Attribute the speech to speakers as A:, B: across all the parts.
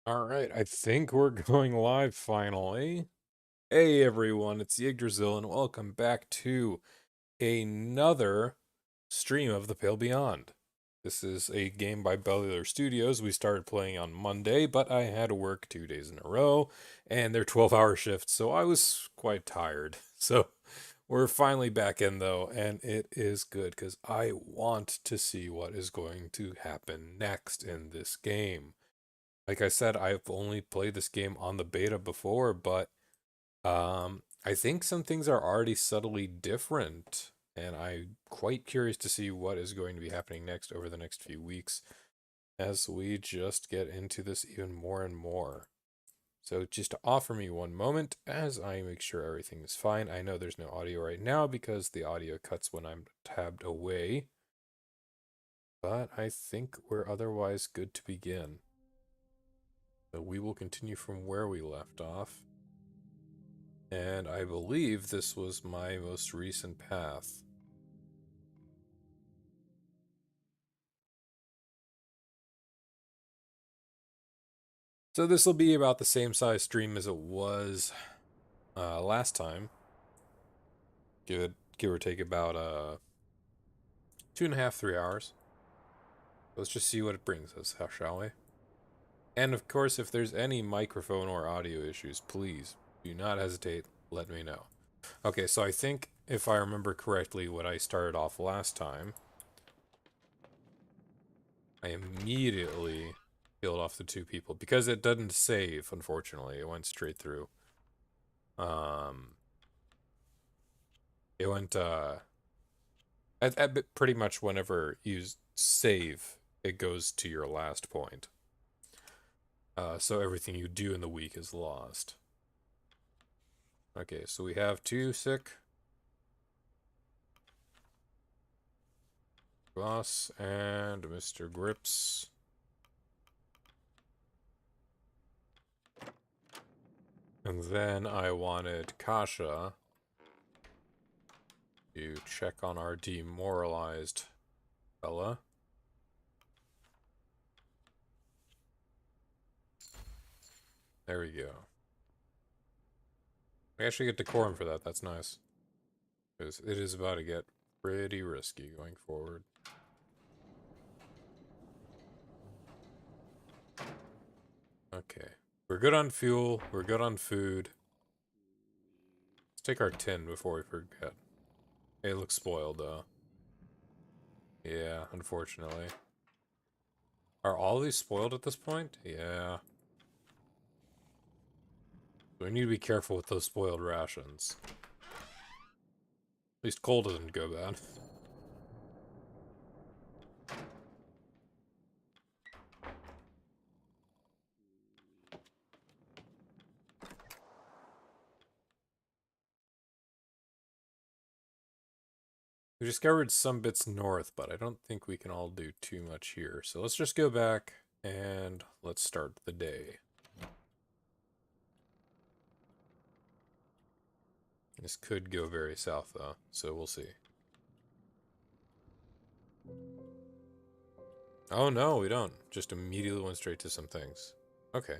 A: Alright, I think we're going live finally. Hey everyone, it's Yggdrasiel and welcome back to another stream of The Pale Beyond. This is a game by Bellular Studios. We started playing on Monday, but I had to work 2 days in a row, and they're 12-hour shifts, so I was quite tired. So we're finally back in though, and it is good because I want to see what is going to happen next in this game. Like I said, I've only played this game on the beta before, but I think some things are already subtly different, and I'm quite curious to see what is going to be happening next over the next few weeks as we just get into this even more and more. So just to offer me one moment as I make sure everything is fine. I know there's no audio right now because the audio cuts when I'm tabbed away, but I think we're otherwise good to begin. So we will continue from where we left off. And I believe this was my most recent path. So this will be about the same size stream as it was last time. Give or take about 2.5, 3 hours. Let's just see what it brings us, shall we? And of course, if there's any microphone or audio issues, please do not hesitate. Let me know. Okay, so I think if I remember correctly, what I started off last time, I immediately killed off the two people because it doesn't save. Unfortunately, it went straight through. Um, it went at pretty much whenever you save, it goes to your last point. So everything you do in the week is lost. Okay, so we have two sick. Boss and Mr. Grips. And then I wanted Kasha to check on our demoralized fella. There we go. We actually get decorum for that, that's nice. Because it is about to get pretty risky going forward. Okay. We're good on fuel, we're good on food. Let's take our tin before we forget. It looks spoiled though. Yeah, unfortunately. Are all these spoiled at this point? Yeah. We need to be careful with those spoiled rations. At least coal doesn't go bad. We discovered some bits north, but I don't think we can all do too much here. So let's just go back and let's start the day. This could go very south though, so we'll see. Oh no, we don't. Just immediately went straight to some things. Okay.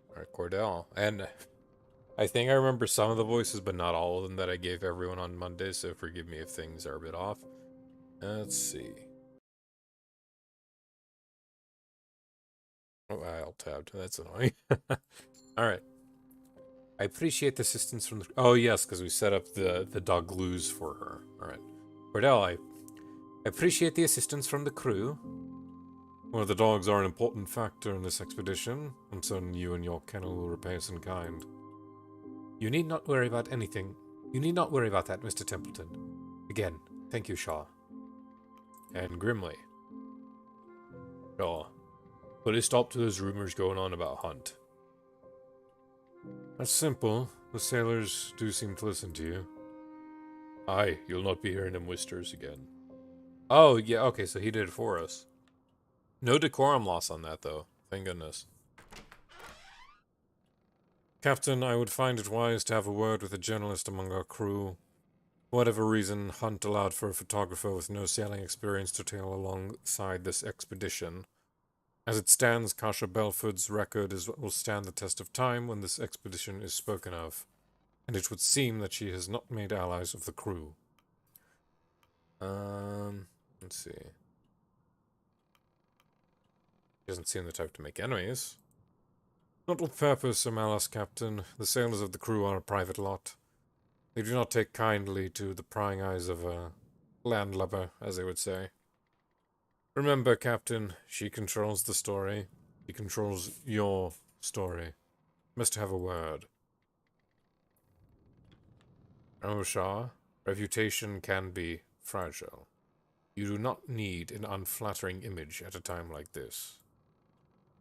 A: Alright, Cordell. And I think I remember some of the voices, but not all of them that I gave everyone on Monday, so forgive me if things are a bit off. Let's see. Oh, I alt-tabbed. That's annoying. Alright. I appreciate the assistance from the... Oh, yes, because we set up the dogloos for her. Alright. Cordell, I appreciate the assistance from the crew. Well, the dogs are an important factor in this expedition. I'm certain you and your kennel will repay us in kind. You need not worry about anything. You need not worry about that, Mr. Templeton. Again, thank you, Shaw. And grimly. Shaw, put a stop to those rumors going on about Hunt. That's simple. The sailors do seem to listen to you. Aye, you'll not be hearing them whispers again. Oh, yeah, okay, so he did it for us. No decorum loss on that, though. Thank goodness. Captain, I would find it wise to have a word with a journalist among our crew. For whatever reason, Hunt allowed for a photographer with no sailing experience to tail alongside this expedition. As it stands, Kasha Belford's record is what will stand the test of time when this expedition is spoken of, and it would seem that she has not made allies of the crew. Let's see. She doesn't seem the type to make enemies. Not with purpose, Sir Malus, Captain. The sailors of the crew are a private lot. They do not take kindly to the prying eyes of a landlubber, as they would say. Remember, Captain, she controls the story. She controls your story. Must have a word. Remember, Shah, reputation can be fragile. You do not need an unflattering image at a time like this.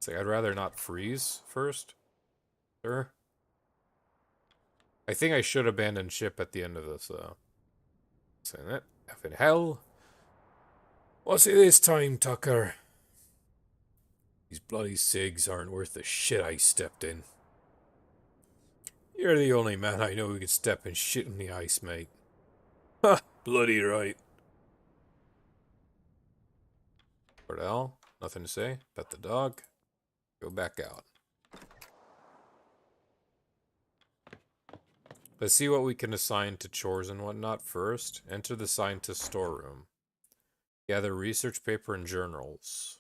A: Say, I'd rather not freeze first, sir. I think I should abandon ship at the end of this, though. Saying that, effing hell. What's it this time, Tucker? These bloody cigs aren't worth the shit I stepped in. You're the only man I know who can step in shit in the ice, mate. Ha! Bloody right. Cordell, nothing to say. Pet the dog. Go back out. Let's see what we can assign to chores and whatnot first. Enter the scientist storeroom. Gather research paper and journals.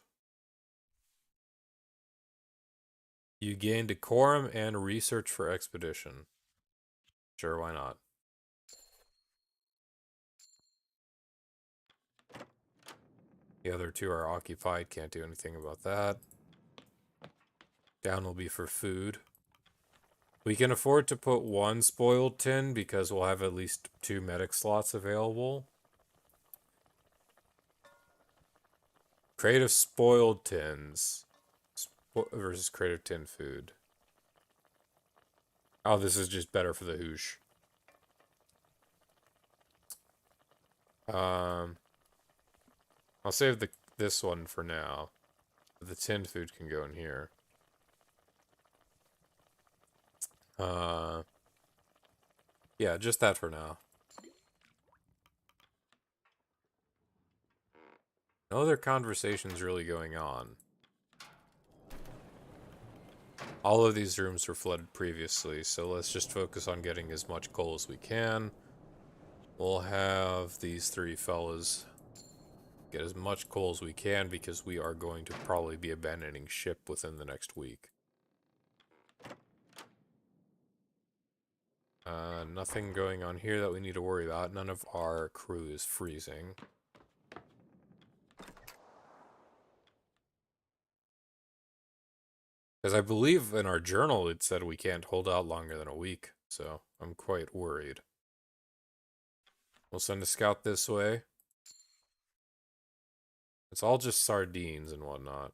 A: You gain decorum and research for expedition. Sure, why not? The other two are occupied, can't do anything about that. Down will be for food. We can afford to put one spoiled tin because we'll have at least 2 medic slots available. Crate of spoiled tins versus crate of tin food. Oh, this is just better for the hoosh. I'll save this one for now. The tin food can go in here. Yeah, just that for now. No other conversations really going on. All of these rooms were flooded previously, so let's just focus on getting as much coal as we can. We'll have these 3 fellas get as much coal as we can because we are going to probably be abandoning ship within the next week. Nothing going on here that we need to worry about. None of our crew is freezing. Because I believe in our journal it said we can't hold out longer than a week, so I'm quite worried. We'll send a scout this way. It's all just sardines and whatnot.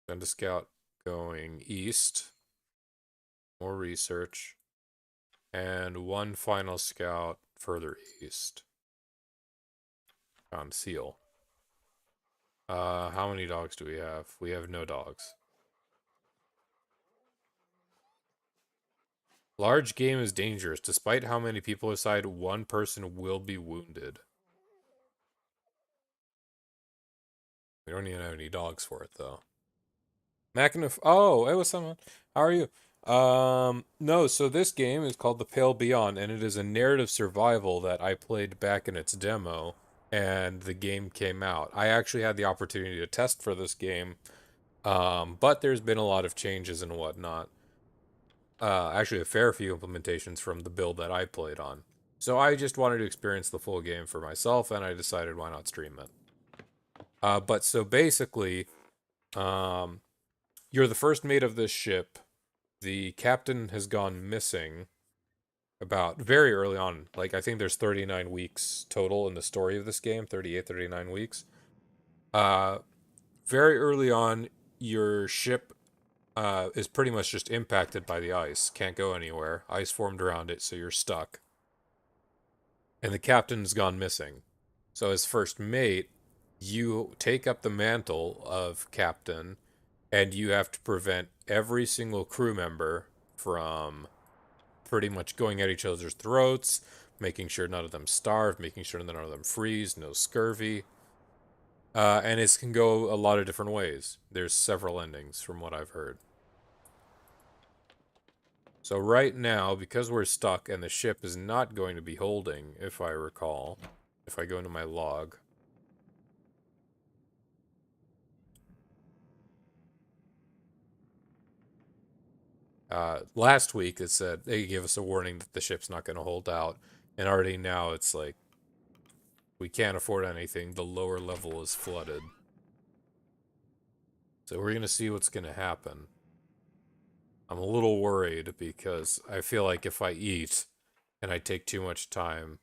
A: Send a scout going east. More research. And one final scout further east. Found seal. How many dogs do we have? We have no dogs. Large game is dangerous. Despite how many people aside, one person will be wounded. We don't even have any dogs for it, though. Oh, it was someone. How are you? No, so this game is called The Pale Beyond, and it is a narrative survival that I played back in its demo, and the game came out. I actually had the opportunity to test for this game, but there's been a lot of changes and whatnot. Actually, a fair few implementations from the build that I played on. So I just wanted to experience the full game for myself, and I decided why not stream it. But so basically, you're the first mate of this ship. The captain has gone missing about very early on. Like, I think there's 39 weeks total in the story of this game, 38, 39 weeks. Very early on, your ship is pretty much just impacted by the ice. Can't go anywhere. Ice formed around it, so you're stuck. And the captain's gone missing. So as first mate, you take up the mantle of captain, and you have to prevent every single crew member from pretty much going at each other's throats, making sure none of them starve, making sure none of them freeze, no scurvy. And it can go a lot of different ways. There's several endings from what I've heard. So right now, because we're stuck and the ship is not going to be holding, if I recall, if I go into my log. Last week it said they gave us a warning that the ship's not going to hold out, and already now it's like we can't afford anything. The lower level is flooded. So we're going to see what's going to happen. I'm a little worried because I feel like if I eat and I take too much time,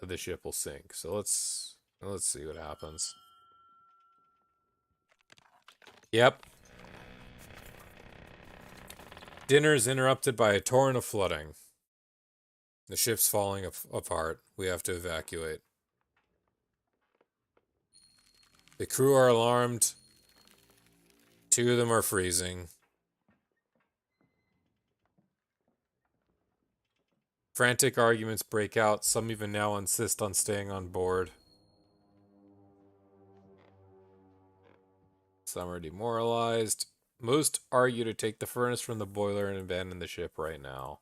A: the ship will sink. So let's see what happens. Yep. Dinner's interrupted by a torrent of flooding. The ship's falling apart. We have to evacuate. The crew are alarmed. 2 of them are freezing. Frantic arguments break out. Some even now insist on staying on board. Some are demoralized. Most argue to take the furnace from the boiler and abandon the ship right now.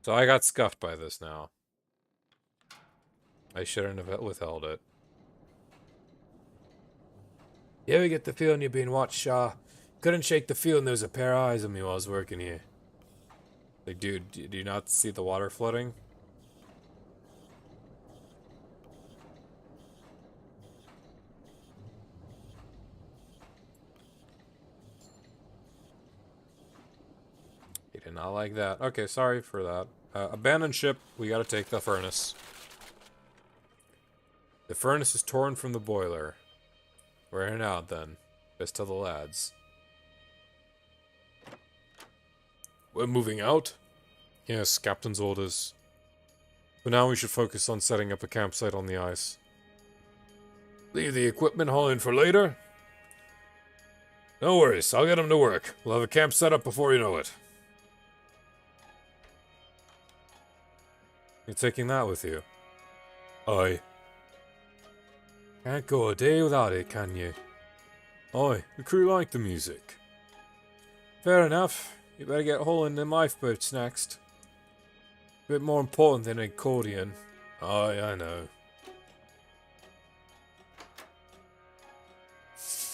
A: So I got scuffed by this now. I shouldn't have withheld it. You ever get the feeling you're being watched, Shaw? Couldn't shake the feeling there was a pair of eyes on me while I was working here. Like, dude, do you not see the water flooding? He did not like that. Okay, sorry for that. Abandon ship. We gotta take the furnace. The furnace is torn from the boiler. We're in and out then. Best tell the lads. We're moving out? Yes, captain's orders. For now we should focus on setting up a campsite on the ice. Leave the equipment haul in for later? No worries, I'll get him to work. We'll have a camp set up before you know it. You're taking that with you? Aye. Can't go a day without it, can you? Aye, the crew like the music. Fair enough. You better get hauling them lifeboats next. A bit more important than an accordion. Aye, I know.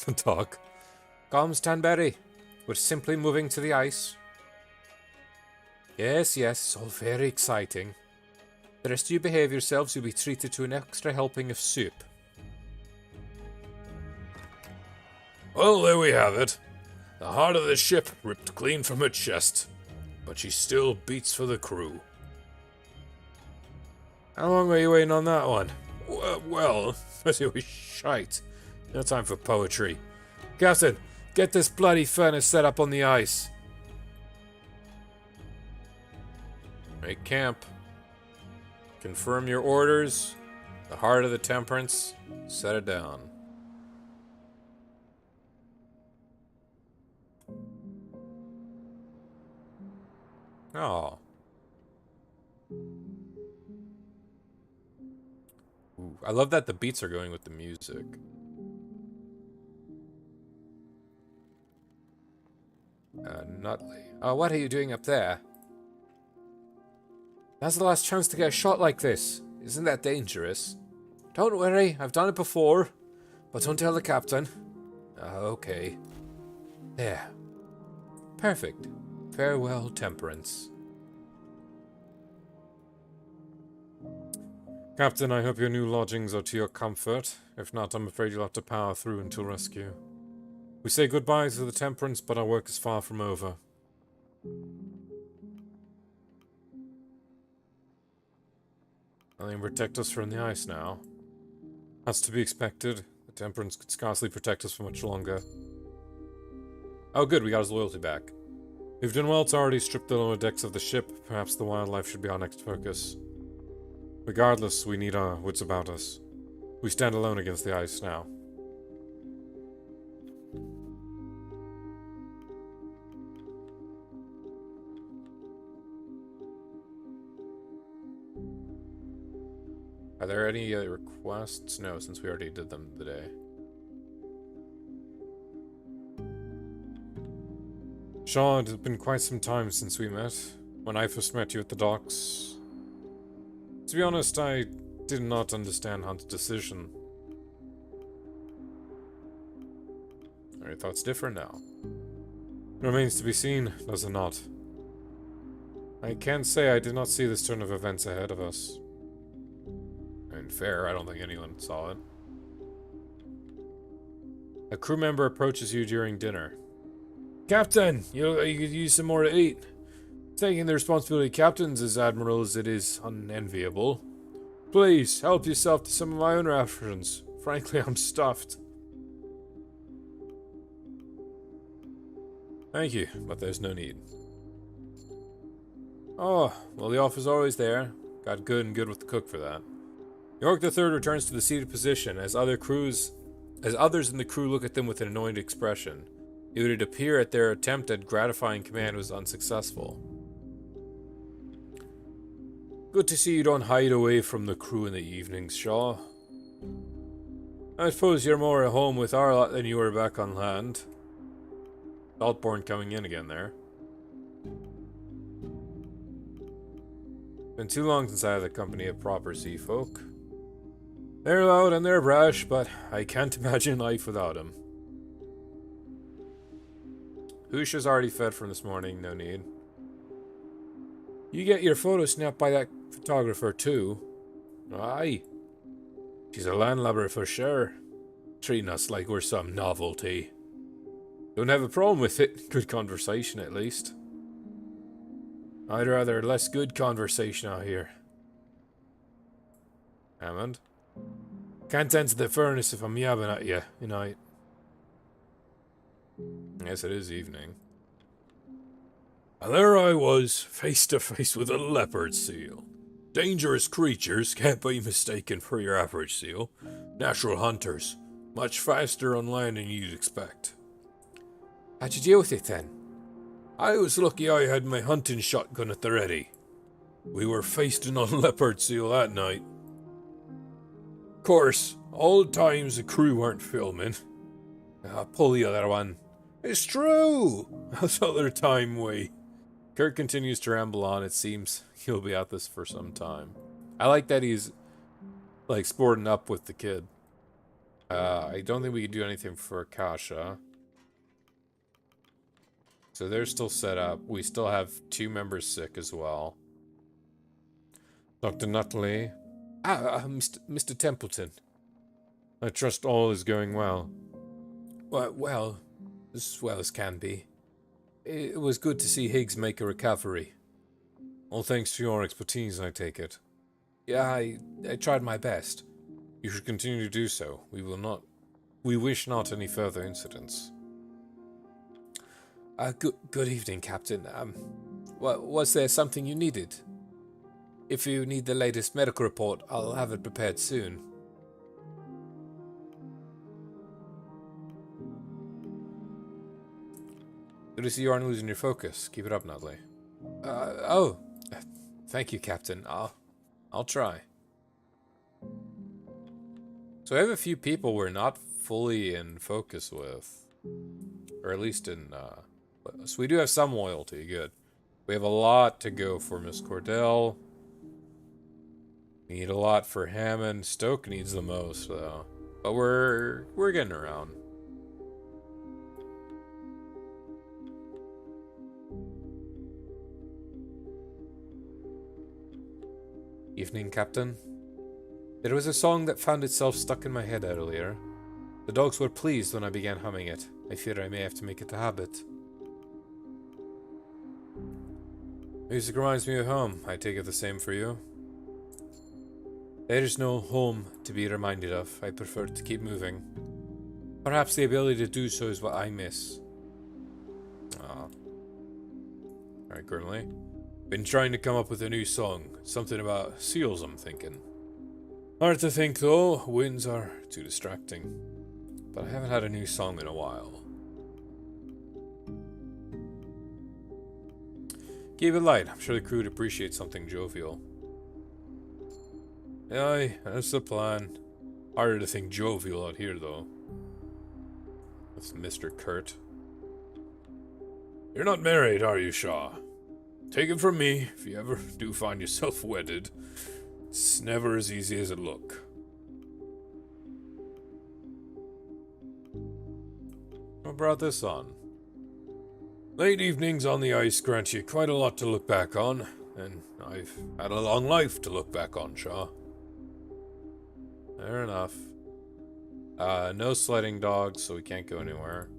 A: The dog. Calm, Stanberry. We're simply moving to the ice. Yes, yes, all very exciting. The rest of you behave yourselves, you'll be treated to an extra helping of soup. Well, there we have it. The heart of the ship ripped clean from her chest. But she still beats for the crew. How long were you waiting on that one? Well, it was shite. No time for poetry. Captain, get this bloody furnace set up on the ice. Make camp. Confirm your orders. The heart of the temperance. Set it down. Oh. Ooh, I love that the beats are going with the music. Nutley. What are you doing up there? That's the last chance to get a shot like this. Isn't that dangerous? Don't worry, I've done it before. But don't tell the captain. Okay. There. Perfect. Farewell, Temperance. Captain, I hope your new lodgings are to your comfort. If not, I'm afraid you'll have to power through until rescue. We say goodbye to the Temperance, but our work is far from over. Nothing protect us from the ice now. That's to be expected. The Temperance could scarcely protect us for much longer. Oh good, we got his loyalty back. We've done well to already strip the lower decks of the ship. Perhaps the wildlife should be our next focus. Regardless, we need our wits about us. We stand alone against the ice now. Are there any other requests? No, since we already did them today. Shaw, it has been quite some time since we met. When I first met you at the docks. To be honest, I did not understand Hunt's decision. Are your thoughts different now? It remains to be seen, does it not? I can't say I did not see this turn of events ahead of us. And fair, I don't think anyone saw it. A crew member approaches you during dinner. Captain, you look like you could use some more to eat. Taking the responsibility of captains as admiral as it is unenviable. Please, help yourself to some of my own rations. Frankly, I'm stuffed. Thank you, but there's no need. Oh, well the offer's always there. Got good and good with the cook for that. York III returns to the seated position as others in the crew look at them with an annoyed expression. It would appear that their attempt at gratifying command was unsuccessful. Good to see you don't hide away from the crew in the evenings, Shaw. I suppose you're more at home with our lot than you were back on land. Saltborn coming in again there. Been too long since I had the company of proper sea folk. They're loud and they're brash, but I can't imagine life without them. Husha's already fed from this morning, no need. You get your photo snapped by that photographer too. Aye. She's a landlubber for sure. Treating us like we're some novelty. Don't have a problem with it. Good conversation at least. I'd rather less good conversation out here. Hammond? Can't enter the furnace if I'm yabbing at you, night. Yes, it is evening. And there I was, face to face with a leopard seal. Dangerous creatures, can't be mistaken for your average seal. Natural hunters. Much faster on land than you'd expect. How'd you deal with it then? I was lucky I had my hunting shotgun at the ready. We were feasting on leopard seal that night. Of course, all the times the crew weren't filming. I'll pull the other one. It's true! How's other time we? Kurt continues to ramble on. It seems he'll be at this for some time. I like that he's, like, sporting up with the kid. I don't think we can do anything for Akasha. So they're still set up. We still have 2 members sick as well. Dr. Nutley. Mr. Templeton. I trust all is going well. Well, as well as can be. It was good to see Higgs make a recovery. All thanks to your expertise, I take it. Yeah, I tried my best. You should continue to do so. We wish not any further incidents. Good evening, Captain. Was there something you needed? If you need the latest medical report, I'll have it prepared soon. Good to see you aren't losing your focus. Keep it up, Nutley. Thank you, Captain. I'll try. So I have a few people we're not fully in focus with. Or at least in, so we do have some loyalty, good. We have a lot to go for Miss Cordell. We need a lot for Hammond. Stoke needs the most, though. But we're getting around. Evening, Captain. There was a song that found itself stuck in my head earlier. The dogs were pleased when I began humming it. I fear I may have to make it a habit. Music reminds me of home. I take it the same for you. There is no home to be reminded of. I prefer to keep moving. Perhaps the ability to do so is what I miss. Alright, Gurnley. Been trying to come up with a new song. Something about seals, I'm thinking. Hard to think, though. Winds are too distracting. But I haven't had a new song in a while. Keep it light. I'm sure the crew would appreciate something jovial. Aye, that's the plan. Harder to think jovial out here, though. That's Mr. Kurt. You're not married, are you, Shaw? Take it from me, if you ever do find yourself wedded, it's never as easy as it look. What brought this on? Late evenings on the ice grant you quite a lot to look back on, and I've had a long life to look back on, Shaw. Fair enough. No sledding dogs, so we can't go anywhere.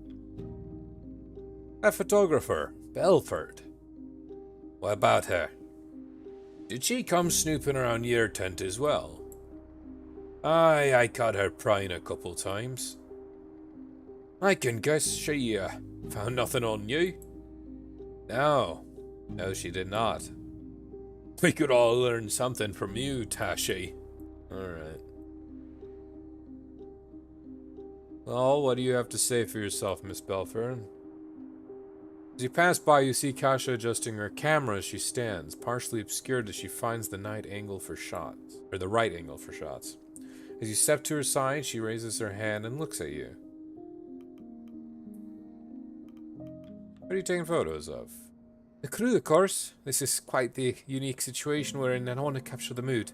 A: A photographer, Belford. What about her? Did she come snooping around your tent as well? Aye, I caught her prying a couple times. I can guess she, found nothing on you? No. No, she did not. We could all learn something from you, Tashi. Alright. Well, what do you have to say for yourself, Miss Belford? As you pass by, you see Kasha adjusting her camera as she stands, partially obscured as she finds the right angle for shots. As you step to her side, she raises her hand and looks at you. What are you taking photos of? The crew, of course. This is quite the unique situation we're in, and I want to capture the mood.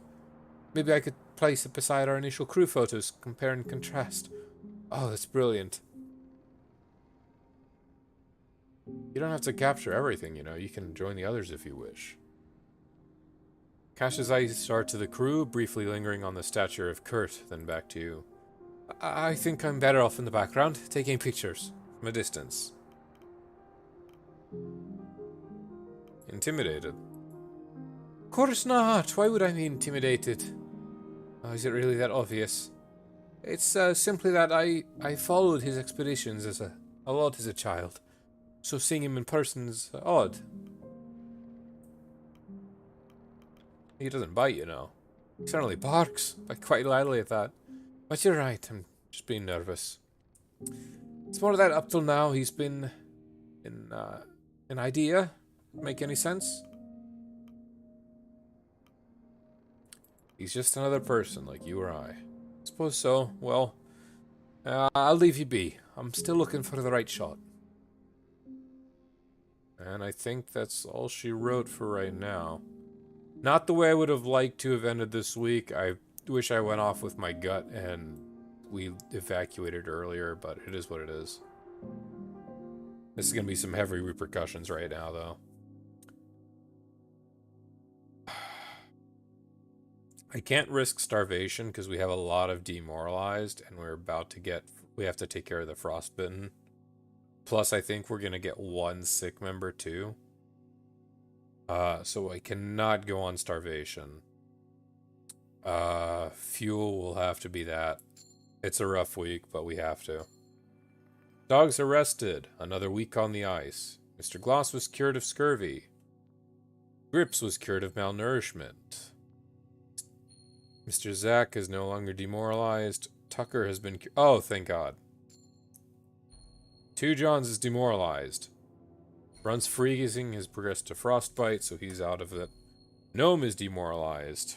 A: Maybe I could place it beside our initial crew photos, compare and contrast. Oh, that's brilliant. You don't have to capture everything, you know. You can join the others if you wish. Kasha's eyes start to the crew, briefly lingering on the stature of Kurt, then back to you. I think I'm better off in the background, taking pictures from a distance. Intimidated? Of course not. Why would I be intimidated? Oh, is it really that obvious? It's simply that I followed his expeditions a lot as a child. So seeing him in person's odd. He doesn't bite, you know. He certainly barks, but quite loudly at that. But you're right, I'm just being nervous. It's more that up till now he's been an idea. Make any sense? He's just another person like you or I. Suppose so. Well, I'll leave you be. I'm still looking for the right shot. And I think that's all she wrote for right now. Not the way I would have liked to have ended this week. I wish I went off with my gut and we evacuated earlier, but it is what it is. This is going to be some heavy repercussions right now, though. I can't risk starvation because we have a lot of demoralized and we have to take care of the frostbitten. Plus, I think we're going to get one sick member, too. So I cannot go on starvation. Fuel will have to be that. It's a rough week, but we have to. Dogs arrested. Another week on the ice. Mr. Gloss was cured of scurvy. Grips was cured of malnourishment. Mr. Zack is no longer demoralized. Tucker has been oh, thank God. Two Johns is demoralized. Run's freezing has progressed to frostbite, so he's out of it. Gnome is demoralized.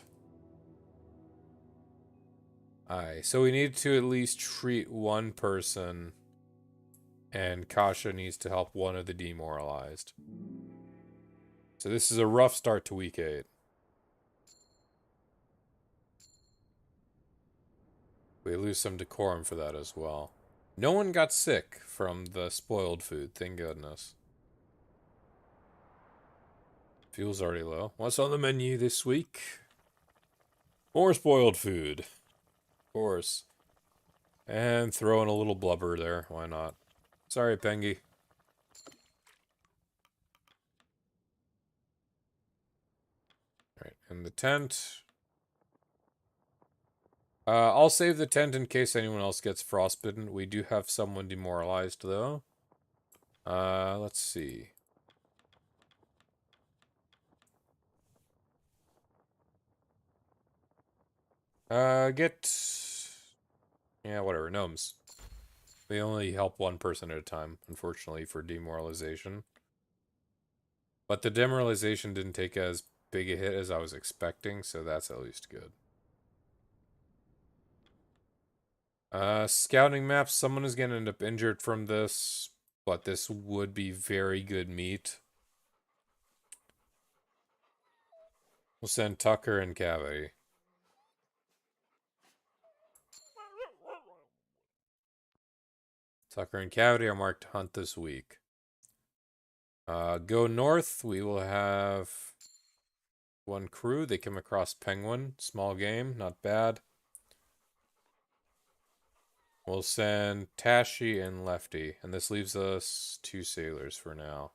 A: Aye, so we need to at least treat one person, and Kasha needs to help one of the demoralized. So this is a rough start to week 8. We lose some decorum for that as well. No one got sick from the spoiled food, thank goodness. Fuel's already low. What's on the menu this week? More spoiled food. Of course. And throw in a little blubber there, why not? Sorry, Pengy. Alright, and the tent. I'll save the tent in case anyone else gets frostbitten. We do have someone demoralized, though. Let's see. Yeah, whatever, gnomes. We only help one person at a time, unfortunately, for demoralization. But the demoralization didn't take as big a hit as I was expecting, so that's at least good. Scouting maps. Someone is gonna end up injured from this, but this would be very good meat. We'll send Tucker and Cavity. Tucker and Cavity are marked to hunt this week. Go north. We will have one crew. They come across Penguin. Small game, not bad. We'll send Tashi and Lefty, and this leaves us 2 sailors for now.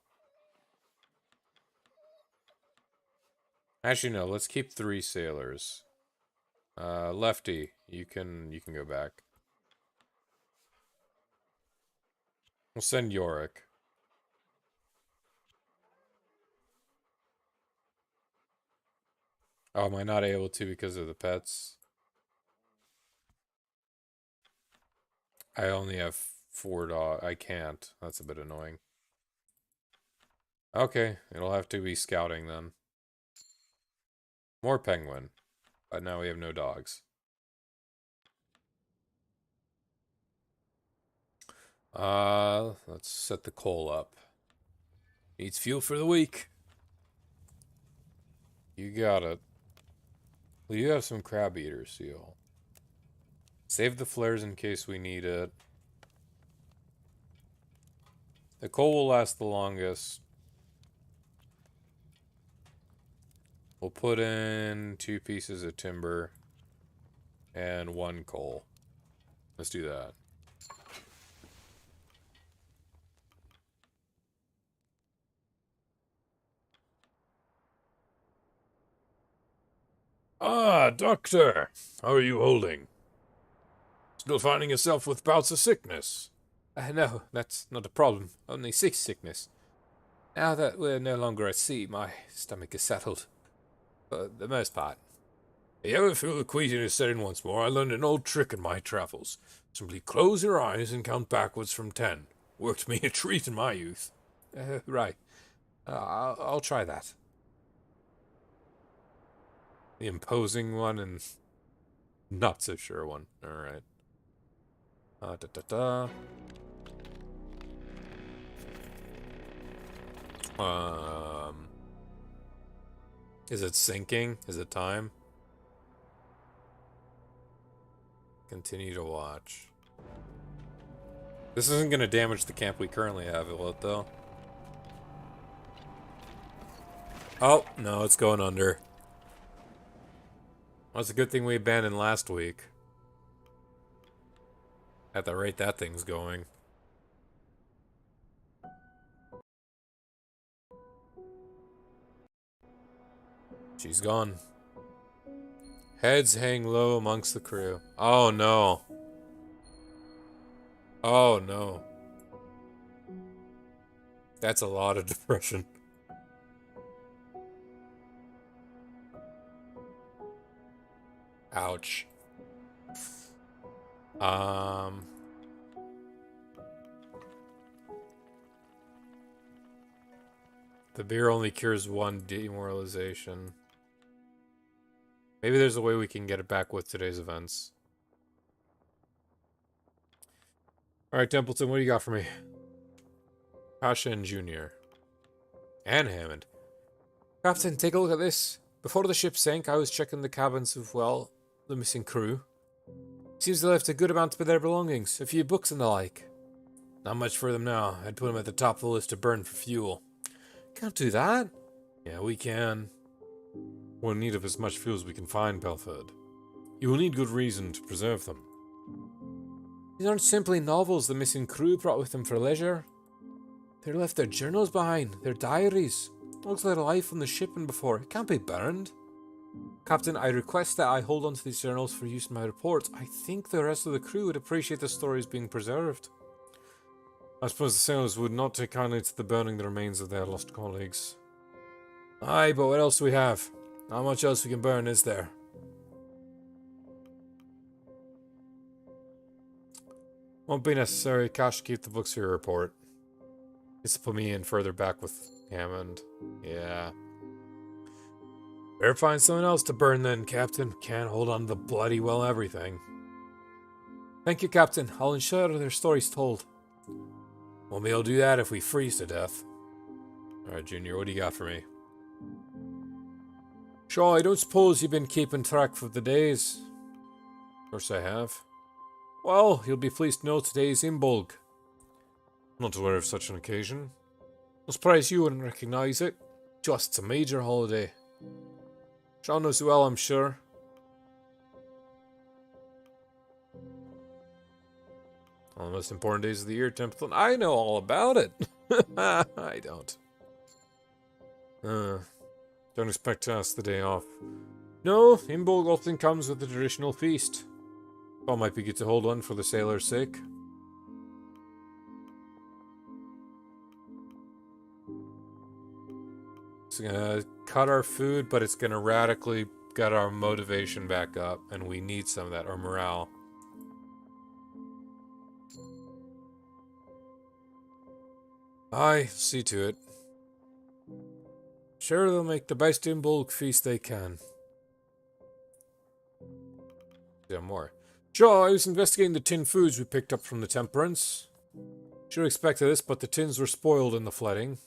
A: Actually, no. Let's keep 3 sailors. Lefty, you can go back. We'll send Yorick. Oh, am I not able to because of the pets? I only have 4 dogs. I can't. That's a bit annoying. Okay, it'll have to be scouting then. More penguin. But now we have no dogs. Let's set the coal up. Needs fuel for the week. You got it. Well, you have some crab eater seal. Save the flares in case we need it. The coal will last the longest. We'll put in 2 pieces of timber and 1 coal. Let's do that. Ah, doctor! How are you holding? Still finding yourself with bouts of sickness? No, that's not a problem. Only seasickness. Now that we're no longer at sea, my stomach is settled. For the most part. If you ever feel the queasiness set in once more, I learned an old trick in my travels. Simply close your eyes and count backwards from 10. Worked me a treat in my youth. Right. I'll try that. The imposing one and not so sure one. Alright. Is it sinking? Is it time? Continue to watch. This isn't going to damage the camp we currently have, will it, though? Oh, no, it's going under. Well, it's a good thing we abandoned last week. At the rate that thing's going. She's gone. Heads hang low amongst the crew. Oh no. Oh no. That's a lot of depression. Ouch. The beer only cures 1 demoralization. Maybe there's a way we can get it back with today's events. Alright, Templeton, what do you got for me? Pasha and Junior. And Hammond. Captain, take a look at this. Before the ship sank, I was checking the cabins of, well, the missing crew. Seems they left a good amount of their belongings, a few books and the like. Not much for them now. I'd put them at the top of the list to burn for fuel. Can't do that. Yeah, we can. We're in need of as much fuel as we can find, Belford. You will need good reason to preserve them. These aren't simply novels the missing crew brought with them for leisure. They left their journals behind, their diaries. Logs of their life on the ship and before. It can't be burned. Captain, I request that I hold on to these journals for use in my report. I think the rest of the crew would appreciate the stories being preserved. I suppose the sailors would not take kindly to the burning the remains of their lost colleagues. Aye, but what else do we have? Not much else we can burn, is there? Won't be necessary. Cash, keep the books for your report. This will put me in further back with Hammond. Yeah. Better find someone else to burn then, Captain. Can't hold on to the bloody well everything. Thank you, Captain. I'll ensure their stories told. Well, we'll do that if we freeze to death. Alright, Junior, what do you got for me? Sure, I don't suppose you've been keeping track of the days. Of course I have. Well, you'll be pleased to know today's Imbolg. Not aware of such an occasion. I'm surprised you wouldn't recognize it. Just a major holiday. Sean knows well, I'm sure. One of the most important days of the year, Templeton. I know all about it. I don't. Don't expect to ask the day off. No, Imbolg often comes with a traditional feast. Well, might be good to hold one for the sailor's sake. It's gonna cut our food, but it's gonna radically get our motivation back up, and we need some of that, our morale. Aye, see to it. Sure, they'll make the best Imbolg feast they can. Yeah, more. Sure, I was investigating the tin foods we picked up from the Temperance. Should have expected this, but the tins were spoiled in the flooding.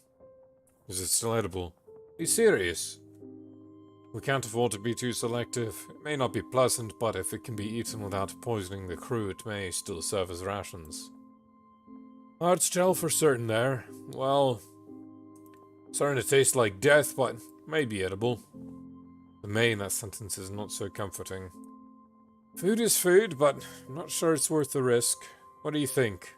A: Is it still edible? Are you serious? We can't afford to be too selective. It may not be pleasant, but if it can be eaten without poisoning the crew, it may still serve as rations. Hard to tell for certain there. Well, starting to taste like death, but may be edible. The may in that sentence is not so comforting. Food is food, but I'm not sure it's worth the risk. What do you think?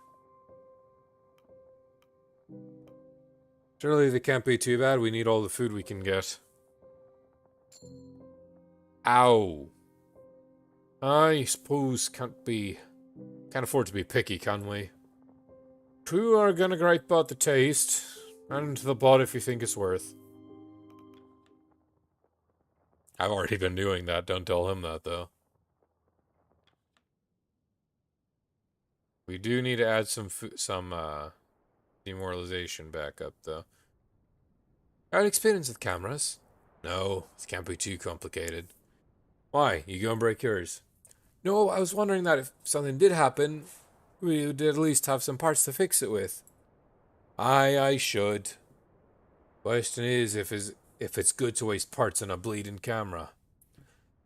A: Surely they can't be too bad. We need all the food we can get. Ow. I suppose can't afford to be picky, can we? Crew are gonna gripe about the taste, and the pot if you think it's worth. I've already been doing that, don't tell him that though. We do need to add some demoralization back up though. Got experience with cameras? No, this can't be too complicated. Why? You gonna break yours? No, I was wondering that if something did happen, we would at least have some parts to fix it with. Aye, I should. Question is if it's good to waste parts on a bleeding camera.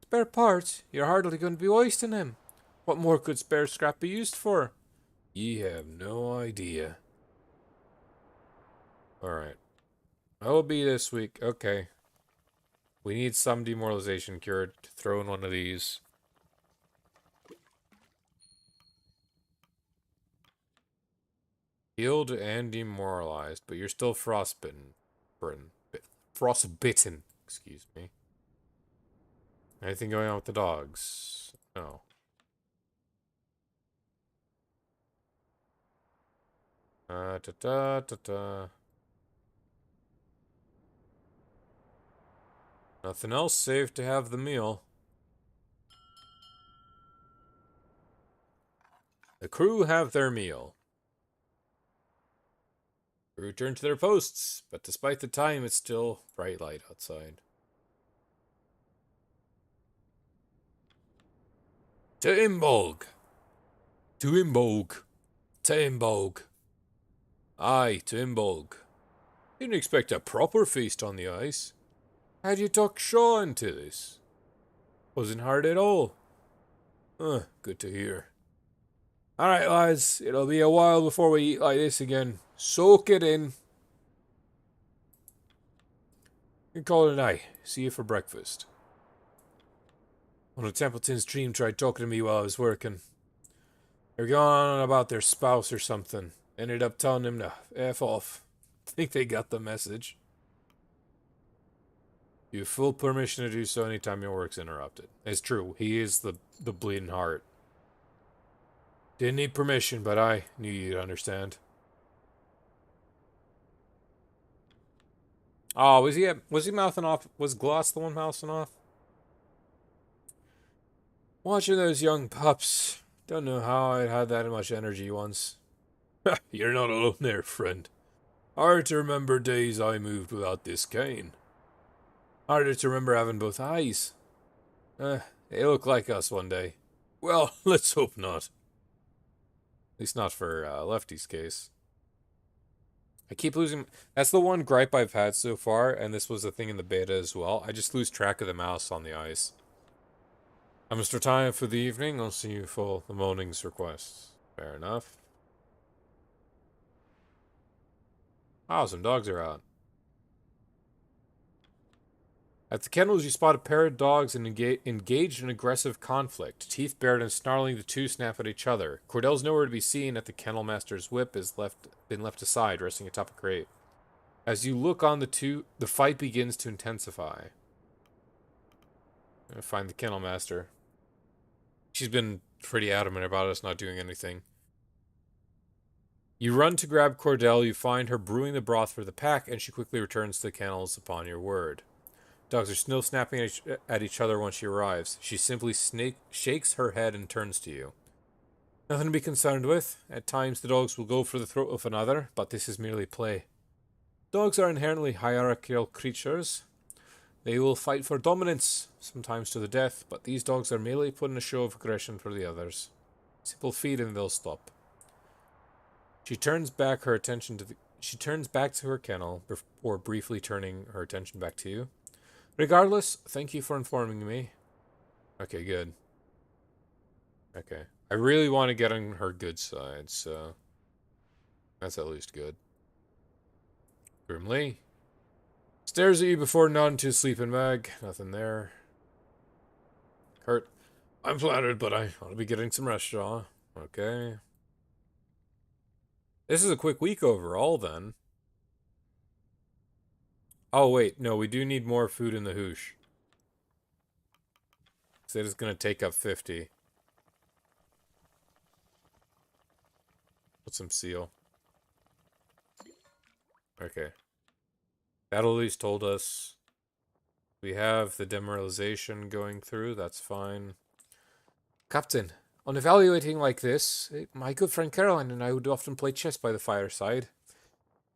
A: Spare parts? You're hardly going to be wasting them. What more could spare scrap be used for? Ye have no idea. Alright. That will be this week. Okay. We need some demoralization cured to throw in one of these. Healed and demoralized, but you're still frostbitten. Frostbitten, excuse me. Anything going on with the dogs? No. Nothing else save to have the meal. The crew have their meal. They return to their posts, but despite the time, it's still bright light outside. To Imbolg! To Imbolg! To Imbolg! Aye, to Imbolg. Didn't expect a proper feast on the ice. How'd you talk Shaw into this? Wasn't hard at all. Good to hear. Alright, lads, it'll be a while before we eat like this again. Soak it in. You can call it a night. See you for breakfast. One of Templeton's team tried talking to me while I was working. They were going on about their spouse or something. Ended up telling him to F off. Think they got the message. You have full permission to do so anytime your work's interrupted. It's true, he is the bleeding heart. Didn't need permission, but I knew you'd understand. Oh, was he mouthing off? Was Gloss the one mouthing off? Watching those young pups. Don't know how I had that much energy once. You're not alone there, friend. Hard to remember days I moved without this cane. Harder to remember having both eyes. They look like us one day. Well, let's hope not. At least not for Lefty's case. I keep losing. That's the one gripe I've had so far, and this was a thing in the beta as well. I just lose track of the mouse on the ice. I'm Mr. Time for the evening. I'll see you for the morning's requests. Fair enough. Oh, some dogs are out. At the kennels, you spot a pair of dogs and engaged in aggressive conflict. Teeth bared and snarling, the two snap at each other. Cordell's nowhere to be seen. At the kennel master's whip has been left aside, resting atop a crate. As you look on the fight begins to intensify. I find the kennel master. She's been pretty adamant about us not doing anything. You run to grab Cordell, you find her brewing the broth for the pack, and she quickly returns to the kennels upon your word. Dogs are still snapping at each other when she arrives. She simply shakes her head and turns to you. Nothing to be concerned with. At times the dogs will go for the throat of another, but this is merely play. Dogs are inherently hierarchical creatures. They will fight for dominance, sometimes to the death, but these dogs are merely putting a show of aggression for the others. Simple feed and they'll stop. She turns back to her kennel before briefly turning her attention back to you. Regardless, thank you for informing me. Okay, good. Okay. I really want to get on her good side, so that's at least good. Grimly. Stares at you before nodding to sleep in bag. Nothing there. Kurt. I'm flattered, but I ought to be getting some rest, Shaw. Okay. This is a quick week overall, then. Oh, wait. No, we do need more food in the hoosh. So it's going to take up 50. Put some seal. Okay. That at least told us we have the demoralization going through. That's fine. Captain, on evaluating like this, my good friend Caroline and I would often play chess by the fireside.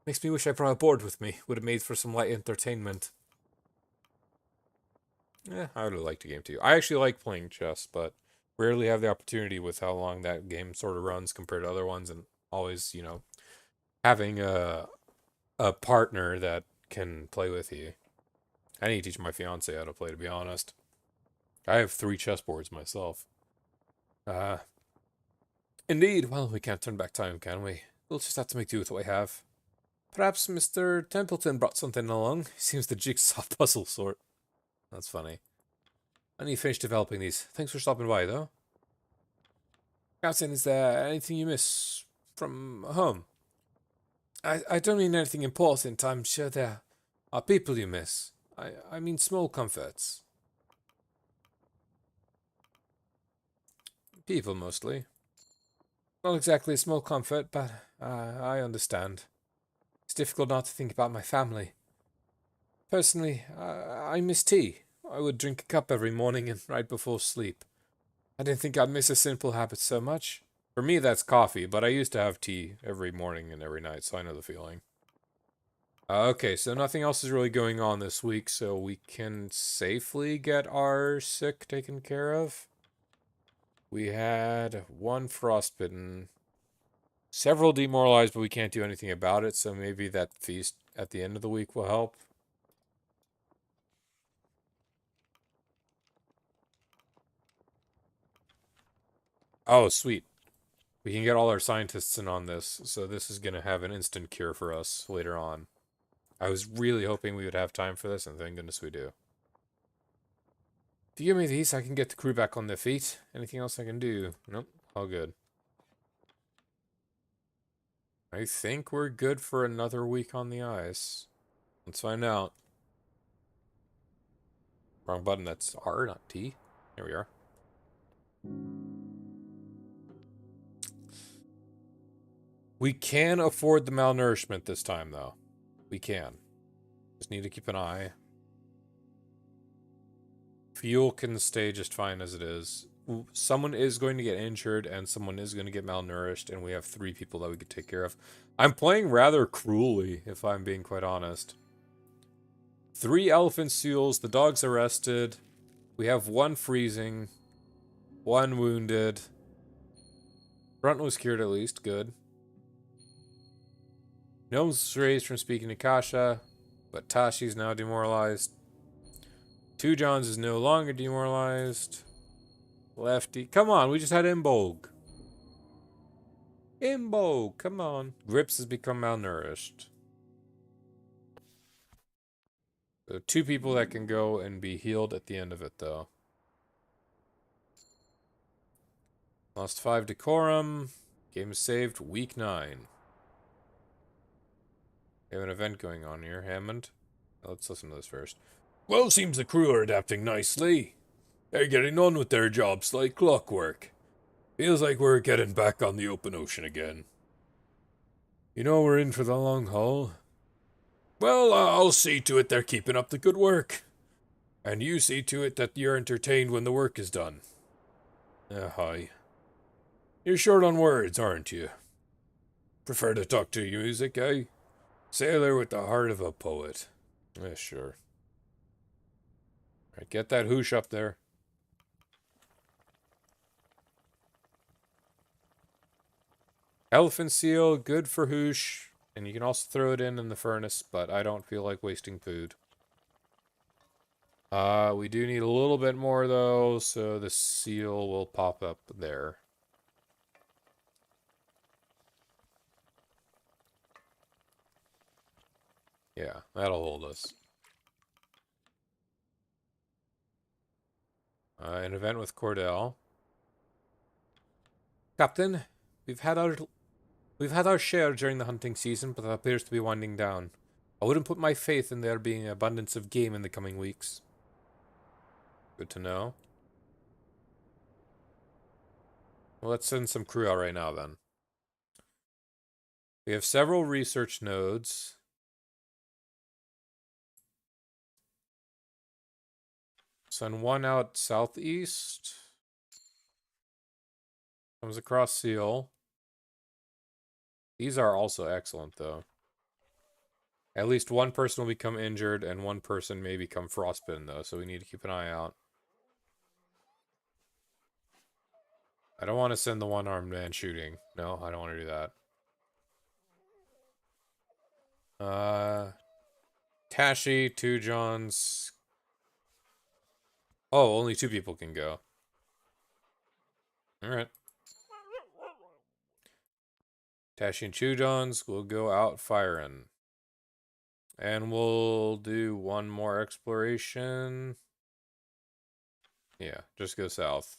A: Makes me wish I brought a board with me. Would have made for some light entertainment. Yeah, I would have liked a game too. I actually like playing chess, but rarely have the opportunity with how long that game sort of runs compared to other ones, and always, having a partner that can play with you. I need to teach my fiance how to play, to be honest. I have 3 chessboards myself. Indeed. Well, we can't turn back time, can we? We'll just have to make do with what we have. Perhaps Mr. Templeton brought something along. He seems the jigsaw puzzle sort. That's funny. I need to finish developing these. Thanks for stopping by, though. Captain, is there anything you miss from home? I don't mean anything important. I'm sure there are people you miss. I mean small comforts. People, mostly. Not exactly a small comfort, but I understand. It's difficult not to think about my family. Personally, I miss tea. I would drink a cup every morning and right before sleep. I didn't think I'd miss a simple habit so much. For me, that's coffee, but I used to have tea every morning and every night, so I know the feeling. Okay, so nothing else is really going on this week, so we can safely get our sick taken care of. We had 1 frostbitten, several demoralized, but we can't do anything about it, so maybe that feast at the end of the week will help. Oh, sweet. We can get all our scientists in on this, so this is going to have an instant cure for us later on. I was really hoping we would have time for this, and thank goodness we do. If you give me these, I can get the crew back on their feet. Anything else I can do? Nope, all good. I think we're good for another week on the ice. Let's find out. Wrong button, that's R, not T. There we are. We can afford the malnourishment this time, though. We can. Just need to keep an eye. Fuel can stay just fine as it is. Someone is going to get injured, and someone is going to get malnourished, and we have 3 people that we could take care of. I'm playing rather cruelly, if I'm being quite honest. 3 elephant seals, the dog's arrested. We have 1 freezing, 1 wounded. Brunt was cured at least. Good. Gnome's raised from speaking to Kasha, but Tashi's now demoralized. Two Johns is no longer demoralized. Lefty. Come on, we just had Imbolg. Imbolg, come on. Grips has become malnourished. So 2 people that can go and be healed at the end of it, though. Lost 5 decorum. Game saved. Week 9. We have an event going on here. Hammond. Let's listen to this first. Well, seems the crew are adapting nicely. They're getting on with their jobs like clockwork. Feels like we're getting back on the open ocean again. You know we're in for the long haul. Well, I'll see to it they're keeping up the good work. And you see to it that you're entertained when the work is done. Hi. You're short on words, aren't you? Prefer to talk to music, eh? Sailor with the heart of a poet. Sure. Alright, get that hoosh up there. Elephant seal, good for hoosh. And you can also throw it in the furnace, but I don't feel like wasting food. We do need a little bit more, though, so the seal will pop up there. Yeah, that'll hold us. An event with Cordell. Captain, we've had our share during the hunting season, but that appears to be winding down. I wouldn't put my faith in there being an abundance of game in the coming weeks. Good to know. Well, let's send some crew out right now, then. We have several research nodes. Send one out southeast. Comes across Seal. These are also excellent, though. At least one person will become injured, and one person may become frostbitten, though, so we need to keep an eye out. I don't want to send the one-armed man shooting. No, I don't want to do that. Tashi, 2 Johns. Oh, only 2 people can go. Alright. Tashi and 2 Johns will go out firing. And we'll do one more exploration. Yeah, just go south.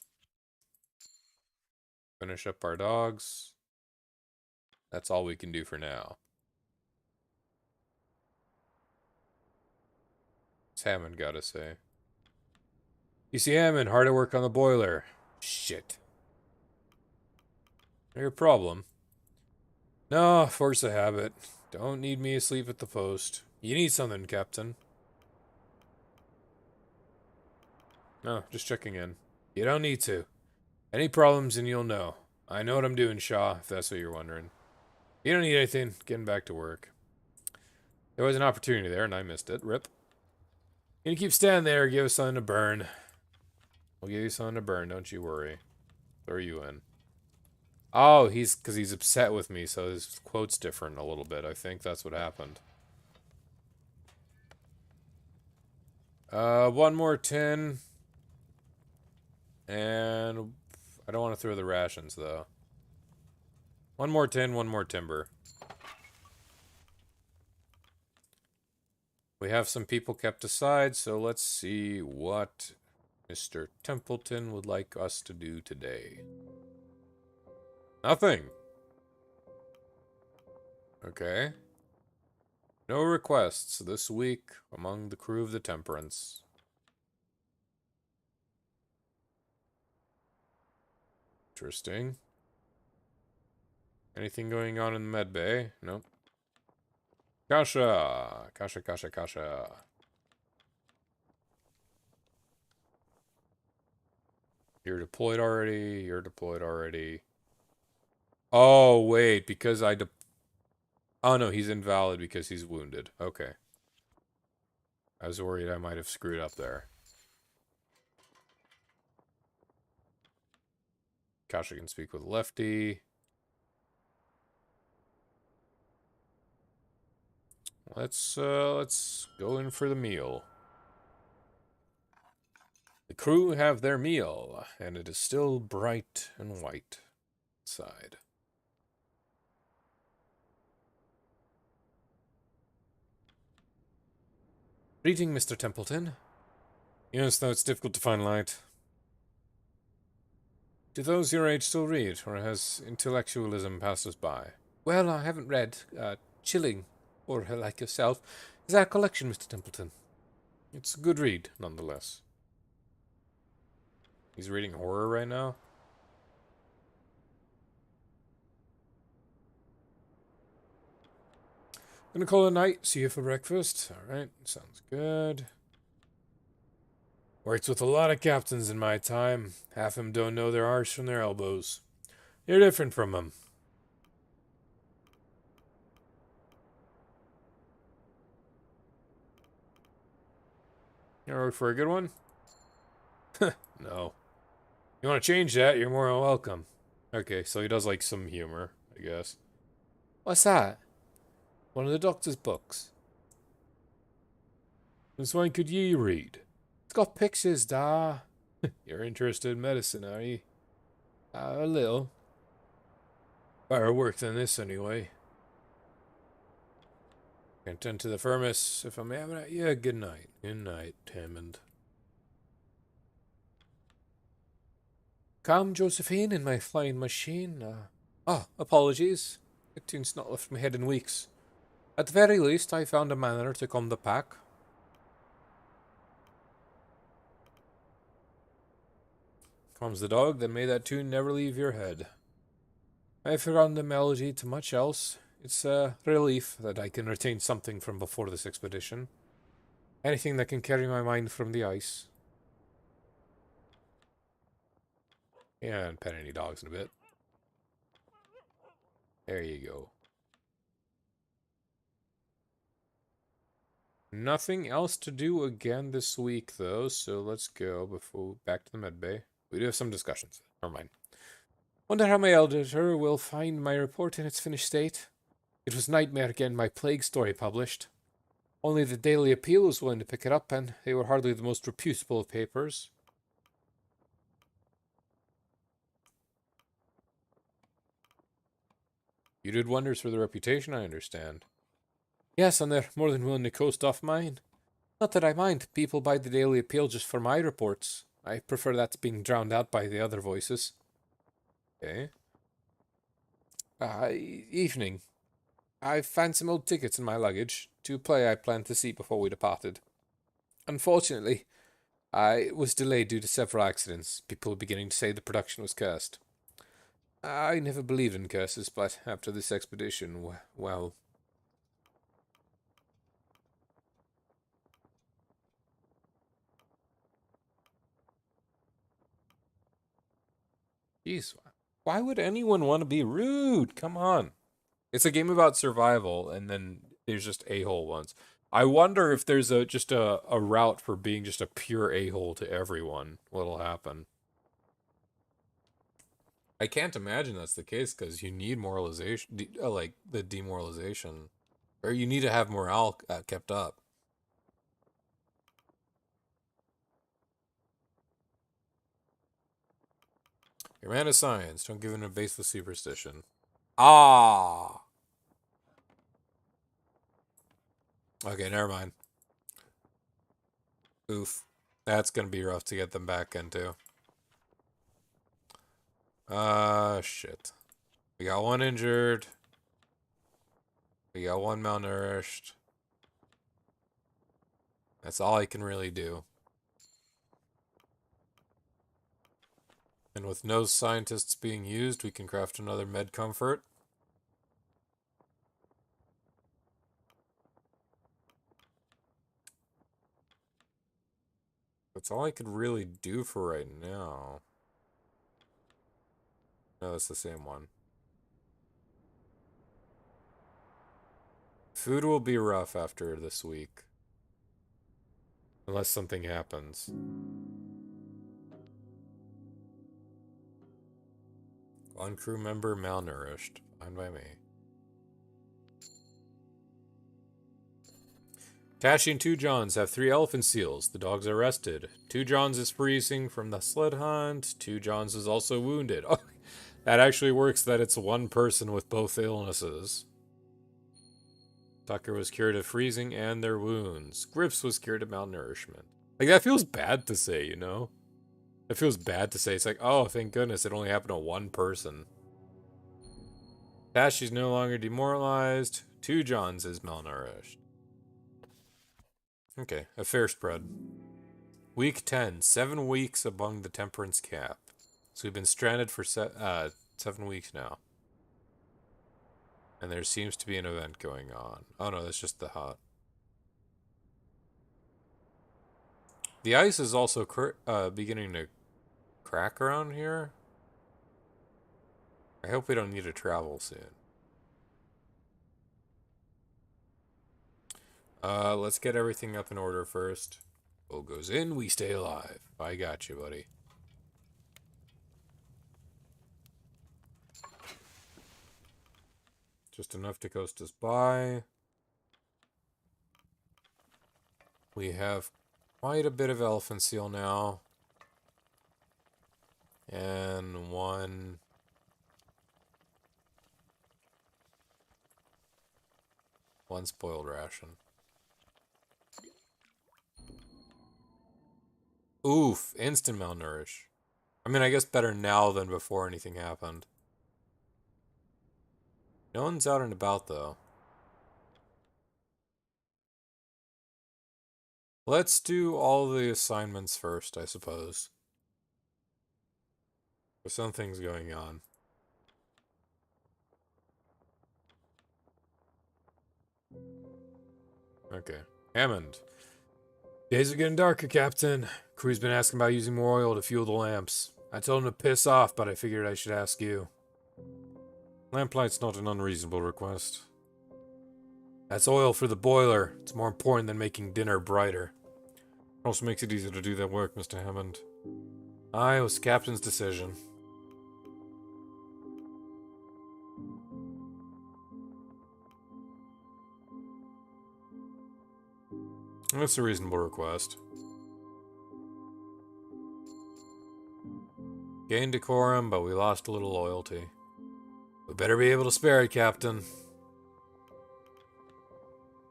A: Finish up our dogs. That's all we can do for now. What's Hammond got to say? You see, Hammond, hard at work on the boiler. Shit. Your problem. No, force of habit. Don't need me asleep at the post. You need something, Captain. No, just checking in. You don't need to. Any problems and you'll know. I know what I'm doing, Shaw, if that's what you're wondering. You don't need anything. Getting back to work. There was an opportunity there and I missed it. Rip. You keep standing there, give us something to burn. We'll give you something to burn, don't you worry. Throw you in. Oh, because he's upset with me, so his quote's different a little bit. I think that's what happened. One more tin. And I don't want to throw the rations, though. One more tin, one more timber. We have some people kept aside, so let's see what Mr. Templeton would like us to do today. Nothing. Okay. No requests this week among the crew of the Temperance. Interesting. Anything going on in the med bay? Nope. Kasha! Kasha, Kasha, Kasha. You're deployed already. You're deployed already. Oh, wait. Because I... Oh, no. He's invalid because he's wounded. Okay. I was worried I might have screwed up there. Kasha can speak with Lefty. Let's go in for the meal. The crew have their meal, and it is still bright and white outside. Greeting, Mr. Templeton. Yes, though it's difficult to find light. Do those your age still read, or has intellectualism passed us by? Well, I haven't read Chilling, or like yourself. Is that a collection, Mr. Templeton? It's a good read, nonetheless. He's reading horror right now? Gonna call it a night, see you for breakfast. Alright, sounds good. Worked with a lot of captains in my time. Half of them don't know their arse from their elbows. You're different from them. You wanna work for a good one? No. You wanna change that, you're more than welcome. Okay, so he does like some humor, I guess. What's that? One of the doctor's books. This one could ye read? It's got pictures, da. You're interested in medicine, are you? A little. Better work than this, anyway. Can't tend to the furnace if I'm having it. Yeah, good night. Good night, Hammond. Come, Josephine, in my flying machine. Apologies. The tune's not left my head in weeks. At the very least, I found a manner to calm the pack. Calms the dog, then may that tune never leave your head. I've forgotten the melody to much else. It's a relief that I can retain something from before this expedition. Anything that can carry my mind from the ice. Yeah, and pet any dogs in a bit. There you go. Nothing else to do again this week, though, so let's go back to the med bay. We do have some discussions. Never mind. Wonder how my editor will find my report in its finished state. It was nightmare getting my plague story published. Only the Daily Appeal was willing to pick it up, and they were hardly the most reputable of papers. You did wonders for the reputation, I understand. Yes, and they're more than willing to coast off mine. Not that I mind. People buy the Daily Appeal just for my reports. I prefer that to being drowned out by the other voices. Okay. Evening. I found some old tickets in my luggage to a play I planned to see before we departed. Unfortunately, I was delayed due to several accidents. People were beginning to say the production was cursed. I never believed in curses, but after this expedition, well... Jeez, why would anyone want to be rude? Come on. It's a game about survival, and then there's just a-hole ones. I wonder if there's just a route for being just a pure a-hole to everyone. What'll happen? I can't imagine that's the case, because you need moralization, like the demoralization. Or you need to have morale kept up. You're a man of science. Don't give in a baseless superstition. Ah! Okay, never mind. Oof. That's gonna be rough to get them back into. Shit. We got one injured. We got one malnourished. That's all I can really do. And with no scientists being used, we can craft another med comfort. That's all I could really do for right now. No, that's the same one. Food will be rough after this week. Unless something happens. One crew member malnourished. Fine by me. Tashi and Two Johns have 3 elephant seals. The dogs are rested. Two Johns is freezing from the sled hunt. Two Johns is also wounded. Oh, that actually works that it's one person with both illnesses. Tucker was cured of freezing and their wounds. Grips was cured of malnourishment. Like, that feels bad to say, you know? It feels bad to say. It's like, oh, thank goodness it only happened to one person. Tashi's no longer demoralized. Two Johns is malnourished. Okay, a fair spread. Week 10, 7 weeks among the temperance cap. So we've been stranded for 7 weeks now. And there seems to be an event going on. Oh no, that's just the hut. The ice is also beginning to crack around here. I hope we don't need to travel soon. Let's get everything up in order first. Bull goes in, we stay alive. I got you, buddy. Just enough to coast us by. We have quite a bit of elephant seal now. And one spoiled ration. Oof, instant malnourish. I mean, I guess better now than before anything happened. No one's out and about, though. Let's do all the assignments first, I suppose. There's some things going on. Okay. Hammond. Days are getting darker, Captain. Crew's been asking about using more oil to fuel the lamps. I told him to piss off, but I figured I should ask you. Lamplight's not an unreasonable request. That's oil for the boiler. It's more important than making dinner brighter. It also makes it easier to do that work, Mr. Hammond. Aye, it was the Captain's decision. That's a reasonable request. Gained decorum, but we lost a little loyalty. We better be able to spare it, Captain.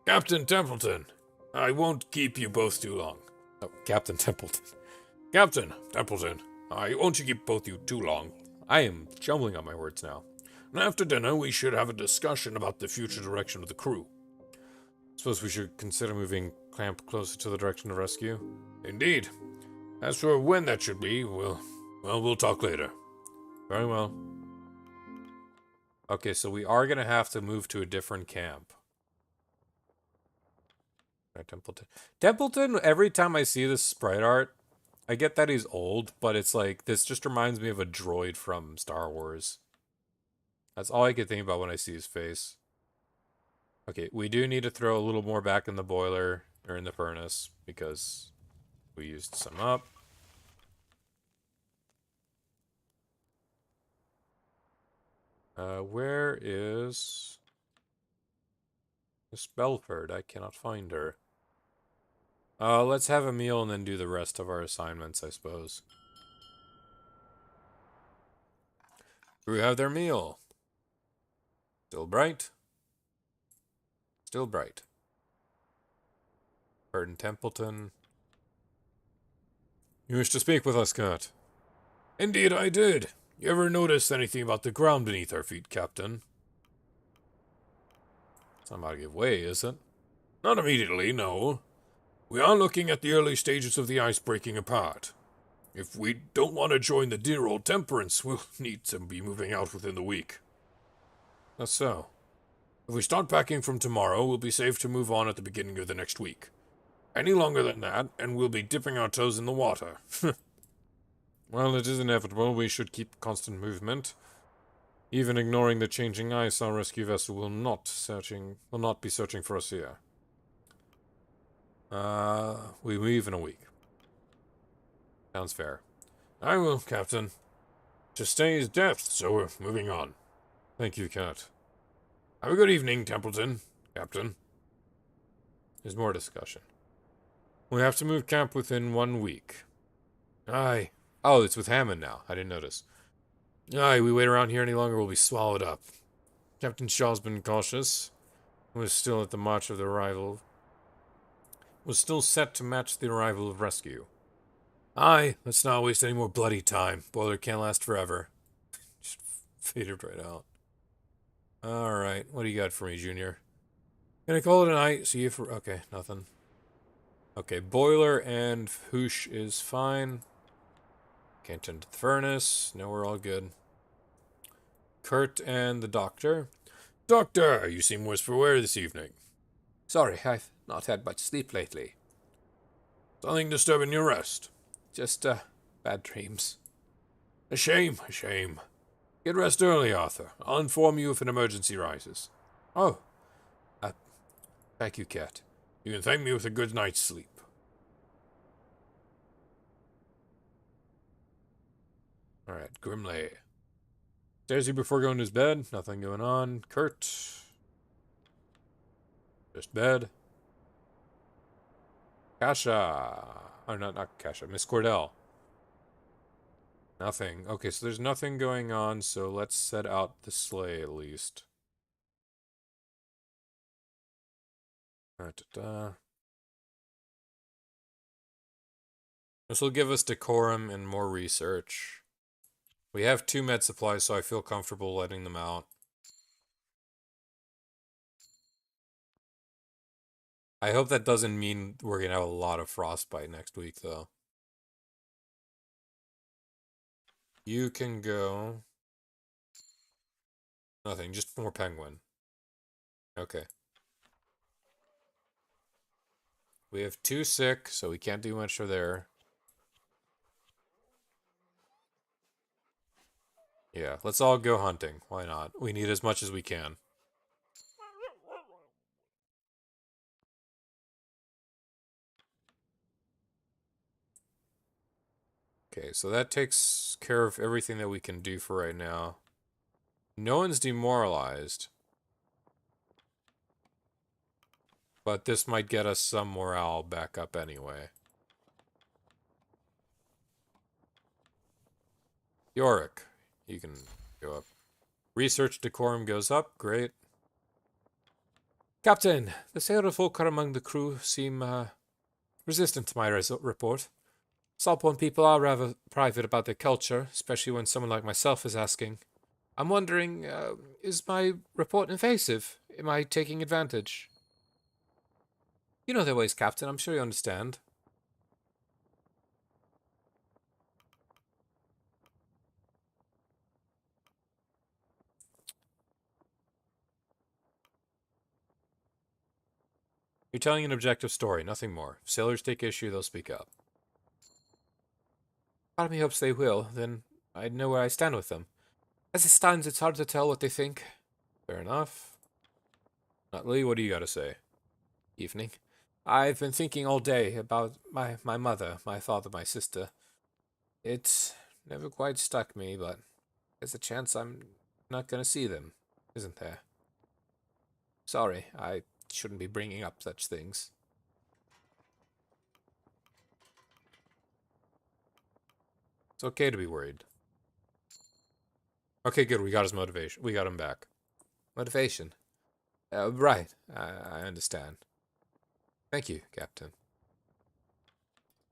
A: Captain Templeton, I won't keep you both too long. Oh, Captain Templeton. Captain Templeton, I won't keep both you too long. I am jumbling on my words now. And after dinner, we should have a discussion about the future direction of the crew. Suppose we should consider moving Clamp closer to the direction of rescue? Indeed. As for when that should be, we'll talk later. Very well. Okay, so we are going to have to move to a different camp. Right, Templeton. Templeton, every time I see this sprite art, I get that he's old, but it's like, this just reminds me of a droid from Star Wars. That's all I can think about when I see his face. Okay, we do need to throw a little more back in the boiler, or in the furnace, because we used some up. Where is Miss Belford? I cannot find her. Let's have a meal and then do the rest of our assignments, I suppose. Crew have their meal. Still bright. Still bright. Burton Templeton. You wish to speak with us, Kurt? Indeed I did. You ever notice anything about the ground beneath our feet, Captain? It's not about to give way, is it? Not immediately, no. We are looking at the early stages of the ice breaking apart. If we don't want to join the dear old Temperance, we'll need to be moving out within the week. That's so. If we start packing from tomorrow, we'll be safe to move on at the beginning of the next week. Any longer than that, and we'll be dipping our toes in the water. Well, it is inevitable. We should keep constant movement. Even ignoring the changing ice, our rescue vessel will not be searching for us here. We leave in a week. Sounds fair. I will, Captain. To stay is death, so we're moving on. Thank you, Cat. Have a good evening, Templeton, Captain. There's more discussion. We have to move camp within 1 week. Aye. Oh, it's with Hammond now. I didn't notice. Aye, we wait around here any longer, we'll be swallowed up. Captain Shaw's been cautious. Was still at the march of the arrival. Was still set to match the arrival of rescue. Aye, let's not waste any more bloody time. Boiler can't last forever. Just faded right out. Alright, what do you got for me, Junior? Gonna call it a night, see you for... Okay, nothing. Okay, boiler and hoosh is fine. Can't tend to the furnace. No, we're all good. Kurt and the doctor. Doctor, you seem worse for wear this evening.
B: Sorry, I've not had much sleep lately.
A: Something disturbing your rest.
B: Just, bad dreams.
A: A shame, a shame. Get rest early, Arthur. I'll inform you if an emergency rises.
B: Oh. Thank you, Cat.
A: You can thank me with a good night's sleep. Alright, Grimley. Stares before going to his bed. Nothing going on. Kurt. Just bed. Kasha. Oh, not Kasha. Miss Cordell. Nothing. Okay, so there's nothing going on, so let's set out the sleigh at least. This will give us decorum and more research. We have 2 med supplies, so I feel comfortable letting them out. I hope that doesn't mean we're going to have a lot of frostbite next week, though. You can go... Nothing, just more penguin. Okay. We have 2 sick, so we can't do much for there. Yeah, let's all go hunting. Why not? We need as much as we can. Okay, so that takes care of everything that we can do for right now. No one's demoralized. But this might get us some morale back up anyway. Yorick, you can go up. Research decorum goes up, great.
B: Captain, the sailor folk among the crew seem, resistant to my report. Saltborn people are rather private about their culture, especially when someone like myself is asking. I'm wondering, is my report invasive? Am I taking advantage? You know their ways, Captain. I'm sure you understand.
A: You're telling an objective story, nothing more. If sailors take issue, they'll speak up.
B: Part of me hopes they will, then I'd know where I stand with them. As it stands, it's hard to tell what they think.
A: Fair enough. Nutley, what do you got to say?
B: Evening. I've been thinking all day about my mother, my father, my sister. It's never quite stuck me, but there's a chance I'm not going to see them, isn't there? Sorry, I shouldn't be bringing up such things.
A: It's okay to be worried. Okay, good. We got his motivation. We got him back.
B: Motivation. Right. I understand.
A: Thank you, Captain.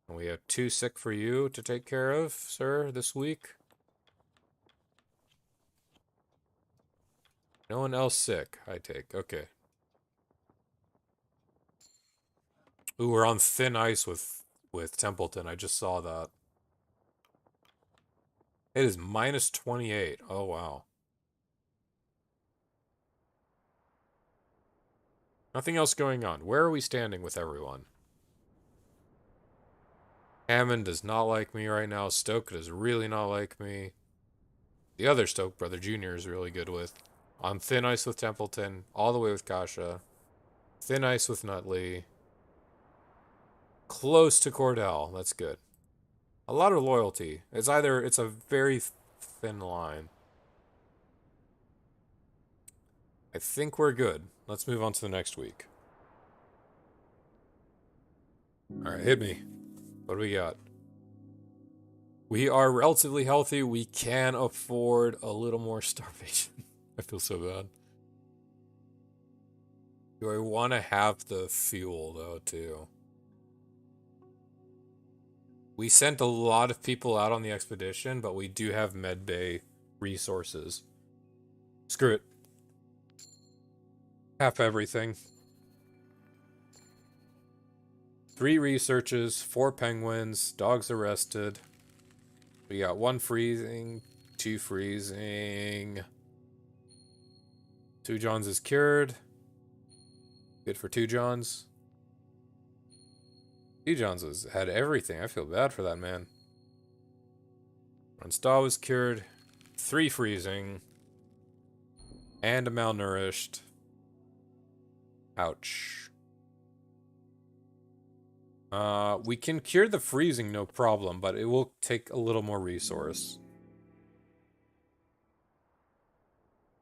A: And we have 2 sick for you to take care of, sir, this week. No one else sick, I take. Okay. Ooh, we're on thin ice with Templeton. I just saw that. It is minus 28. Oh, wow. Nothing else going on. Where are we standing with everyone? Hammond does not like me right now. Stoke does really not like me. The other Stoke brother, Jr., is really good with. On thin ice with Templeton. All the way with Kasha. Thin ice with Nutley. Close to Cordell. That's good. A lot of loyalty. It's a very thin line. I think we're good. Let's move on to the next week. Alright, hit me. What do we got? We are relatively healthy. We can afford a little more starvation. I feel so bad. Do I want to have the fuel, though, too? We sent a lot of people out on the expedition, but we do have medbay resources. Screw it. Half everything. 3 researches, 4 penguins, dogs arrested. We got 1 freezing, 2 freezing. 2 Johns is cured. Good for 2 Johns. 2 Johns has had everything. I feel bad for that man. Ronstadt was cured. 3 freezing. And a malnourished. Ouch. We can cure the freezing, no problem, but it will take a little more resource.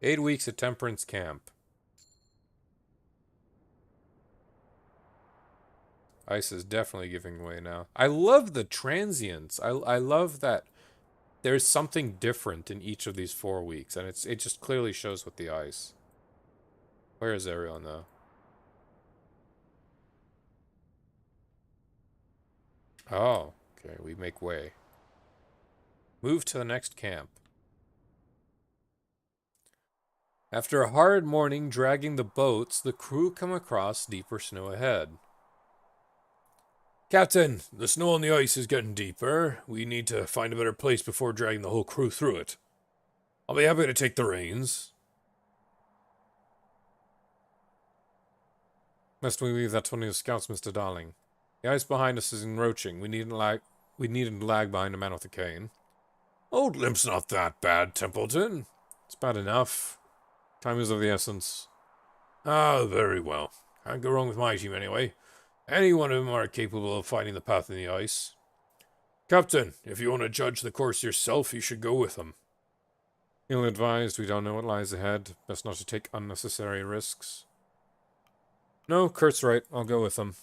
A: 8 weeks at Temperance Camp. Ice is definitely giving way now. I love the transients. I love that there's something different in each of these 4 weeks, and it just clearly shows with the ice. Where is everyone, though? Oh, okay, we make way. Move to the next camp. After a hard morning dragging the boats, the crew come across deeper snow ahead. Captain, the snow on the ice is getting deeper. We need to find a better place before dragging the whole crew through it. I'll be happy to take the reins. Must we leave that to one of your scouts, Mr. Darling? The ice behind us is encroaching. We needn't lag behind a man with a cane. Old limp's not that bad, Templeton. It's bad enough. Time is of the essence. Ah, very well. Can't go wrong with my team anyway. Any one of them are capable of finding the path in the ice. Captain, if you want to judge the course yourself, you should go with them. Ill-advised, we don't know what lies ahead. Best not to take unnecessary risks. No, Kurt's right. I'll go with them.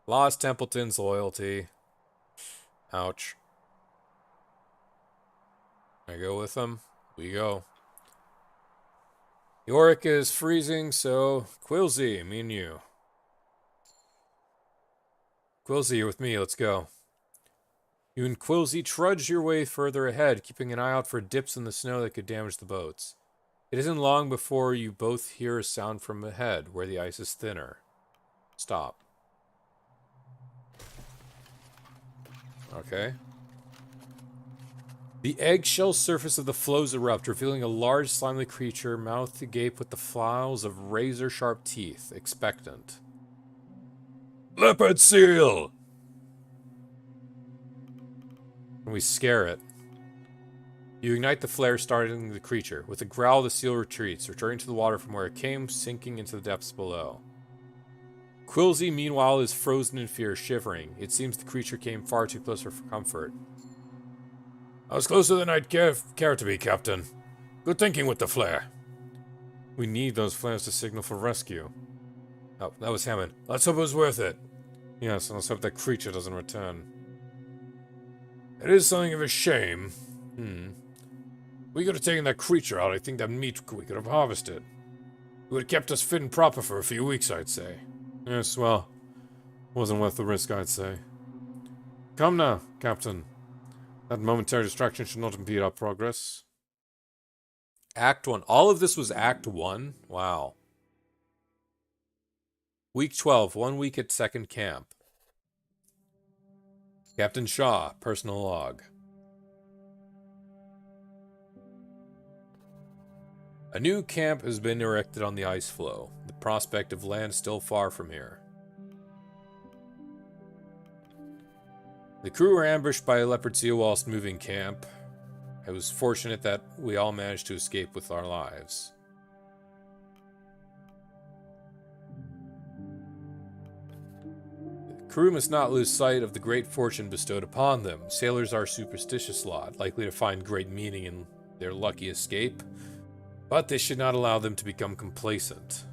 A: Lost Templeton's loyalty. Ouch. I go with them. We go. Yorick is freezing, so Quilzy, me and you. Quilzy, you're with me. Let's go. You and Quilzy trudge your way further ahead, keeping an eye out for dips in the snow that could damage the boats. It isn't long before you both hear a sound from ahead, where the ice is thinner. Stop. Okay. The eggshell surface of the floes erupt, revealing a large, slimy creature, mouth agape with the files of razor-sharp teeth, expectant. Leopard seal! And we scare it. You ignite the flare, startling the creature. With a growl, the seal retreats, returning to the water from where it came, sinking into the depths below. Quilzy, meanwhile, is frozen in fear, shivering. It seems the creature came far too close for comfort. I was closer than I'd care to be, Captain. Good thinking with the flare. We need those flares to signal for rescue. Oh, that was Hammond. Let's hope it was worth it. Yes, and let's hope that creature doesn't return. It is something of a shame. We could have taken that creature out. I think that meat we could have harvested. It would have kept us fit and proper for a few weeks, I'd say. Yes, well, wasn't worth the risk, I'd say. Come now, Captain. That momentary distraction should not impede our progress. Act 1. All of this was Act 1? Wow. Week 12. 1 week at second camp. Captain Shaw. Personal log. A new camp has been erected on the ice floe. The prospect of land still far from here. The crew were ambushed by a leopard seal whilst moving camp. I was fortunate that we all managed to escape with our lives. The crew must not lose sight of the great fortune bestowed upon them. Sailors are a superstitious lot, likely to find great meaning in their lucky escape, but this should not allow them to become complacent.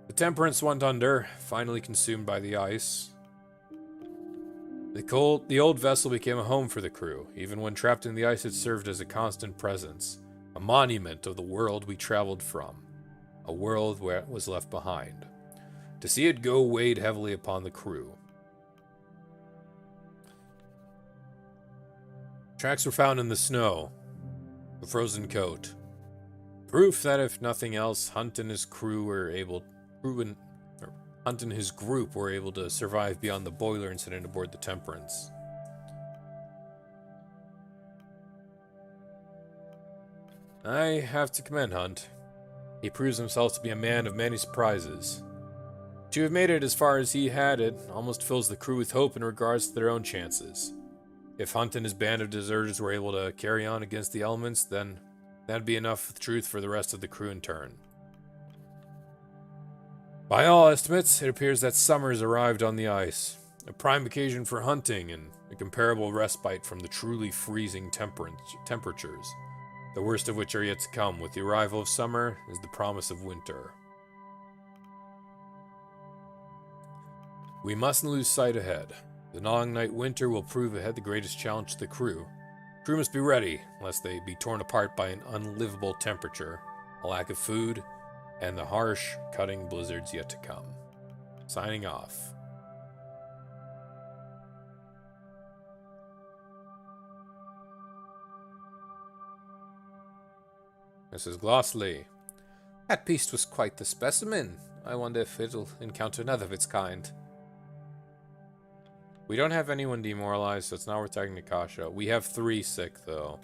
A: The Temperance went under, finally consumed by the ice. The old vessel became a home for the crew. Even when trapped in the ice, it served as a constant presence, a monument of the world we traveled from, a world where it was left behind. To see it go weighed heavily upon the crew. Tracks were found in the snow, a frozen coat. Proof that if nothing else, Hunt and his group were able to survive beyond the boiler incident aboard the Temperance. I have to commend Hunt. He proves himself to be a man of many surprises. To have made it as far as he had it almost fills the crew with hope in regards to their own chances. If Hunt and his band of deserters were able to carry on against the elements, then that'd be enough truth for the rest of the crew in turn. By all estimates, it appears that summer has arrived on the ice, a prime occasion for hunting and a comparable respite from the truly freezing temperatures, the worst of which are yet to come. With the arrival of summer is the promise of winter. We mustn't lose sight ahead. The long night winter will prove ahead the greatest challenge to the crew. Crew must be ready, lest they be torn apart by an unlivable temperature, a lack of food, and the harsh, cutting blizzards yet to come. Signing off. Mrs. Glossley. That beast was quite the specimen. I wonder if it'll encounter another of its kind. We don't have anyone demoralized, so it's not worth talking to Kasha. We have 3 sick, though.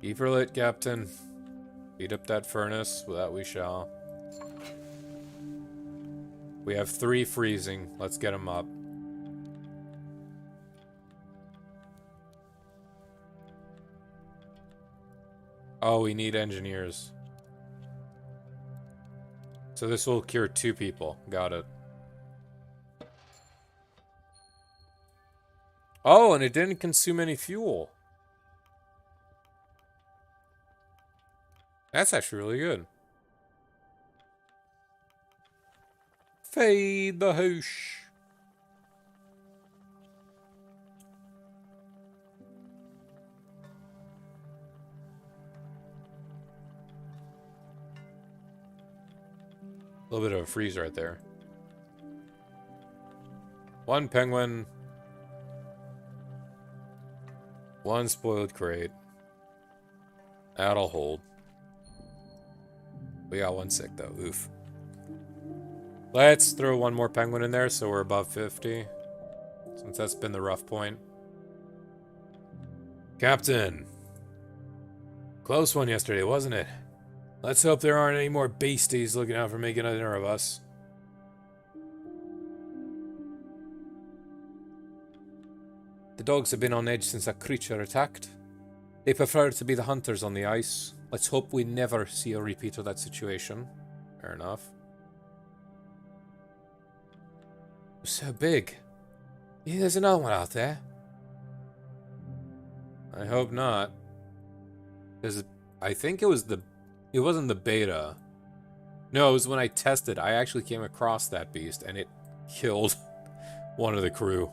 A: Keep her lit, Captain. Beat up that furnace. Well, that we shall. We have 3 freezing. Let's get them up. Oh, we need engineers. So this will cure 2 people. Got it. Oh, and it didn't consume any fuel. That's actually really good. Fade the hoosh. A little bit of a freeze right there. 1 penguin. 1 spoiled crate. That'll hold. We got 1 sick though. Oof. Let's throw 1 more penguin in there so we're above 50. Since that's been the rough point. Captain. Close one yesterday, wasn't it? Let's hope there aren't any more beasties looking out for making a dinner of us. The dogs have been on edge since a creature attacked. They prefer to be the hunters on the ice. Let's hope we never see a repeat of that situation. Fair enough. So big. Yeah, there's another one out there. I hope not. I think it wasn't the beta. No, it was when I tested. I actually came across that beast and it killed one of the crew.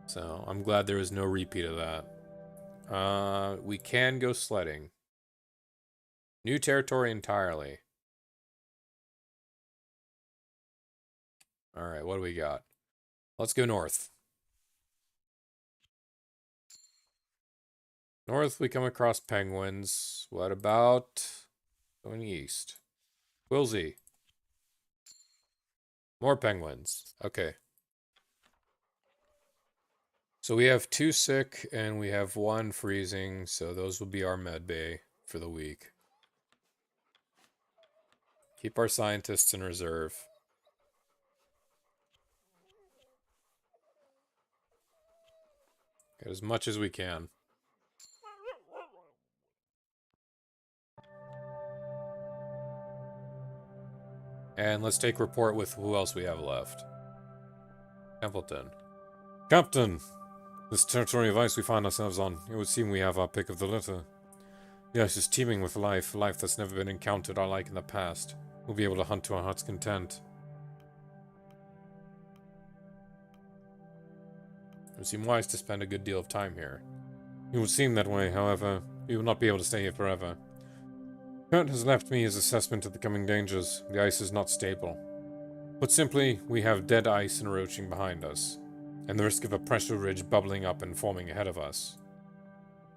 A: So I'm glad there was no repeat of that. We can go sledding. New territory entirely. Alright, what do we got? Let's go north. North, we come across penguins. What about going east? Quilzy. More penguins. Okay. So we have 2 sick and we have 1 freezing, so those will be our med bay for the week. Keep our scientists in reserve. Get as much as we can. And let's take report with who else we have left. Templeton. Captain! This territory of ice we find ourselves on, it would seem we have our pick of the litter. The ice is teeming with life, life that's never been encountered unlike in the past. We'll be able to hunt to our heart's content. It would seem wise to spend a good deal of time here. It would seem that way, however. We will not be able to stay here forever. Kurt has left me his assessment of the coming dangers. The ice is not stable. Put simply, we have dead ice encroaching behind us, and the risk of a pressure ridge bubbling up and forming ahead of us.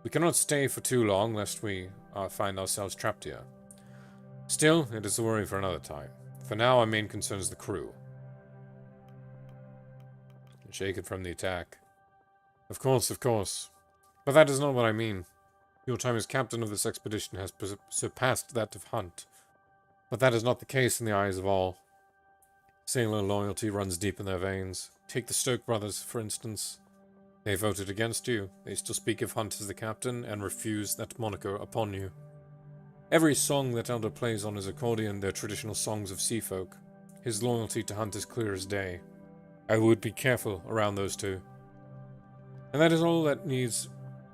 A: We cannot stay for too long, lest we find ourselves trapped here. Still, it is a worry for another time. For now, our main concern is the crew. Shaken from the attack. Of course, of course. But that is not what I mean. Your time as captain of this expedition has surpassed that of Hunt. But that is not the case in the eyes of all. Sailor loyalty runs deep in their veins. Take the Stoke brothers, for instance. They voted against you. They still speak of Hunt as the captain and refuse that moniker upon you. Every song that Elder plays on his accordion, their traditional songs of seafolk. His loyalty to Hunt is clear as day. I would be careful around those two. And that is all that needs.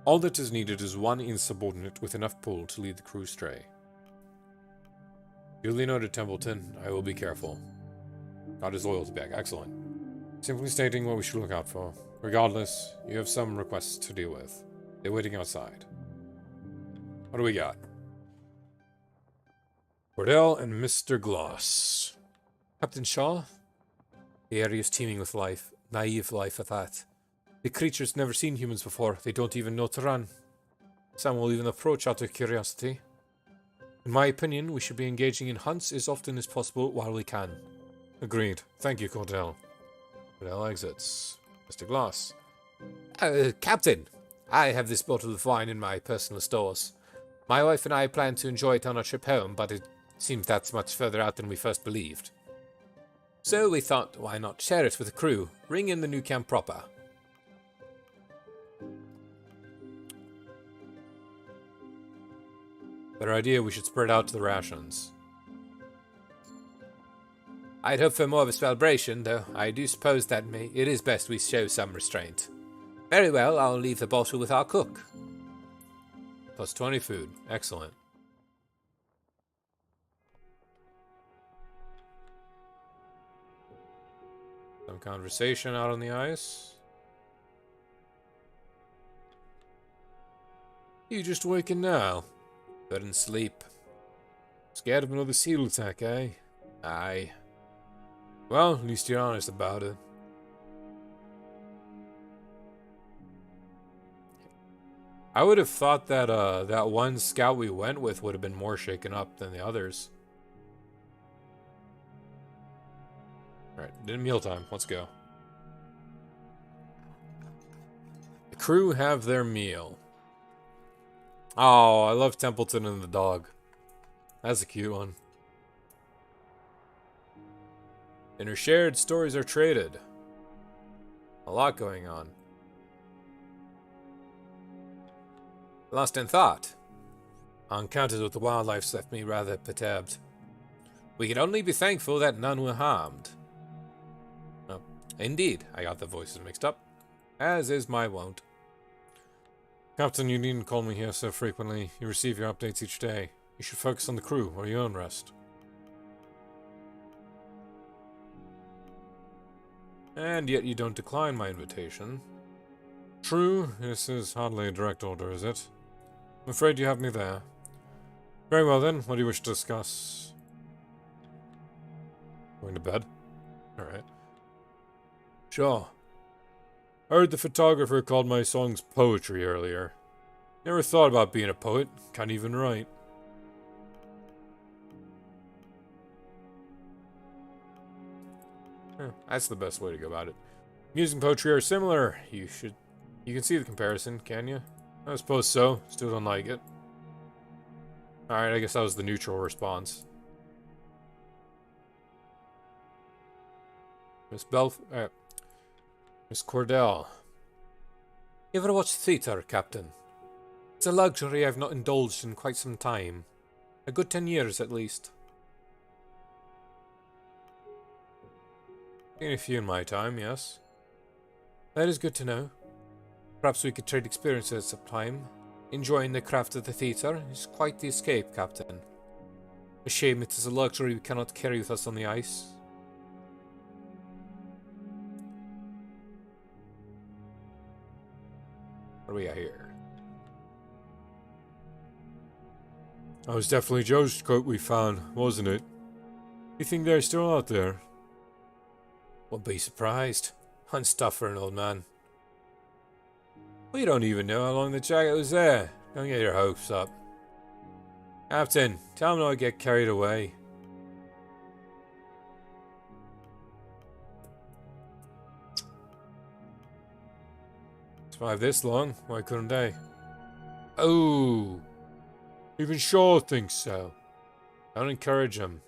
A: All that is needed is one insubordinate with enough pull to lead the crew astray. Duly noted, Templeton. I will be careful. Got his loyalty back. Excellent. Simply stating what we should look out for. Regardless, you have some requests to deal with. They're waiting outside. What do we got? Cordell and Mr. Gloss.
B: Captain Shaw? The area is teeming with life. Naive life at that. The creatures never seen humans before. They don't even know to run. Some will even approach out of curiosity. In my opinion, we should be engaging in hunts as often as possible while we can.
A: Agreed. Thank you, Cordell. Cordell exits. Mr. Gloss.
B: Captain, I have this bottle of wine in my personal stores. My wife and I plan to enjoy it on our trip home, but it seems that's much further out than we first believed. So we thought, why not share it with the crew? Ring in the new camp proper.
A: Better idea, we should spread out the rations.
B: I'd hope for more of a celebration, though I do suppose that it is best we show some restraint. Very well, I'll leave the bottle with our cook.
A: Plus 20 food. Excellent. Some conversation out on the ice. You just waking now? Couldn't sleep. Scared of another seal attack, eh? Aye. Well, at least you're honest about it. I would have thought that that one scout we went with would have been more shaken up than the others. Alright, mealtime. Let's go. The crew have their meal. Oh, I love Templeton and the dog. That's a cute one. Dinner shared, stories are traded. A lot going on.
B: Lost in thought.
A: Our encounters with the wildlife left me rather perturbed.
B: We can only be thankful that none were harmed.
A: Oh, indeed, I got the voices mixed up. As is my wont. Captain, you needn't call me here so frequently. You receive your updates each day. You should focus on the crew or your own rest. And yet you don't decline my invitation. True, this is hardly a direct order, is it? I'm afraid you have me there. Very well then, what do you wish to discuss? Going to bed? Alright. Sure. I heard the photographer called my songs poetry earlier. Never thought about being a poet. Can't even write. That's the best way to go about it. Music and poetry are similar. You can see the comparison, can you? I suppose so. Still don't like it. Alright, I guess that was the neutral response. Miss Cordell.
B: You ever watch theatre, Captain? It's a luxury I've not indulged in quite some time. A good 10 years, at least.
A: Seen a few in my time, yes.
B: That is good to know. Perhaps we could trade experiences sometime. enjoying the craft of the theatre. It's quite the escape, Captain. A shame it is a luxury we cannot carry with us on the ice. What do we got here?
A: That was definitely Joe's coat we found, wasn't it? You think they're still out there?
B: Won't be surprised. Hunt stuff for an old man.
A: We don't even know how long the jacket was there. Don't get your hopes up. Captain, tell him not to get carried away. Survived this long, why couldn't they? Oh, even Shaw thinks so. Don't encourage him.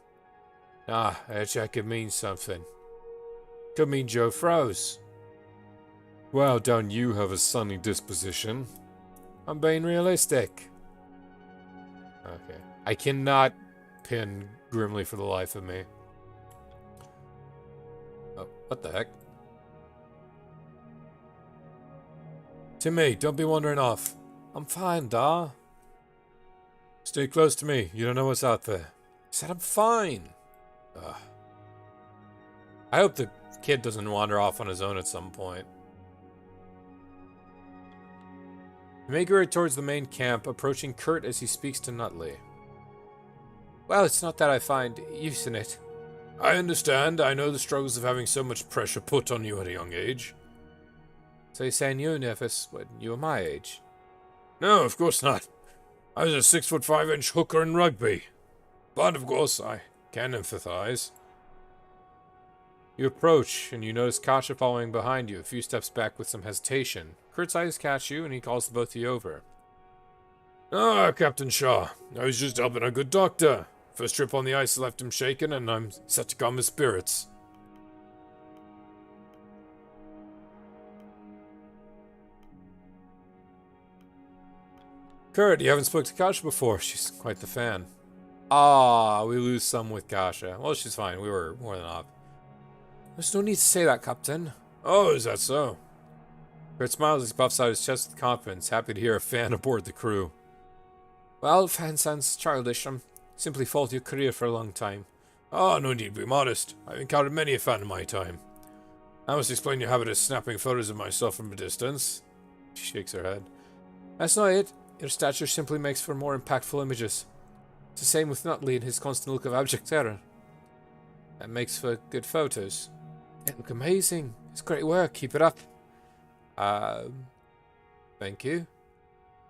A: Ah, that jacket means something. Could mean Joe froze. Well, don't you have a sunny disposition? I'm being realistic. Okay. I cannot pin Grimly for the life of me. Oh, what the heck? Timmy, don't be wandering off. I'm fine, Da. Stay close to me. You don't know what's out there. I said I'm fine. I hope the kid doesn't wander off on his own at some point. We make our way towards the main camp, approaching Kurt as he speaks to Nutley.
B: Well, it's not that I find use in it.
A: I understand. I know the struggles of having so much pressure put on you at a young age.
B: So you're saying you were nervous when you were my age?
A: No, of course not. I was a 6'5" hooker in rugby. But, of course, I can empathize. You approach, and you notice Kasha following behind you, a few steps back with some hesitation. Kurt's eyes catch you, and he calls the both of you over. Ah, Captain Shaw. I was just helping a good doctor. First trip on the ice left him shaken, and I'm set to calm his spirits. Kurt, you haven't spoke to Kasha before. She's quite the fan. Ah, we lose some with Kasha. Well, she's fine. We were more than off.
B: There's no need to say that, Captain.
A: Oh, is that so? Kurt smiles as he puffs out his chest with confidence, happy to hear a fan aboard the crew.
B: Well, fan sounds childish. I'm simply followed your career for a long time.
A: Oh, no need to be modest. I've encountered many a fan in my time. I must explain your habit of snapping photos of myself from a distance. She shakes her head.
B: That's not it. Your stature simply makes for more impactful images. It's the same with Nutley and his constant look of abject terror. That makes for good photos. They look amazing. It's great work. Keep it up.
A: Thank you.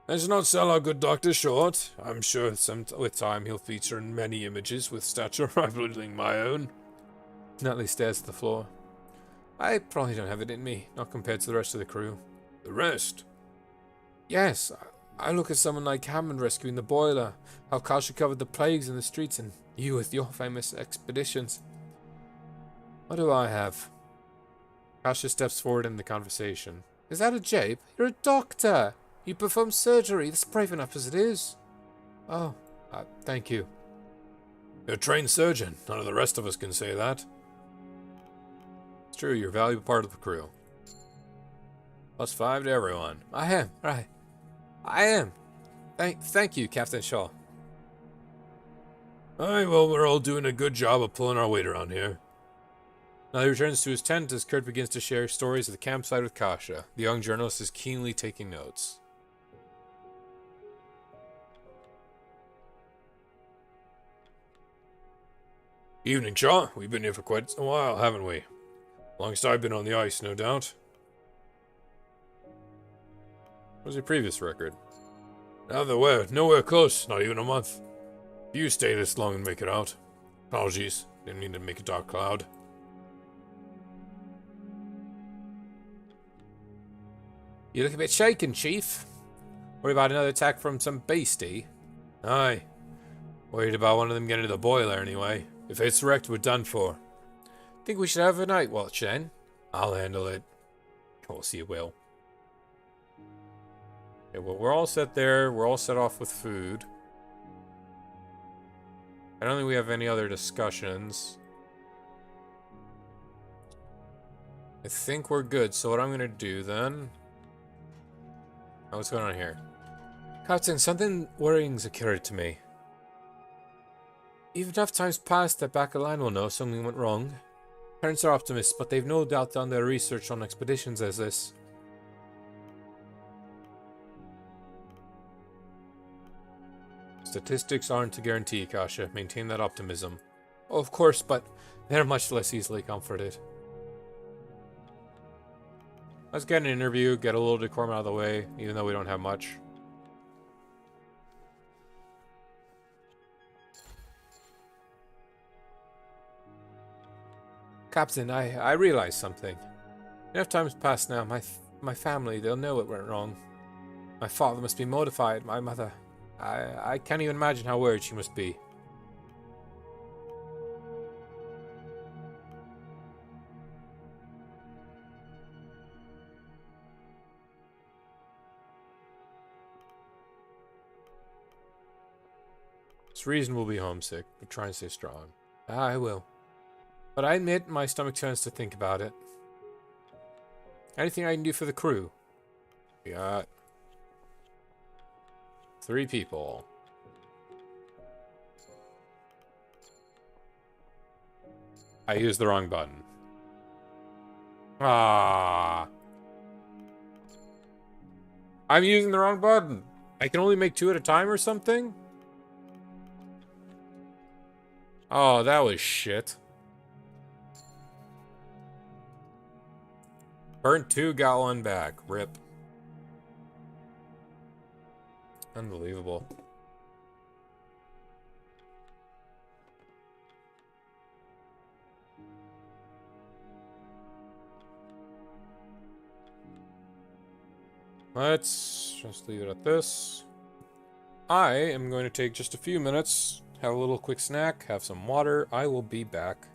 A: Let's not sell our good doctor short. I'm sure with time he'll feature in many images with stature rivaling my own.
B: Nutley stares at the floor. I probably don't have it in me, not compared to the rest of the crew.
A: The rest?
B: Yes, I look at someone like Hammond rescuing the boiler, how Kasha covered the plagues in the streets, and you with your famous expeditions. What do I have? Kasha steps forward in the conversation. Is that a jape? You're a doctor! You perform surgery. That's brave enough as it is. Oh, thank you.
A: You're a trained surgeon. None of the rest of us can say that. It's true, you're a valuable part of the crew. +5 to everyone.
B: I am, right. I am. Thank you, Captain Shaw.
A: Alright, well, we're all doing a good job of pulling our weight around here.
B: Now he returns to his tent as Kurt begins to share stories of the campsite with Kasha. The young journalist is keenly taking notes.
A: Evening, Shaw. We've been here for quite a while, haven't we? Longest I've been on the ice, no doubt. What was your previous record? Nowhere close, not even a month. You stay this long and make it out. Apologies, didn't mean to make a dark cloud.
B: You look a bit shaken, Chief. Worried about another attack from some beastie?
A: Aye. Worried about one of them getting to the boiler anyway. If it's wrecked, we're done for.
B: Think we should have a night watch then?
A: I'll handle it.
B: Of course you will.
A: Okay, well, we're all set there. We're all set off with food. I don't think we have any other discussions. I think we're good. So what I'm going to do then... Oh, what's going on here?
B: Captain, something worrying's occurred to me. If enough time's passed that back line will know something went wrong. Parents are optimists, but they've no doubt done their research on expeditions as this. Statistics aren't a guarantee, Kasha. Maintain that optimism. Oh, of course, but they're much less easily comforted. Let's get an interview, get a little decorum out of the way, even though we don't have much. Captain, I realize something. Enough time's passed now. My family, they'll know it went wrong. My father must be mortified. My mother... I can't even imagine how worried she must be. It's reasonable to be homesick, but try and stay strong. I will. But I admit my stomach turns to think about it. Anything I can do for the crew? We got 3 people. I used the wrong button. Ah. I'm using the wrong button. I can only make 2 at a time or something? Oh, that was shit. Burnt 2, got 1 back. Rip. Unbelievable. Let's just leave it at this. I am going to take just a few minutes, have a little quick snack, have some water. I will be back.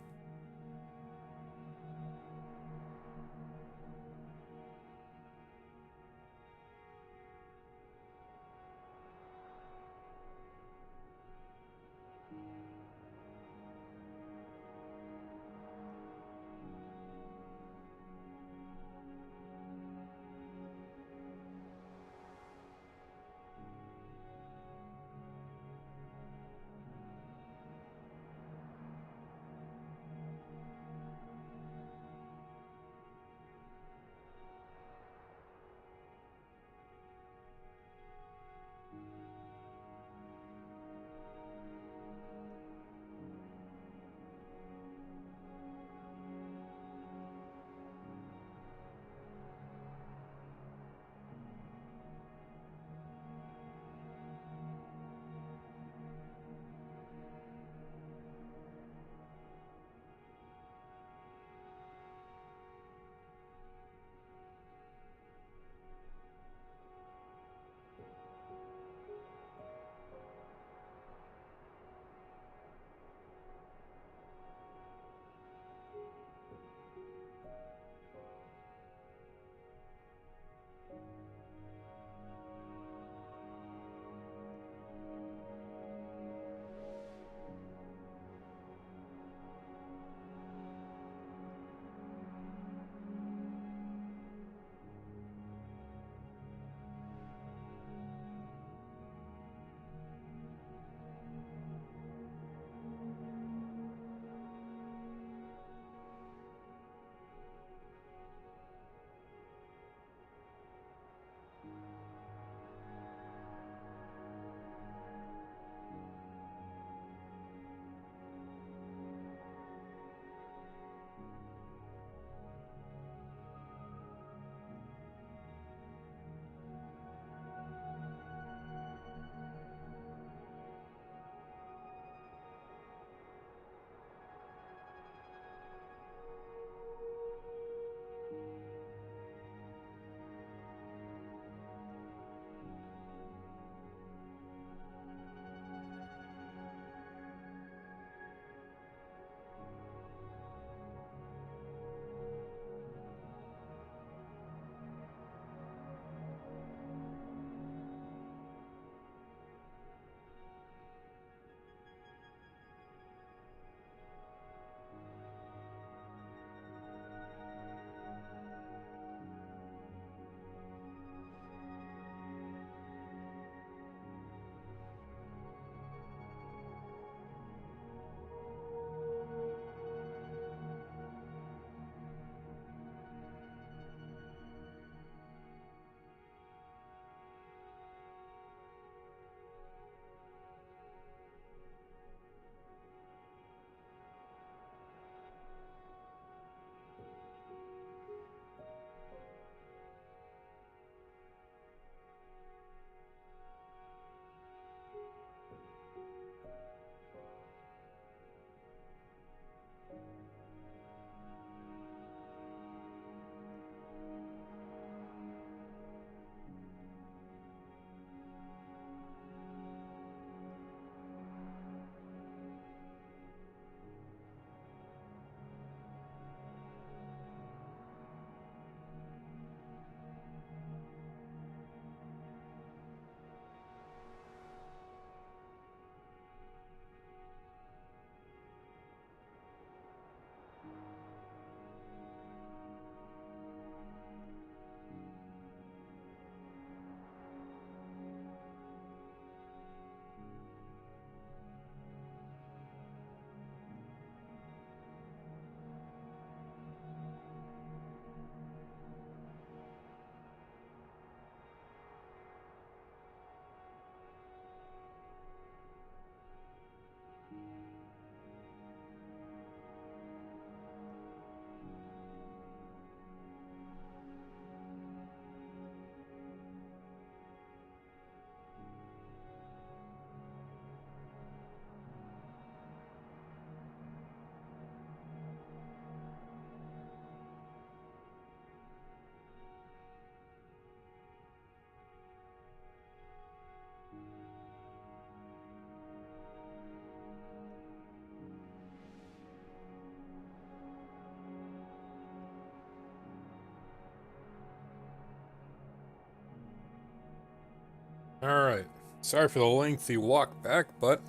A: Alright. Sorry for the lengthy walk back, but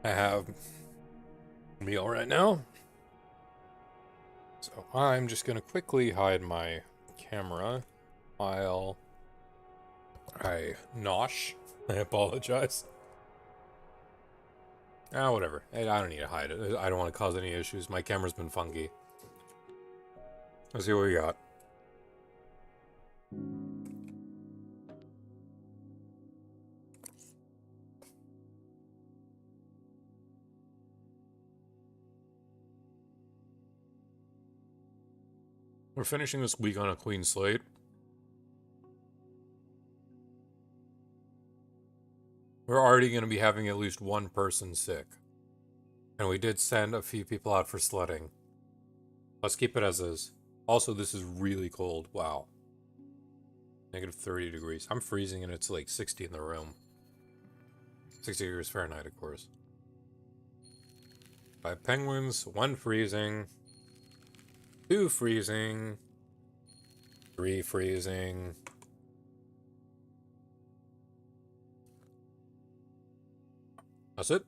A: I have a meal right now. So I'm just going to quickly hide my camera while I nosh. I apologize. Whatever. I don't need to hide it. I don't want to cause any issues. My camera's been funky. Let's see what we got. We're finishing this week on a clean slate. We're already going to be having at least one person sick. And we did send a few people out for sledding. Let's keep it as is. Also, this is really cold. Wow. Negative 30 degrees. I'm freezing and it's like 60 in the room. 60 degrees Fahrenheit, of course. 5 penguins, 1 freezing. 2 freezing. 3 freezing. That's it.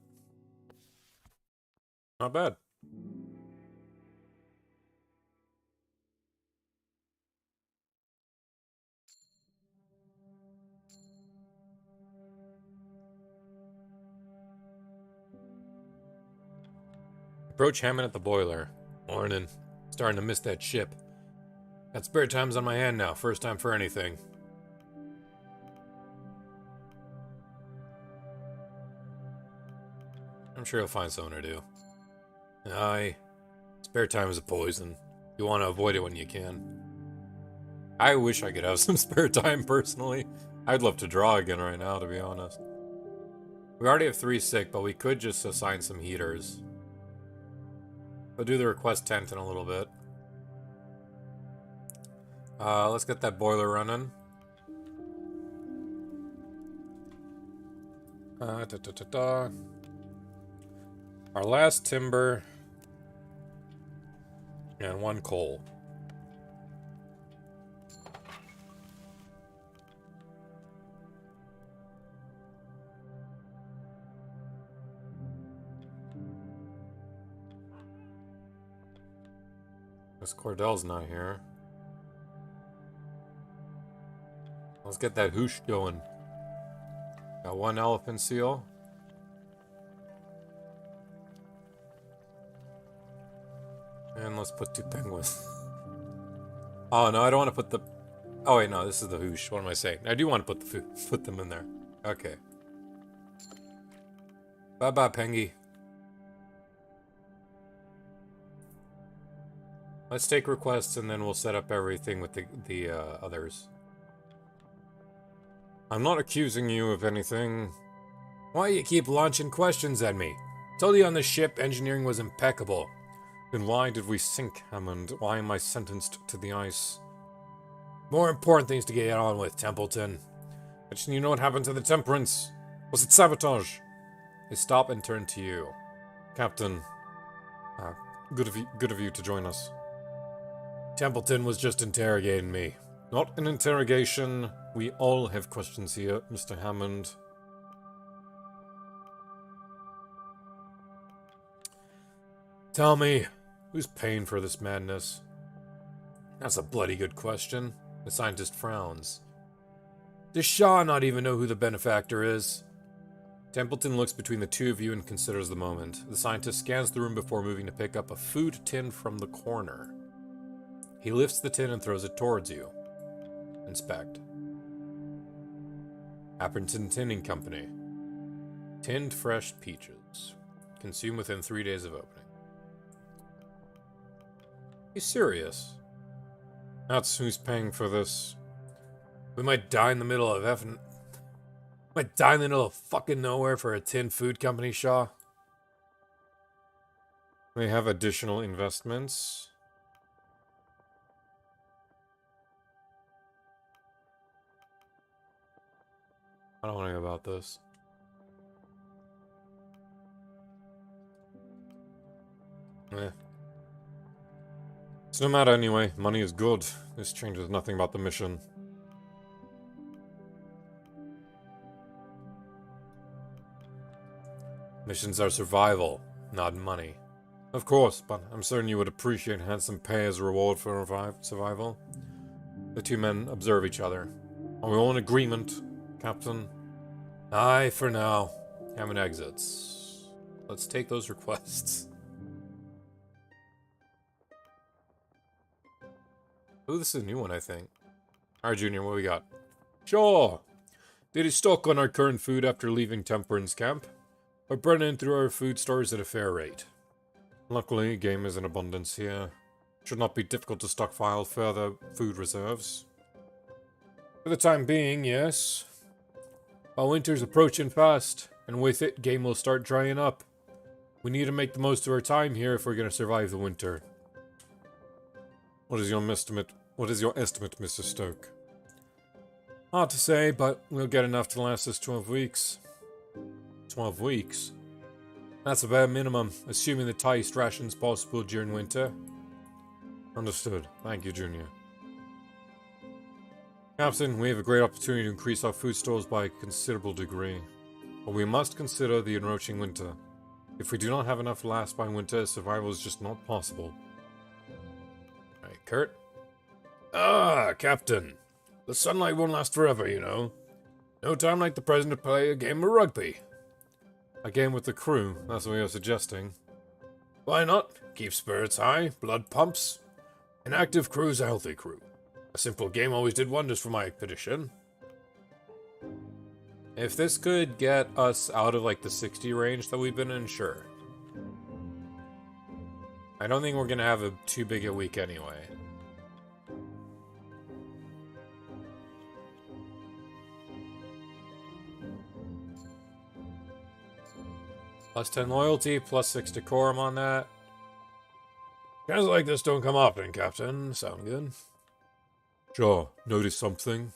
A: Not bad. Approach Hammond at the boiler. Morning. Starting to miss that ship. Got spare times on my hand now. First time for anything. I'm sure you'll find something to do. Aye. Spare time is a poison. You want to avoid it when you can. I wish I could have some spare time, personally. I'd love to draw again right now, to be honest. We already have 3 sick, but we could just assign some heaters. I'll do the request tent in a little bit. Let's get that boiler running. Our last timber. And 1 coal. Miss Cordell's not here. Let's get that hoosh going. Got 1 elephant seal. And let's put 2 penguins. Oh, no, I don't want to put the... Oh, wait, no, this is the hoosh. What am I saying? I do want to put them in there. Okay. Bye-bye, Pengy. Let's take requests and then we'll set up everything with the others. I'm not accusing you of anything. Why you keep launching questions at me? Told you on the ship engineering was impeccable. Then why did we sink, Hammond? Why am I sentenced to the ice? More important things to get on with, Templeton. Actually, you know what happened to the Temperance? Was it sabotage? They stop and turn to you. Captain, good of you to join us. Templeton was just interrogating me. Not an interrogation. We all have questions here, Mr. Hammond. Tell me, who's paying for this madness? That's a bloody good question. The scientist frowns. Does Shaw not even know who the benefactor is? Templeton looks between the two of you and considers the moment. The scientist scans the room before moving to pick up a food tin from the corner. He lifts the tin and throws it towards you. Inspect. Appleton Tinning Company. Tinned fresh peaches. Consume within 3 days of opening. You serious? That's who's paying for this. We might die in the middle of fucking nowhere for a tin food company, Shaw. They have additional investments. I don't want to know about this. It's no matter anyway. Money is good. This changes nothing about the mission. Missions are survival, not money. Of course, but I'm certain you would appreciate handsome pay as a reward for survival. The two men observe each other. Are we all in agreement, Captain? Aye, for now. Hammond exits. Let's take those requests. Oh, this is a new one, I think. Alright, Junior, what we got? Sure. They restock on our current food after leaving Temperance Camp. We're burning through our food stores at a fair rate. Luckily, game is in abundance here. Should not be difficult to stockpile further food reserves. For the time being, yes. While winter's approaching fast, and with it, game will start drying up. We need to make the most of our time here if we're going to survive the winter. What is your estimate, Mr. Stoke? Hard to say, but we'll get enough to last us 12 weeks. 12 weeks? That's a bare minimum, assuming the tightest rations possible during winter. Understood. Thank you, Junior. Captain, we have a great opportunity to increase our food stores by a considerable degree. But we must consider the encroaching winter. If we do not have enough to last by winter, survival is just not possible. Alright, Kurt? Ah, Captain. The sunlight won't last forever, you know. No time like the present to play a game of rugby. A game with the crew, that's what you're suggesting. Why not? Keep spirits high, blood pumps. An active crew is a healthy crew. A simple game always did wonders for my expedition. If this could get us out of like the 60 range that we've been in, sure. I don't think we're gonna have too big a week anyway. Plus 10 loyalty, plus 6 decorum on that. Guys like this don't come often, Captain. Sound good? Sure. Notice something?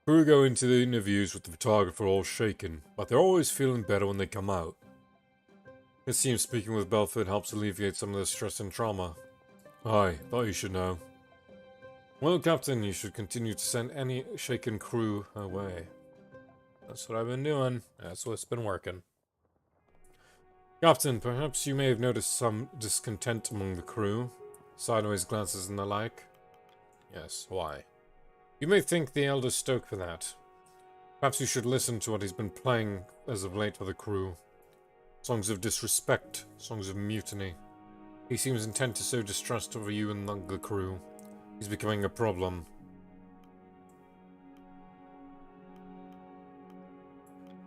A: Crew go into the interviews with the photographer all shaken, but they're always feeling better when they come out. It seems speaking with Belford helps alleviate some of the stress and trauma. Aye, thought you should know. Well, Captain, you should continue to send any shaken crew away. That's what I've been doing. That's what's been working. Captain, perhaps you may have noticed some discontent among the crew. Sideways glances and the like. Yes, why? You may thank the Elder Stoke for that. Perhaps you should listen to what he's been playing as of late for the crew. Songs of disrespect, songs of mutiny. He seems intent to sow distrust over you and the crew. He's becoming a problem.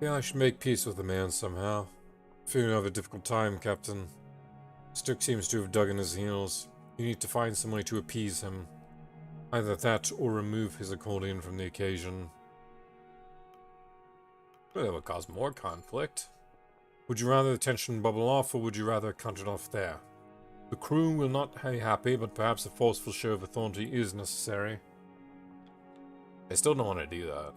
A: Yeah, I should make peace with the man somehow. Feeling you have a difficult time, Captain. Stoke seems to have dug in his heels. You need to find some way to appease him. Either that or remove his accordion from the occasion. Well, that would cause more conflict. Would you rather the tension bubble off, or would you rather cut it off there? The crew will not be happy, but perhaps a forceful show of authority is necessary. I still don't want to do that.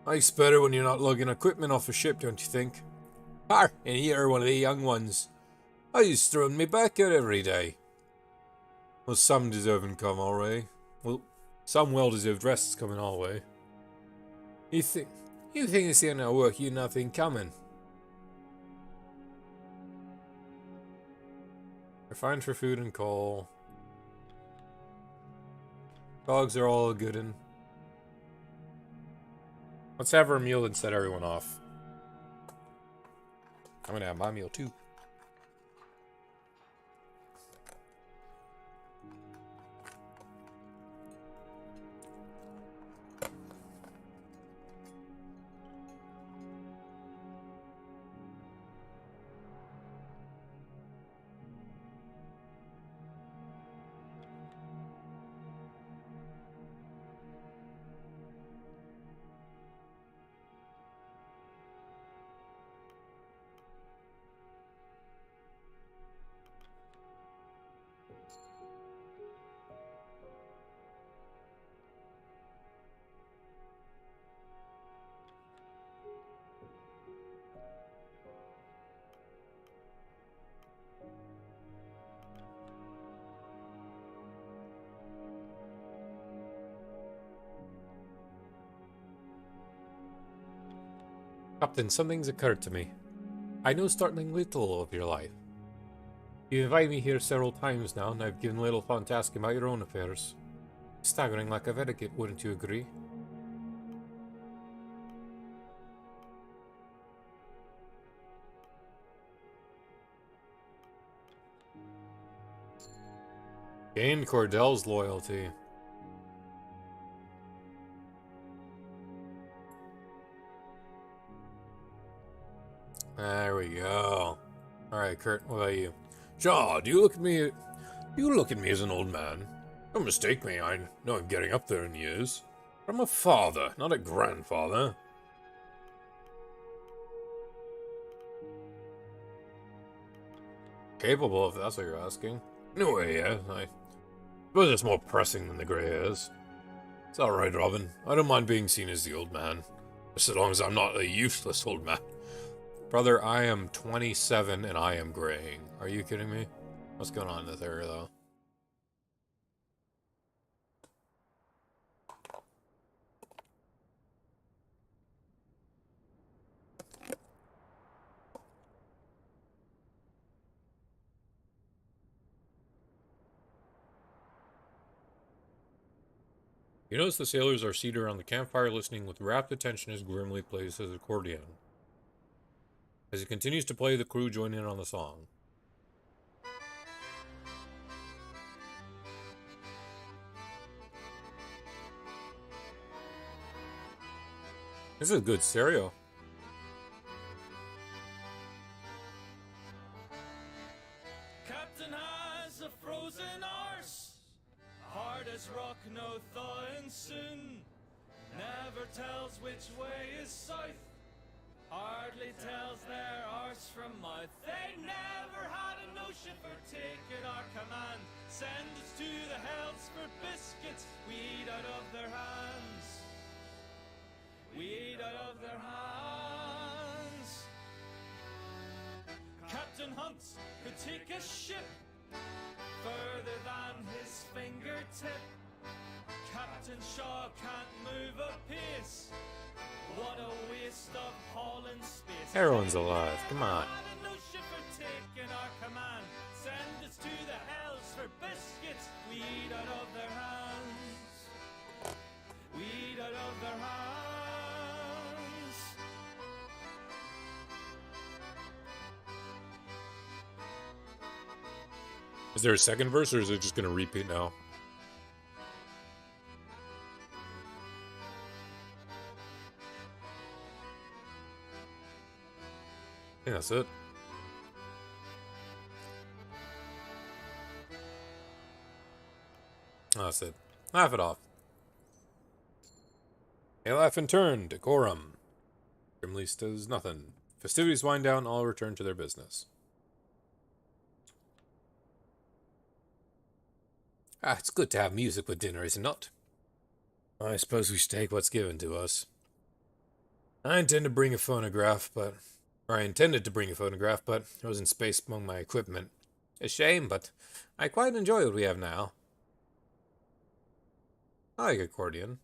A: It's better when you're not lugging equipment off a ship, don't you think? And you're one of the young ones. I just throwing me back out every day. Well, some deserving come our way. Well, some well-deserved rests coming our way. You think this ain't gonna work, you nothing coming. We're fine for food and coal. Dogs are all good and... Let's have our meal and set everyone off. I'm gonna have my meal too.
B: Captain, something's occurred to me. I know startling little of your life. You invited me here several times now, and I've given little thought to asking about your own affairs. Staggering lack of etiquette, wouldn't you agree? Gained Cordell's loyalty. There we go. Alright, Kurt, what about you?
A: Shaw, do you look at me? You look at me as an old man. Don't mistake me. I know I'm getting up there in years. But I'm a father, not a grandfather.
B: Capable, if that's what you're asking.
A: No way, yeah. I suppose it's more pressing than the grey hairs. It's alright, Robin. I don't mind being seen as the old man. Just as long as I'm not a useless old man.
B: Brother, I am 27 and I am graying. Are you kidding me? What's going on in this area, though? You notice the sailors are seated around the campfire listening with rapt attention as Grimly plays his accordion. As he continues to play, the crew join in on the song. This is a good stereo.
C: Captain has a frozen arse, hard as rock, no thawing soon. Never tells which way is south, hardly tells their arse from mouth. They never had a notion for taking our command. Send us to the hells for biscuits, we eat out of their hands. We eat out of their hands. Captain Hunt could take a ship further than his fingertip. Captain Shaw can't move a pace. What a waste of hauling space.
B: Everyone's alive, come on.
C: No ship for taking our command. Send us to the hells for biscuits. We eat out of their hands. We eat out of their hands.
B: Is there a second verse, or is it just going to repeat now? I think that's it. Oh, that's it. Laugh it off. They laugh in turn, decorum. Grimly does nothing. Festivities wind down, all return to their business. Ah, it's good to have music with dinner, is it not? I suppose we should take what's given to us. I intended to bring a phonograph, but it was in space among my equipment. A shame, but I quite enjoy what we have now. I like accordion.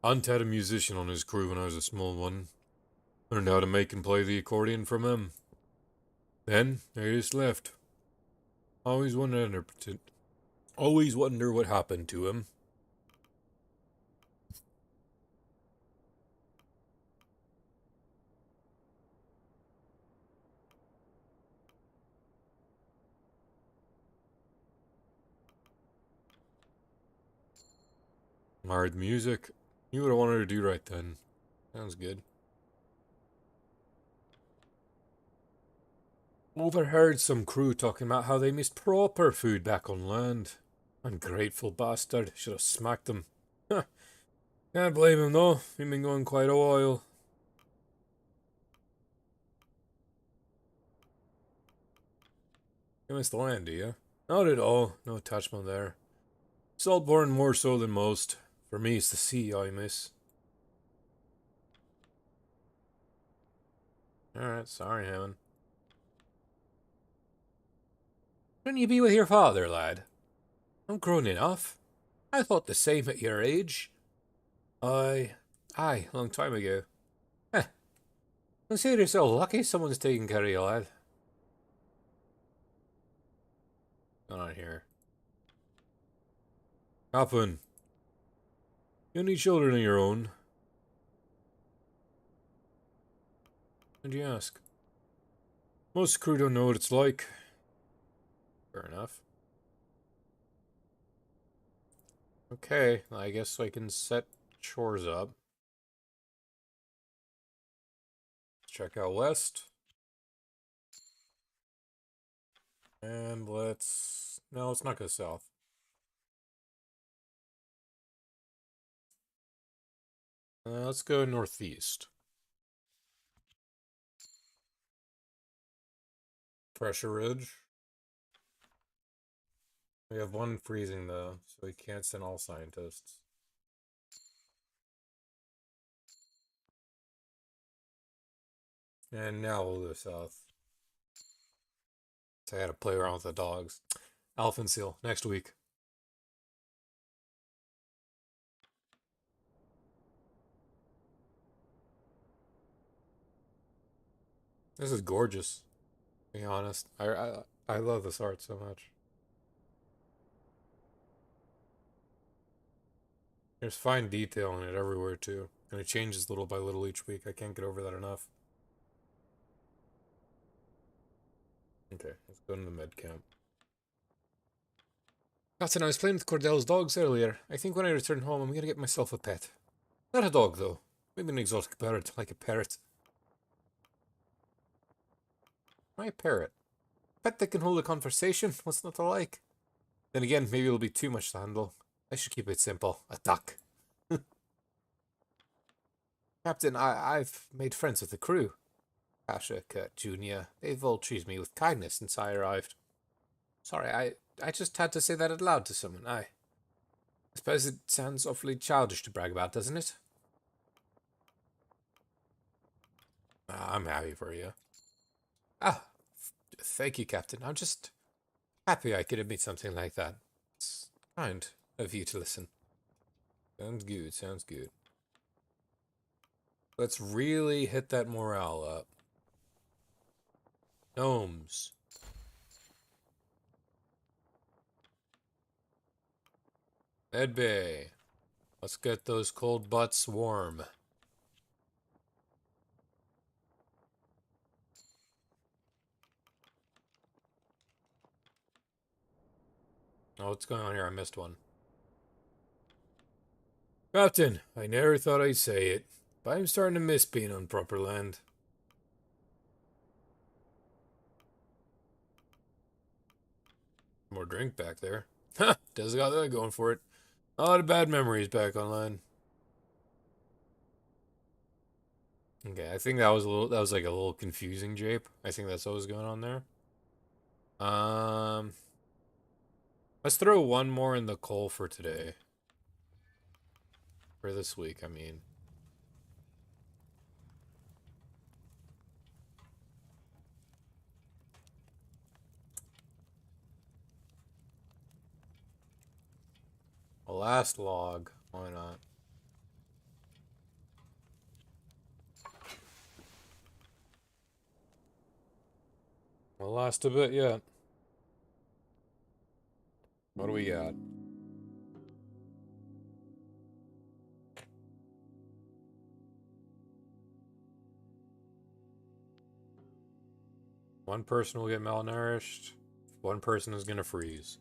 B: Hunt had a musician on his crew when I was a small one. Learned how to make and play the accordion from him. Then they just left. Always wonder what happened to him. Hard music. You would have wanted to do right then. Sounds good. Overheard some crew talking about how they missed proper food back on land. Ungrateful bastard. Should have smacked them. Huh. Can't blame him though. He's been going quite a while. You miss the land, do you? Not at all. No attachment there. Saltborn more so than most. For me, it's the sea I miss. Alright, sorry, Hammond. Shouldn't you be with your father, lad? I'm grown enough. I thought the same at your age. Aye, Aye, a long time ago. Heh. Consider yourself lucky someone's taking care of you, lad. What's going on here? Captain, you any children of your own? Why'd you ask? Most crew don't know what it's like. Fair enough. Okay, I guess I can set chores up. Check out west. And let's... No, let's not go south. Let's go northeast. Pressure ridge. We have one freezing though, so we can't send all scientists. And now we'll go south. So I had to play around with the dogs. Alpha and Seal, next week. This is gorgeous, to be honest. I love this art so much. There's fine detail in it everywhere too. And it changes little by little each week. I can't get over that enough. Okay, let's go to the med camp. Captain, I was playing with Cordell's dogs earlier. I think when I return home, I'm gonna get myself a pet. Not a dog, though. Maybe an exotic bird, like a parrot. Why a parrot? Pet that can hold a conversation? What's not to like? Then again, maybe it'll be too much to handle. I should keep it simple. A duck. Captain, I've made friends with the crew. Pasha, Kurt, Junior, they've all treated me with kindness since I arrived. Sorry, I just had to say that out loud to someone. I suppose it sounds awfully childish to brag about, doesn't it? I'm happy for you. Ah, thank you, Captain. I'm just happy I could admit something like that. It's kind of you to listen. Sounds good, sounds good. Let's really hit that morale up. Gnomes. Med Bay. Let's get those cold butts warm. Oh, what's going on here? I missed one. Captain, I never thought I'd say it, but I'm starting to miss being on proper land. More drink back there. Ha! Does got that going for it. A lot of bad memories back on land. Okay, I think that was like a little confusing, Jape. I think that's what was going on there. Um, let's throw one more in the coal for today. For this week, I mean. A last log. Why not? We'll last a bit yet. What do we got? One person will get malnourished. One person is gonna freeze.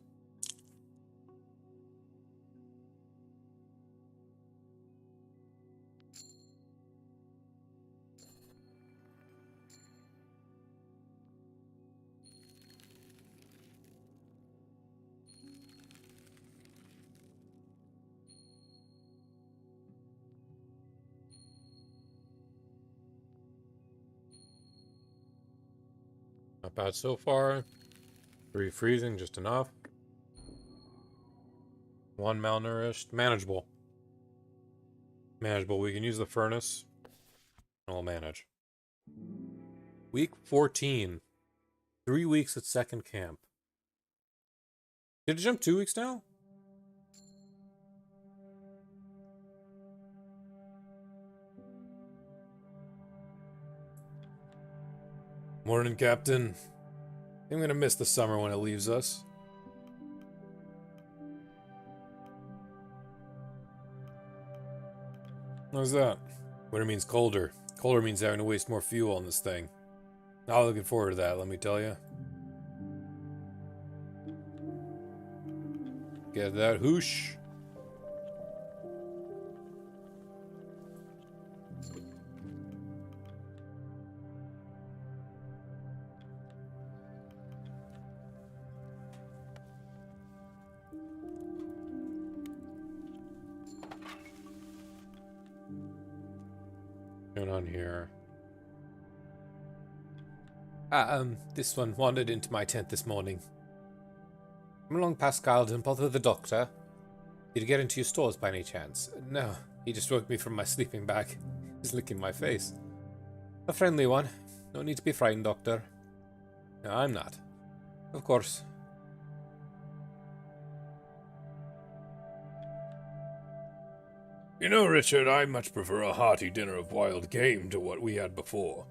B: Not bad so far. 3 freezing, just enough. 1 malnourished. Manageable. Manageable. We can use the furnace. And we'll manage. Week 14. 3 weeks at second camp. Did it jump 2 weeks now?
A: Morning, Captain. I'm gonna miss the summer when it leaves us. How's that? Winter means colder. Colder means having to waste more fuel on this thing. Not looking forward to that, let me tell you. Get that whoosh. Going on here? This one wandered into my tent this morning. Come along, Pascal, don't bother the doctor. Did you get into your stores by any chance? No, he just woke me from my sleeping bag. He's licking my face. A friendly one. No need to be frightened, Doctor. No, I'm not. Of course.
D: You know, Richard, I much prefer a hearty dinner of wild game to what we had before.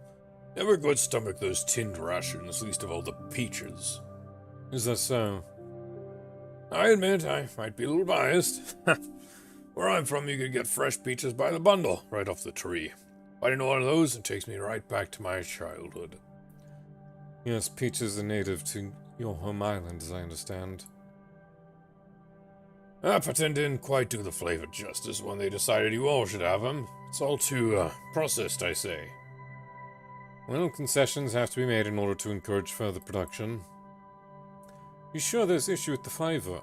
D: Never could stomach those tinned rations, least of all the peaches.
A: Is that so?
D: I admit I might be a little biased. Where I'm from, you could get fresh peaches by the bundle, right off the tree. Bite into one of those, it takes me right back to my childhood.
A: Yes, peaches are native to your home island, as I understand.
D: Appleton didn't quite do the flavor justice when they decided you all should have them. It's all too, processed, I say.
A: Well, concessions have to be made in order to encourage further production. You sure there's issue with the flavor?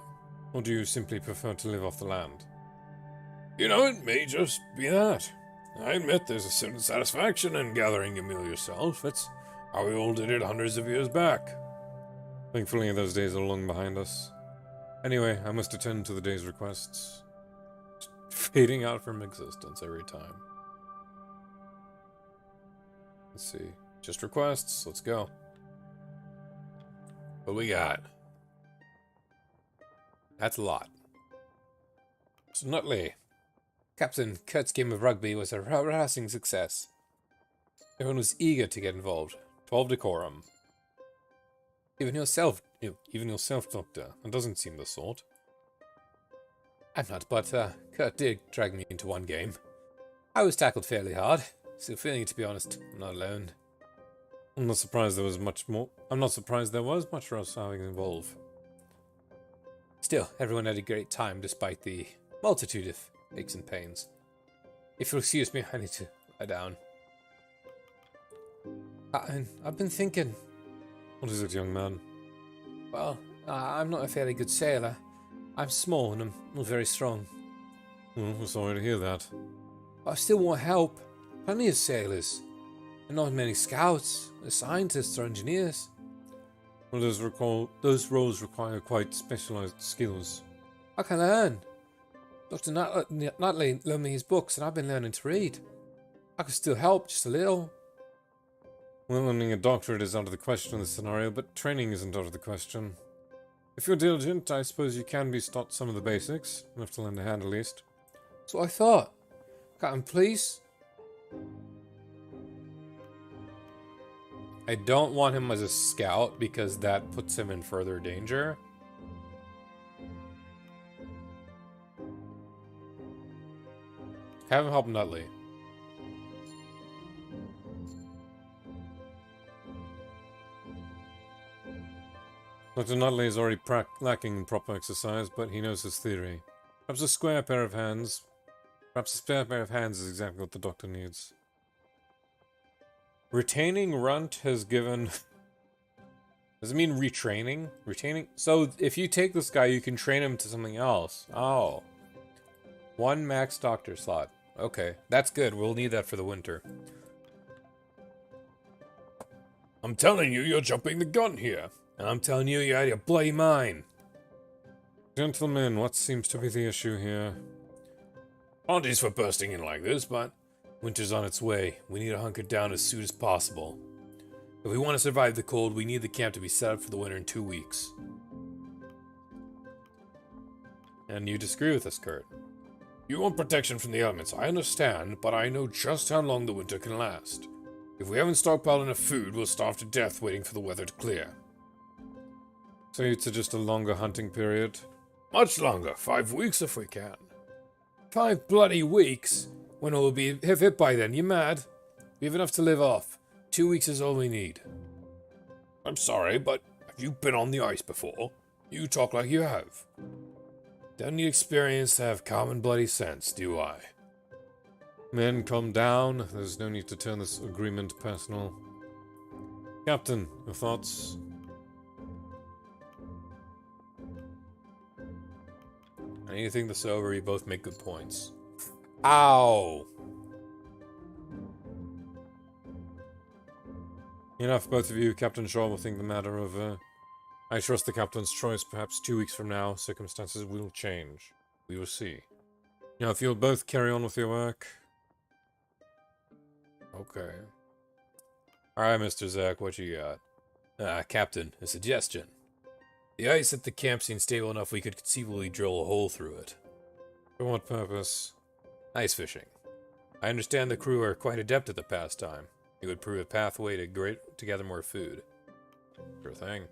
A: Or do you simply prefer to live off the land?
D: You know, it may just be that. I admit there's a certain satisfaction in gathering a meal yourself. It's how we all did it hundreds of years back.
A: Thankfully, those days are long behind us. Anyway, I must attend to the day's requests. Fading out from existence every time. Let's see. Just requests. Let's go. What we got? That's a lot. So Nutley. Captain Kurt's game of rugby was a harassing success. Everyone was eager to get involved. 12 decorum. Even yourself, Doctor. That doesn't seem the sort. I'm not, but Kurt did drag me into one game. I was tackled fairly hard. Still feeling it, to be honest. I'm not alone. I'm not surprised there was much for us having involved. Still, everyone had a great time despite the multitude of aches and pains. If you'll excuse me, I need to lie down. I've been thinking. What is it, young man? Well, I'm not a fairly good sailor. I'm small and I'm not very strong. Oh, I'm sorry to hear that. But I still want help. Plenty of sailors. And not many scouts, or scientists, or engineers. Well, those roles require quite specialized skills. I can learn. Dr. Nutley loaned me his books and I've been learning to read. I can still help, just a little. Well, learning a doctorate is out of the question in this scenario, but training isn't out of the question. If you're diligent, I suppose you can be taught some of the basics, enough to lend a hand at least. That's what I thought. Captain, please? I don't want him as a scout because that puts him in further danger. Have him help Nutley. Dr. Nutley is already lacking in proper exercise, but he knows his theory. Perhaps a spare pair of hands is exactly what the doctor needs. Retaining Runt has given... Does it mean retraining? Retaining? So, if you take this guy, you can train him to something else. Oh. 1 max doctor slot. Okay, that's good. We'll need that for the winter.
D: I'm telling you, you're jumping the gun here.
A: And I'm telling you, you're out of your bloody mind. Gentlemen, what seems to be the issue here?
D: Apologies for bursting in like this, but
A: winter's on its way. We need to hunker down as soon as possible. If we want to survive the cold, we need the camp to be set up for the winter in 2 weeks. And you disagree with us, Kurt?
D: You want protection from the elements, I understand, but I know just how long the winter can last. If we haven't stockpiled enough food, we'll starve to death waiting for the weather to clear.
A: So it's just a longer hunting period?
D: Much longer. 5 weeks if we can. 5 bloody weeks? When will we be hit by then? You mad? We have enough to live off. 2 weeks is all we need. I'm sorry, but have you been on the ice before? You talk like you have. Don't need experience to have common bloody sense, do I?
A: Men, calm down. There's no need to turn this agreement personal. Captain, your thoughts? I need to think this over. You both make good points. Ow! Enough, both of you. Captain Shaw will think the matter over. I trust the captain's choice. Perhaps 2 weeks from now, circumstances will change. We will see. Now, if you'll both carry on with your work.
D: Okay.
A: Alright, Mr. Zack, what you got?
D: Captain, a suggestion. The ice at the camp seems stable enough we could conceivably drill a hole through it.
A: For what purpose?
D: Ice fishing. I understand the crew are quite adept at the pastime. It would prove a pathway to gather more food.
A: Sure thing.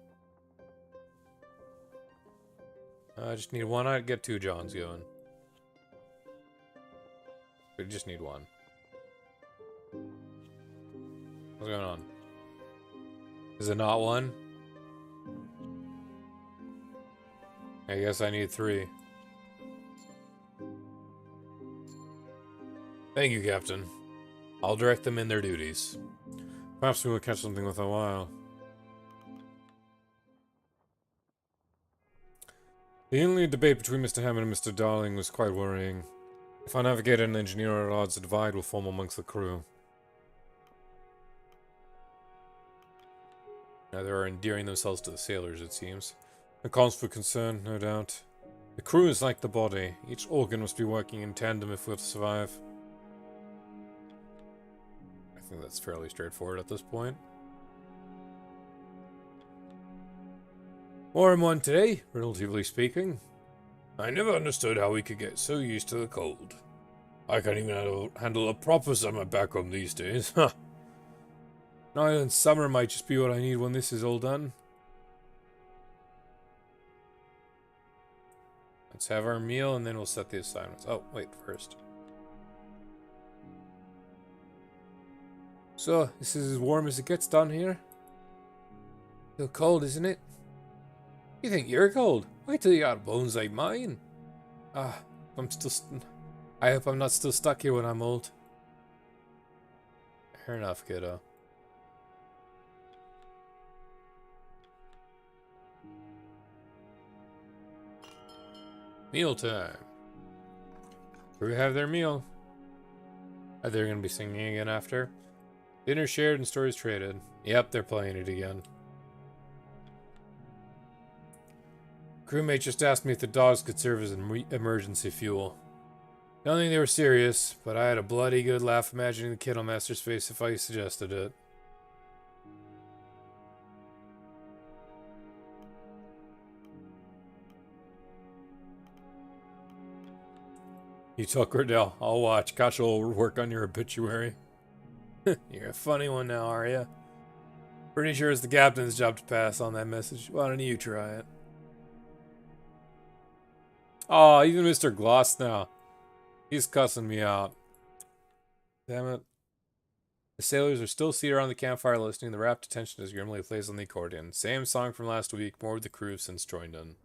A: I just need one. I'd get 2 Johns going. We just need one. What's going on? Is it not one? I guess I need 3.
D: Thank you, Captain. I'll direct them in their duties.
A: Perhaps we will catch something with a while. The only debate between Mr. Hammond and Mr. Darling was quite worrying. If our navigator and engineer are at odds, a divide will form amongst the crew.
D: Now they are endearing themselves to the sailors, it seems.
A: A cause for concern, no doubt. The crew is like the body. Each organ must be working in tandem if we're to survive.
D: I think that's fairly straightforward at this point. Warm one today, relatively speaking. I never understood how we could get so used to the cold. I can't even handle a proper summer back home these days. Huh.
A: An island summer might just be what I need when this is all done. Let's have our meal and then we'll set the assignments. Oh, wait, first. So, this is as warm as it gets down here. Still cold, isn't it?
D: You think you're cold? Wait till you got bones like mine.
A: I hope I'm not still stuck here when I'm old.
D: Fair enough, kiddo. Meal time.
A: We have their meal. Are they going to be singing again after? Dinner shared and stories traded. Yep, they're playing it again. Crewmate just asked me if the dogs could serve as an emergency fuel. Don't think they were serious, but I had a bloody good laugh imagining the kid on Master's face if I suggested it. You tell Cordell, I'll watch. Gosh, will work on your obituary. You're a funny one now, are you? Pretty sure it's the captain's job to pass on that message. Why don't you try it? Oh, even Mr. Gloss now. He's cussing me out. Damn it. The sailors are still seated around the campfire listening. The rapt attention as Grimly plays on the accordion. Same song from last week. More with the crew since joined in.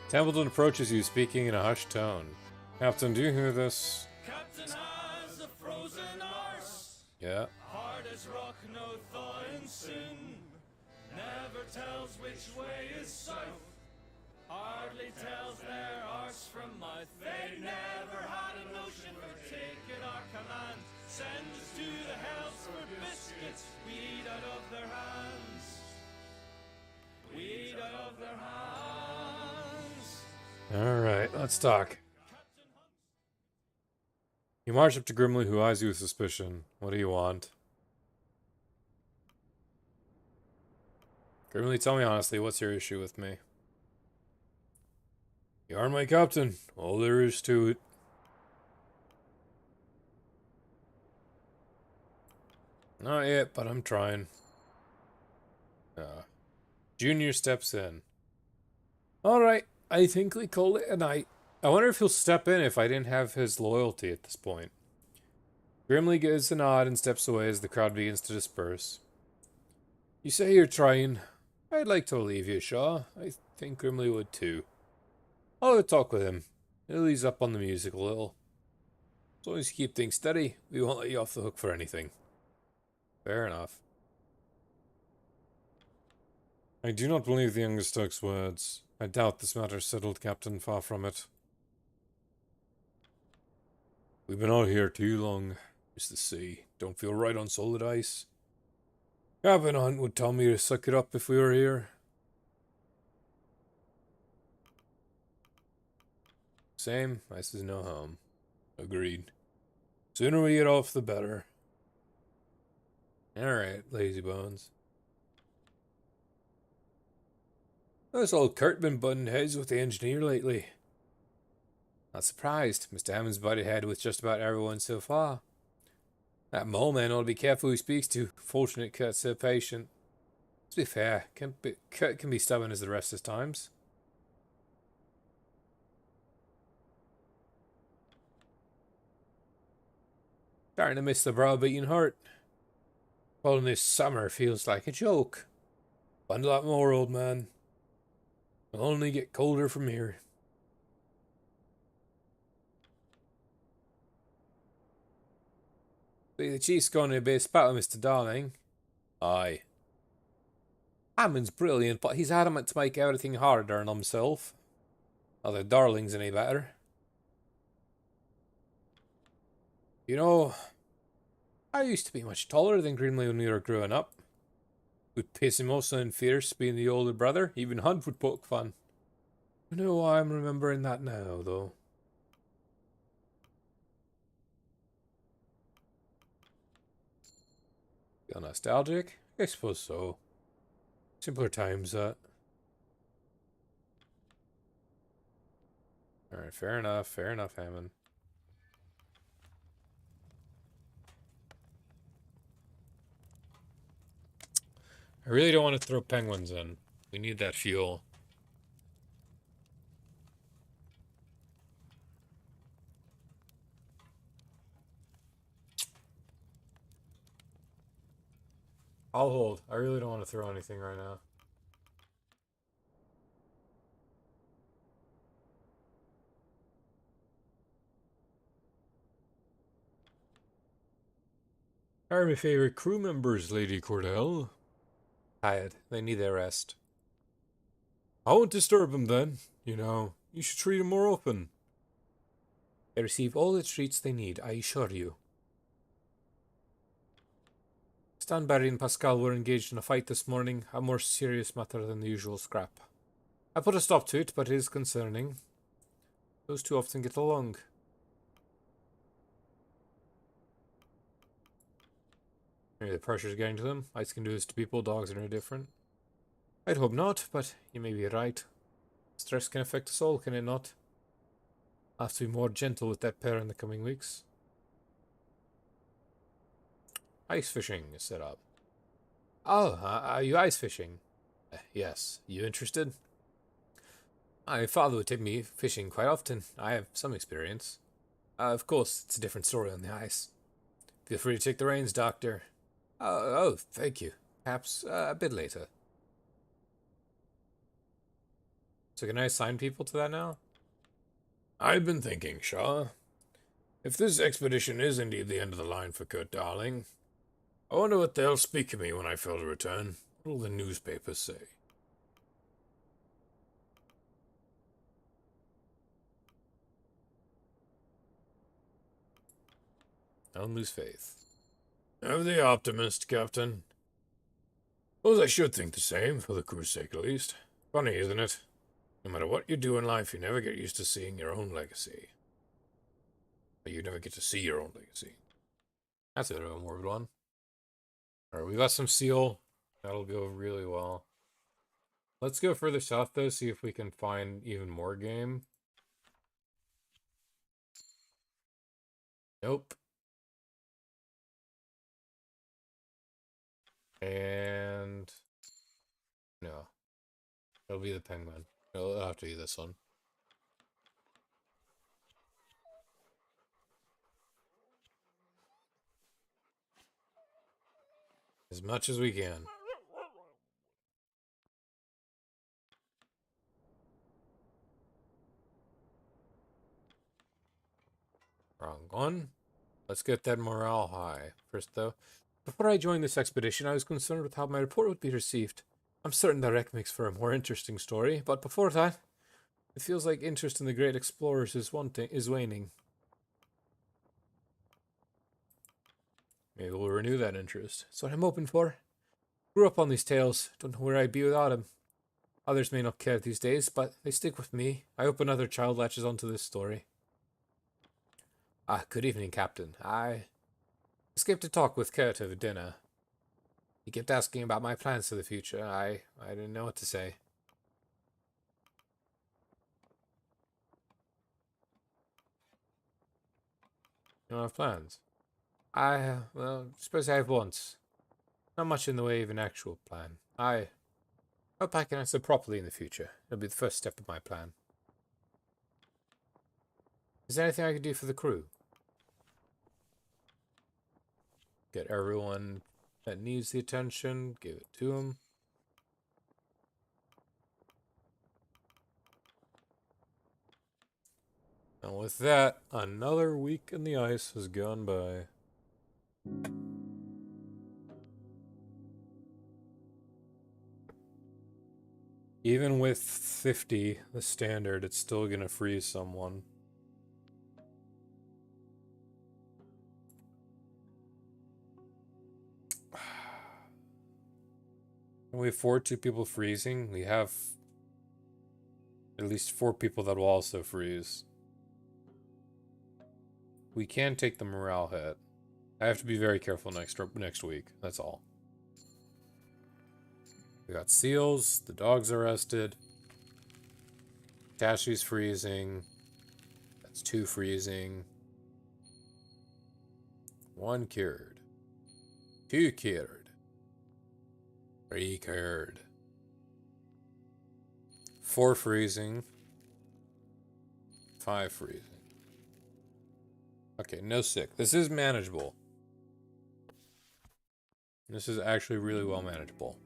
A: Templeton approaches you, speaking in a hushed tone. Captain, do you hear this?
C: Captain has a frozen arse.
A: Yeah.
C: Hard as rock, no thawing soon. Never tells which way is south. Hardly tells their arse from mouth. They never had a notion for taking our command. Send us to the hells for biscuits. We eat out of their hands. We eat out of their hands.
A: Alright, let's talk. You march up to Grimly, who eyes you with suspicion. What do you want? Grimly, tell me honestly, what's your issue with me?
D: You are my captain. All there is to it.
A: Not yet, but I'm trying. Junior steps in.
D: Alright, I think we call it a night.
A: I wonder if he'll step in if I didn't have his loyalty at this point. Grimly gives a nod and steps away as the crowd begins to disperse.
D: You say you're trying.
A: I'd like to leave you, Shaw. I think Grimly would too. I'll go talk with him. He'll ease up on the music a little. As long as you keep things steady, we won't let you off the hook for anything. Fair enough. I do not believe the youngest Turk's words. I doubt this matter is settled, Captain. Far from it. We've been out here too long. It's the sea. Don't feel right on solid ice. Captain Hunt would tell me to suck it up if we were here. Same. Ice is no home. Agreed. Sooner we get off, the better. Alright, lazy bones. This old Kurt been butting heads with the engineer lately. Not surprised. Mr. Hammond's butted head with just about everyone so far. That mole man ought to be careful who he speaks to. Fortunate Kurt's so patient. To be fair, Kurt can be stubborn as the rest of times. Starting to miss the browbeating heart. Well, this summer feels like a joke. Bundle up more, old man. It'll only get colder from here. The chief's going to be a battle, Mr. Darling. Aye. Hammond's brilliant, but he's adamant to make everything harder on himself. Not that Darling's any better. You know, I used to be much taller than Greenlee when we were growing up. Would piss him off and fierce, being the older brother. Even Hunt would poke fun. I know why I'm remembering that now, though. Feel nostalgic? I suppose so. Simpler times, that. Alright, fair enough, Hammond. I really don't want to throw penguins in. We need that fuel. I'll hold. I really don't want to throw anything right now. Are my favorite crew members, Lady Cordell. Tired. They need their rest. I won't disturb them then. You know, you should treat them more open. They receive all the treats they need, I assure you. Stanberry and Pascal were engaged in a fight this morning, a more serious matter than the usual scrap. I put a stop to it, but it is concerning. Those two often get along. Maybe the pressure's getting to them. Ice can do this to people, dogs are no different. I'd hope not, but you may be right. Stress can affect us all, can it not? I'll have to be more gentle with that pair in the coming weeks. Ice fishing is set up. Oh, are you ice fishing? Yes. You interested? My father would take me fishing quite often. I have some experience. Of course, it's a different story on the ice. Feel free to take the reins, Doctor. Oh, thank you. Perhaps a bit later. So can I assign people to that now?
D: I've been thinking, Shaw. If this expedition is indeed the end of the line for Kurt Darling, I wonder what they'll speak of me when I fail to return. What will the newspapers say?
A: Don't lose faith.
D: Ever the optimist, Captain. Suppose I should think the same, for the crew's sake at least. Funny, isn't it? No matter what you do in life, you never get used to seeing your own legacy. But you never get to see your own legacy.
A: That's a bit of a morbid one. Alright, we got some seal. That'll go really well. Let's go further south, though, see if we can find even more game. Nope. And... no. It'll be the penguin. It'll have to be this one. As much as we can. Wrong one. Let's get that morale high. First, though, before I joined this expedition, I was concerned with how my report would be received. I'm certain the wreck makes for a more interesting story, but before that, it feels like interest in the great explorers is waning. Maybe we'll renew that interest. That's what I'm hoping for. Grew up on these tales. Don't know where I'd be without them. Others may not care these days, but they stick with me. I hope another child latches onto this story. Ah, good evening, Captain. I escaped to talk with Kurt over dinner. He kept asking about my plans for the future. I didn't know what to say. You don't have plans? Well, suppose I have once. Not much in the way of an actual plan. I hope I can answer properly in the future. It'll be the first step of my plan. Is there anything I can do for the crew? Get everyone that needs the attention, give it to them. And with that, another week in the ice has gone by. Even with 50, the standard, it's still gonna freeze someone. Can we afford 2 people freezing? We have at least 4 people that will also freeze. We can take the morale hit. I have to be very careful next week. That's all. We got seals. The dogs are rested. Tashi's freezing. That's 2 freezing. 1 cured. 2 cured. 3 cured. 4 freezing. 5 freezing. Okay, no sick. This is manageable. This is actually really well manageable.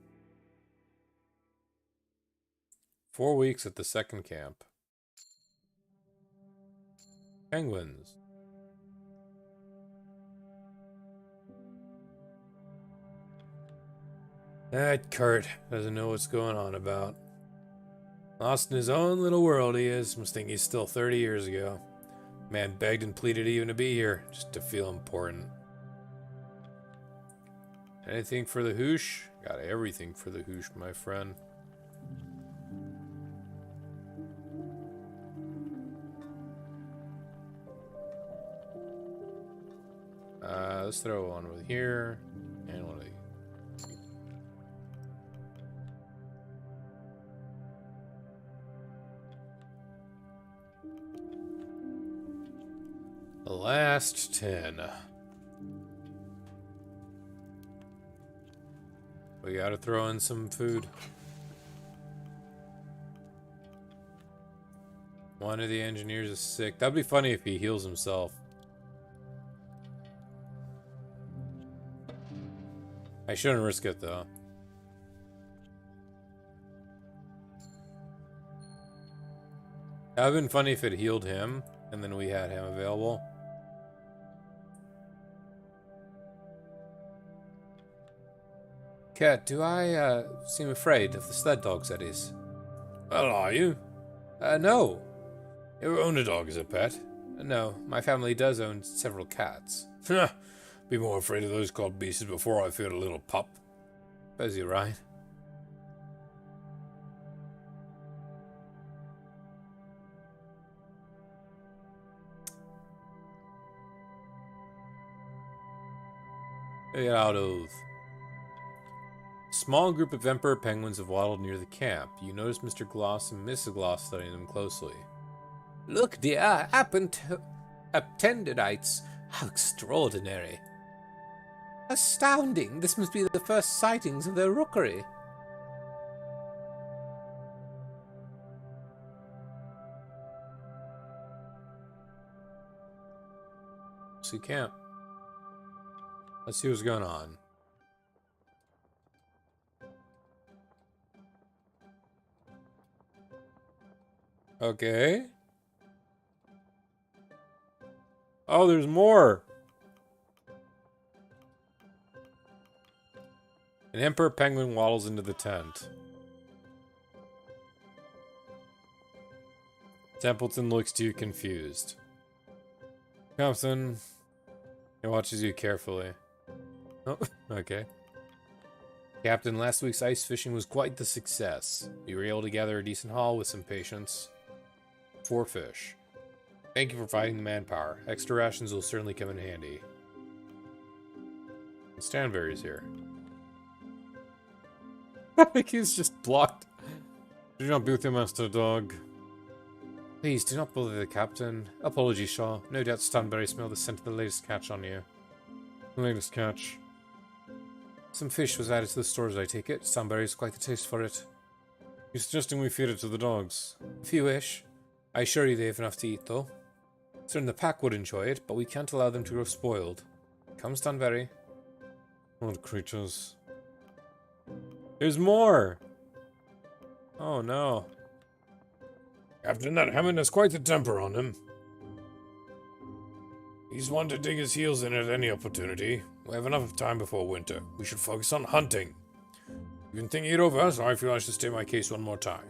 A: 4 weeks at the second camp. Penguins. That Kurt doesn't know what's going on about. Lost in his own little world he is. Must think he's still 30 years ago. Man begged and pleaded even to be here, just to feel important. Anything for the hoosh? Got everything for the hoosh, my friend. Let's throw one over here, and one of these. The last 10. We gotta throw in some food. One of the engineers is sick. That'd be funny if he heals himself. I shouldn't risk it though. That'd have been funny if it healed him and then we had him available. Cat, do I seem afraid of the sled dogs, that is?
D: Well, are you?
A: No.
D: You ever owned a dog as a pet?
A: No, my family does own several cats.
D: Be more afraid of those cold beasts before I feel a little pup.
A: Suppose you're right. Get out of small group of emperor penguins have waddled near the camp. You notice Mr. Gloss and Mrs. Gloss studying them closely.
B: Look, dear, Appendicites. How extraordinary. Astounding. This must be the first sightings of their rookery.
A: See camp. Let's see what's going on. Okay. Oh, there's more. An emperor penguin waddles into the tent. Templeton looks to you confused. Captain, he watches you carefully. Oh, okay. Captain, last week's ice fishing was quite the success. You were able to gather a decent haul with some patience. 4 fish. Thank you for providing the manpower. Extra rations will certainly come in handy. And Stanberry's here. I think he's just blocked. Do not be with your master, dog. Please, do not bother the captain. Apologies, Shaw. No doubt Stanberry smelled the scent of the latest catch on you. The latest catch? Some fish was added to the stores, I take it. Stanberry's quite the taste for it. You're suggesting we feed it to the dogs? If you wish. I assure you they have enough to eat, though. Certain the pack would enjoy it, but we can't allow them to grow spoiled. Come, Stanberry. Odd creatures. There's more! Oh no.
D: Captain, that Hammond has quite the temper on him. He's one to dig his heels in at any opportunity. We have enough time before winter. We should focus on hunting. You've been thinking it over, so I feel I should state my case one more time.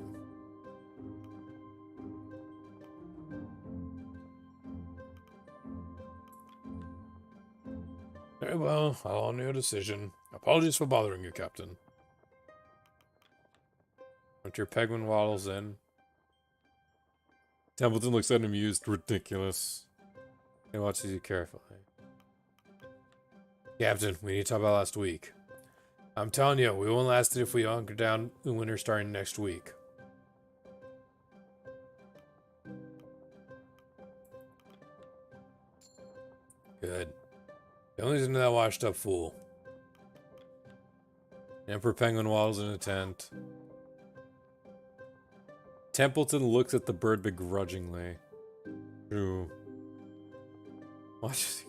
D: Very well, I'll honor your decision. Apologies for bothering you, Captain.
A: Your penguin waddles in. Templeton looks at him amused. Ridiculous. He watches you carefully.
D: Captain, we need to talk about last week. I'm telling you, we won't last it if we hunker down the winter starting next week. Good. Don't listen to that washed up fool.
A: Emperor Penguin waddles in a tent. Templeton looks at the bird begrudgingly. True. Watch.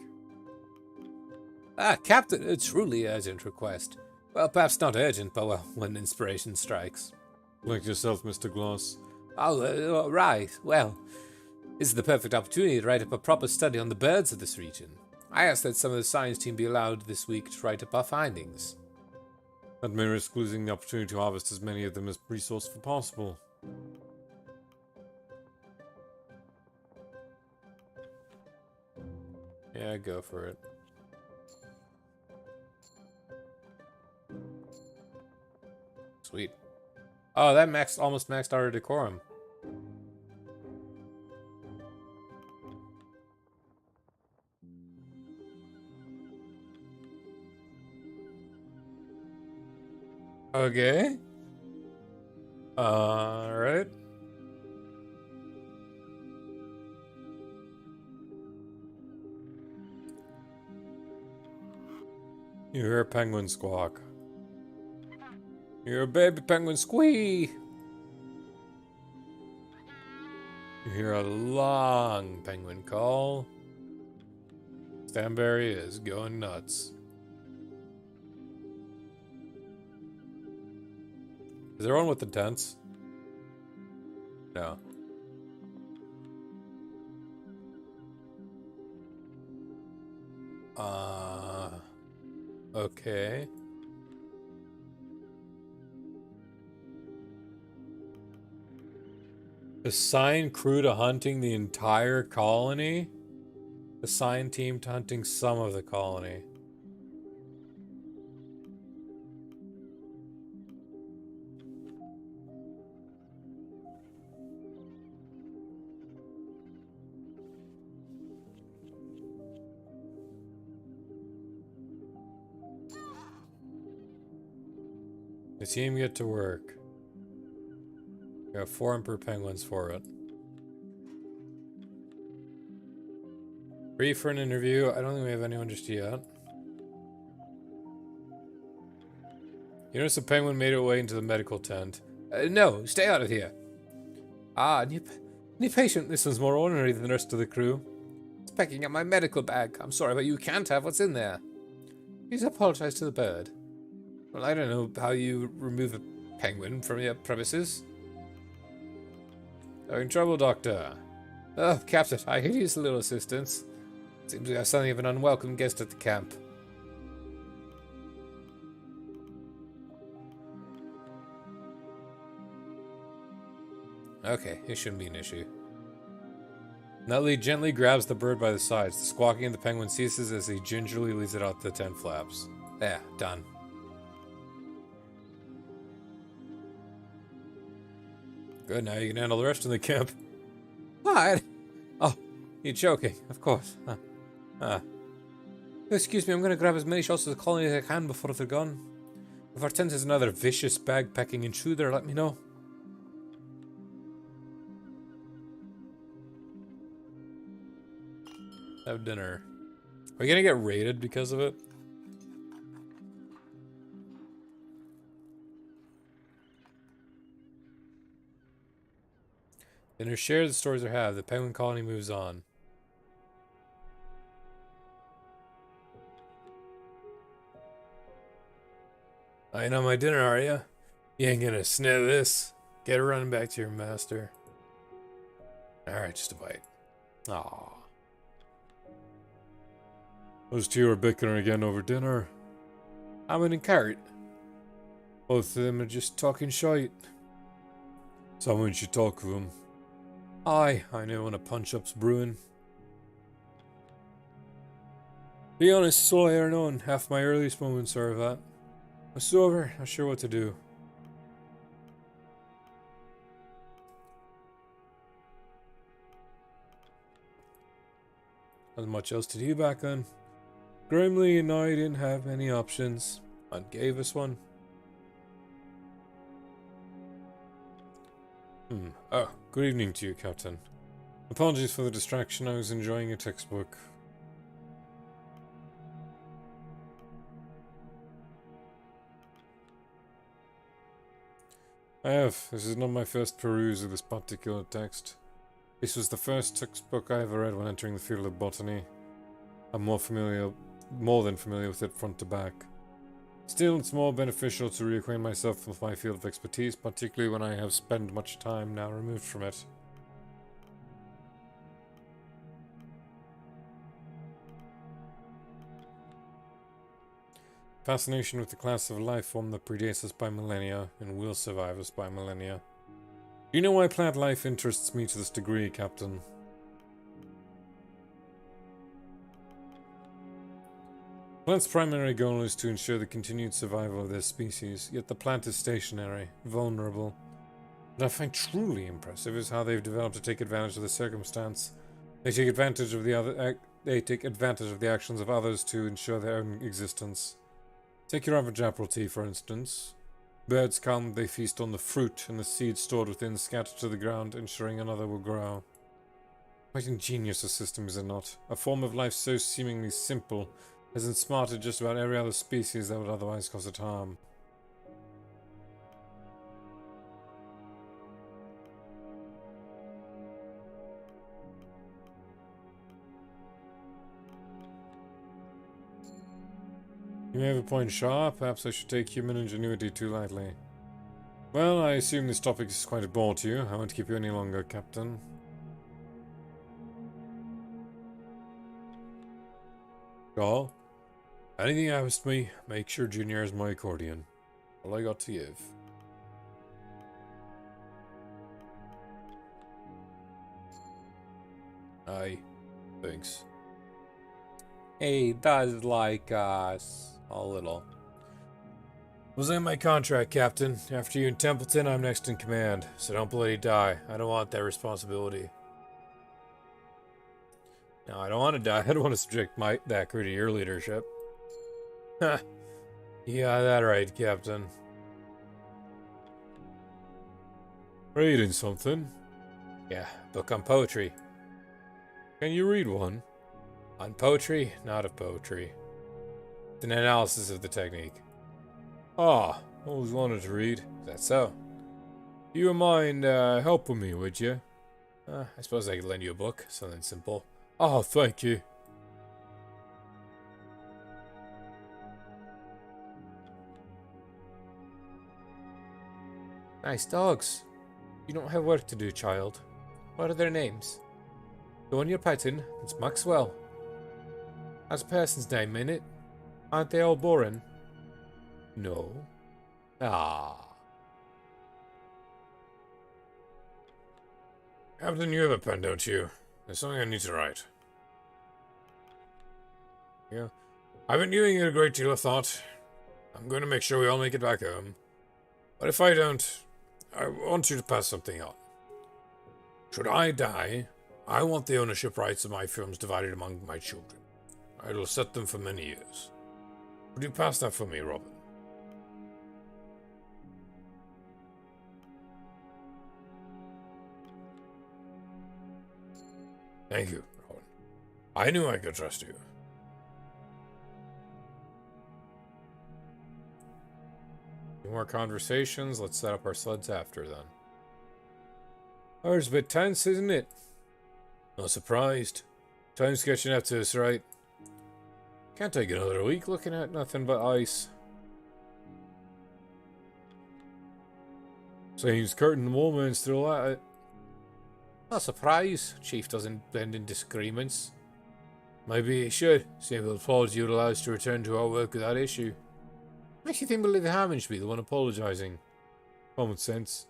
B: Captain, a truly urgent request. Well, perhaps not urgent, but well, when inspiration strikes.
A: Like yourself, Mr. Gloss.
B: Oh, right. Well, this is the perfect opportunity to write up a proper study on the birds of this region. I asked that some of the science team be allowed this week to write up our findings.
A: That may risk losing the opportunity to harvest as many of them as resourceful possible. Yeah, go for it. Sweet. Oh, that almost maxed our decorum. Okay. Alright. You hear a penguin squawk. You hear a baby penguin squee. You hear a long penguin call. Stanberry is going nuts. Is there one with the tents? No. Okay. Assign crew to hunting the entire colony? Assign team to hunting some of the colony. The team get to work. We got 4 emperor penguins for it. Free for an interview. I don't think we have anyone just yet. You notice a penguin made its way into the medical tent. No, stay out of here. Ah, new patient. This one's more ordinary than the rest of the crew. It's packing up my medical bag. I'm sorry, but you can't have what's in there. Please apologize to the bird. Well, I don't know how you remove a penguin from your premises. Having trouble, Doctor? Oh, Captain, I could use a little assistance. Seems we have something of an unwelcome guest at the camp. Okay, it shouldn't be an issue. Nutley gently grabs the bird by the sides. The squawking of the penguin ceases as he gingerly leads it out the tent flaps. There, done. Good, now you can handle the rest of the camp. What? Oh, you're joking, of course. Excuse me, I'm going to grab as many shots of the colony as I can before they're gone. If our tent is another vicious bag-packing intruder, let me know. Have dinner. Are we gonna get raided because of it? Dinner shared, the stories are halved. The penguin colony moves on. I ain't on my dinner, are ya? You ain't gonna sniff this. Get running back to your master. Alright, just a bite. Aww. Those two are bickering again over dinner. Hammond and Carrot. Both of them are just talking shite. Someone should talk to them. Aye, I know when a punch-up's brewing. Be honest, it's all I ever known. Half my earliest moments are of that. It's over, not sure what to do. Wasn't much else to do back then. Grimly and I didn't have many options. Aunt gave us one. Oh, good evening to you, Captain. Apologies for the distraction, I was enjoying a textbook. This is not my first peruse of this particular text. This was the first textbook I ever read when entering the field of botany. I'm more than familiar with it front to back. Still, it's more beneficial to reacquaint myself with my field of expertise, particularly when I have spent much time now removed from it. Fascination with the class of life form that predates us by millennia and will survive us by millennia. Do you know why plant life interests me to this degree, Captain? Plant's primary goal is to ensure the continued survival of their species, yet the plant is stationary, vulnerable. What I find truly impressive is how they've developed to take advantage of the circumstance. They take advantage of the actions of others to ensure their own existence. Take your average apple tea, for instance. Birds come, they feast on the fruit, and the seeds stored within scattered to the ground, ensuring another will grow. Quite ingenious a system, is it not? A form of life so seemingly simple has outsmarted just about every other species that would otherwise cause it harm. You may have a point, Shaw. Perhaps I should take human ingenuity too lightly. Well, I assume this topic is quite a bore to you. I won't keep you any longer, Captain. Shaw? Anything happens to me, make sure Junior has my accordion. All I got to give. Aye. Thanks. He does like us. A little. Was in my contract, Captain. After you in Templeton, I'm next in command. So don't bloody die. I don't want that responsibility. No, I don't want to die. I don't want to subject that crew to your leadership. Ha! You got that right, Captain. Reading something?
B: Yeah, book on poetry.
A: Can you read one?
B: On poetry, not of poetry. It's an analysis of the technique.
A: Ah, always wanted to read.
B: Is that so?
A: Do you mind helping me, would you?
B: I suppose I could lend you a book, something simple.
A: Oh, thank you.
B: Nice dogs. You don't have work to do, child. What are their names? The one you're petting, it's Maxwell. Has a person's name in it. Aren't they all boring?
A: No.
B: Ah.
D: Captain, you have a pen, don't you? There's something I need to write. Yeah. I've been giving it a great deal of thought. I'm going to make sure we all make it back home. But if I don't, I want you to pass something on. Should I die, I want the ownership rights of my films divided among my children. It'll set them for many years. Would you pass that for me, Robin? Thank you, Robin. I knew I could trust you.
B: Any more conversations? Let's set up our sleds after then.
A: Ours a bit tense, isn't it?
D: Not surprised. Time's catching up to us, right?
B: Can't take another week looking at nothing but ice.
A: Seems Kurt and the Woolman's still at it.
B: Not surprised. Chief doesn't blend in disagreements.
D: Maybe he should. Simple apology would allow us to return to our work without issue.
B: Makes you think Billy Hammond should be the one apologising.
A: Common sense.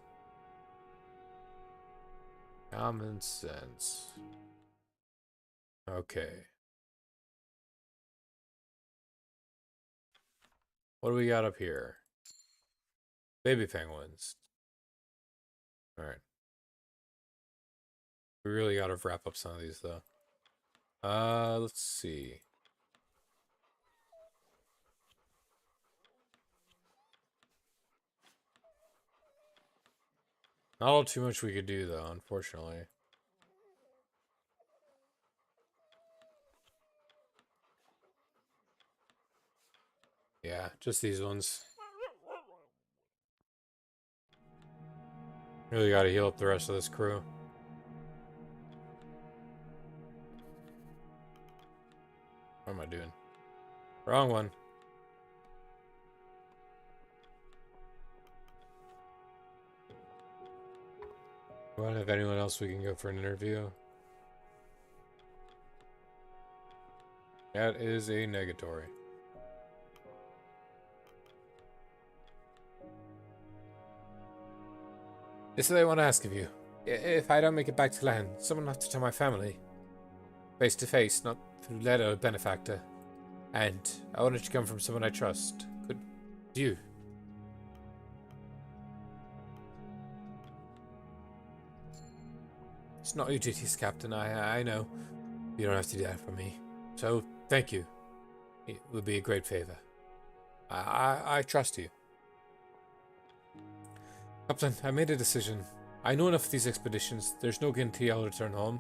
B: Common sense. Okay. What do we got up here? Baby penguins. Alright. We really gotta wrap up some of these though. Let's see. Not all too much we could do though, unfortunately. Yeah, just these ones. Really gotta heal up the rest of this crew. What am I doing? Wrong one. Do I have anyone else we can go for an interview? That is a negatory. This is what I want to ask of you. If I don't make it back to land, someone will have to tell my family. Face to face, not through letter or benefactor. And I want it to come from someone I trust. Could you? It's not your duties, Captain. I know. You don't have to do that for me. So, thank you. It would be a great favor. I trust you. Captain, I made a decision. I know enough of these expeditions. There's no guarantee I'll return home.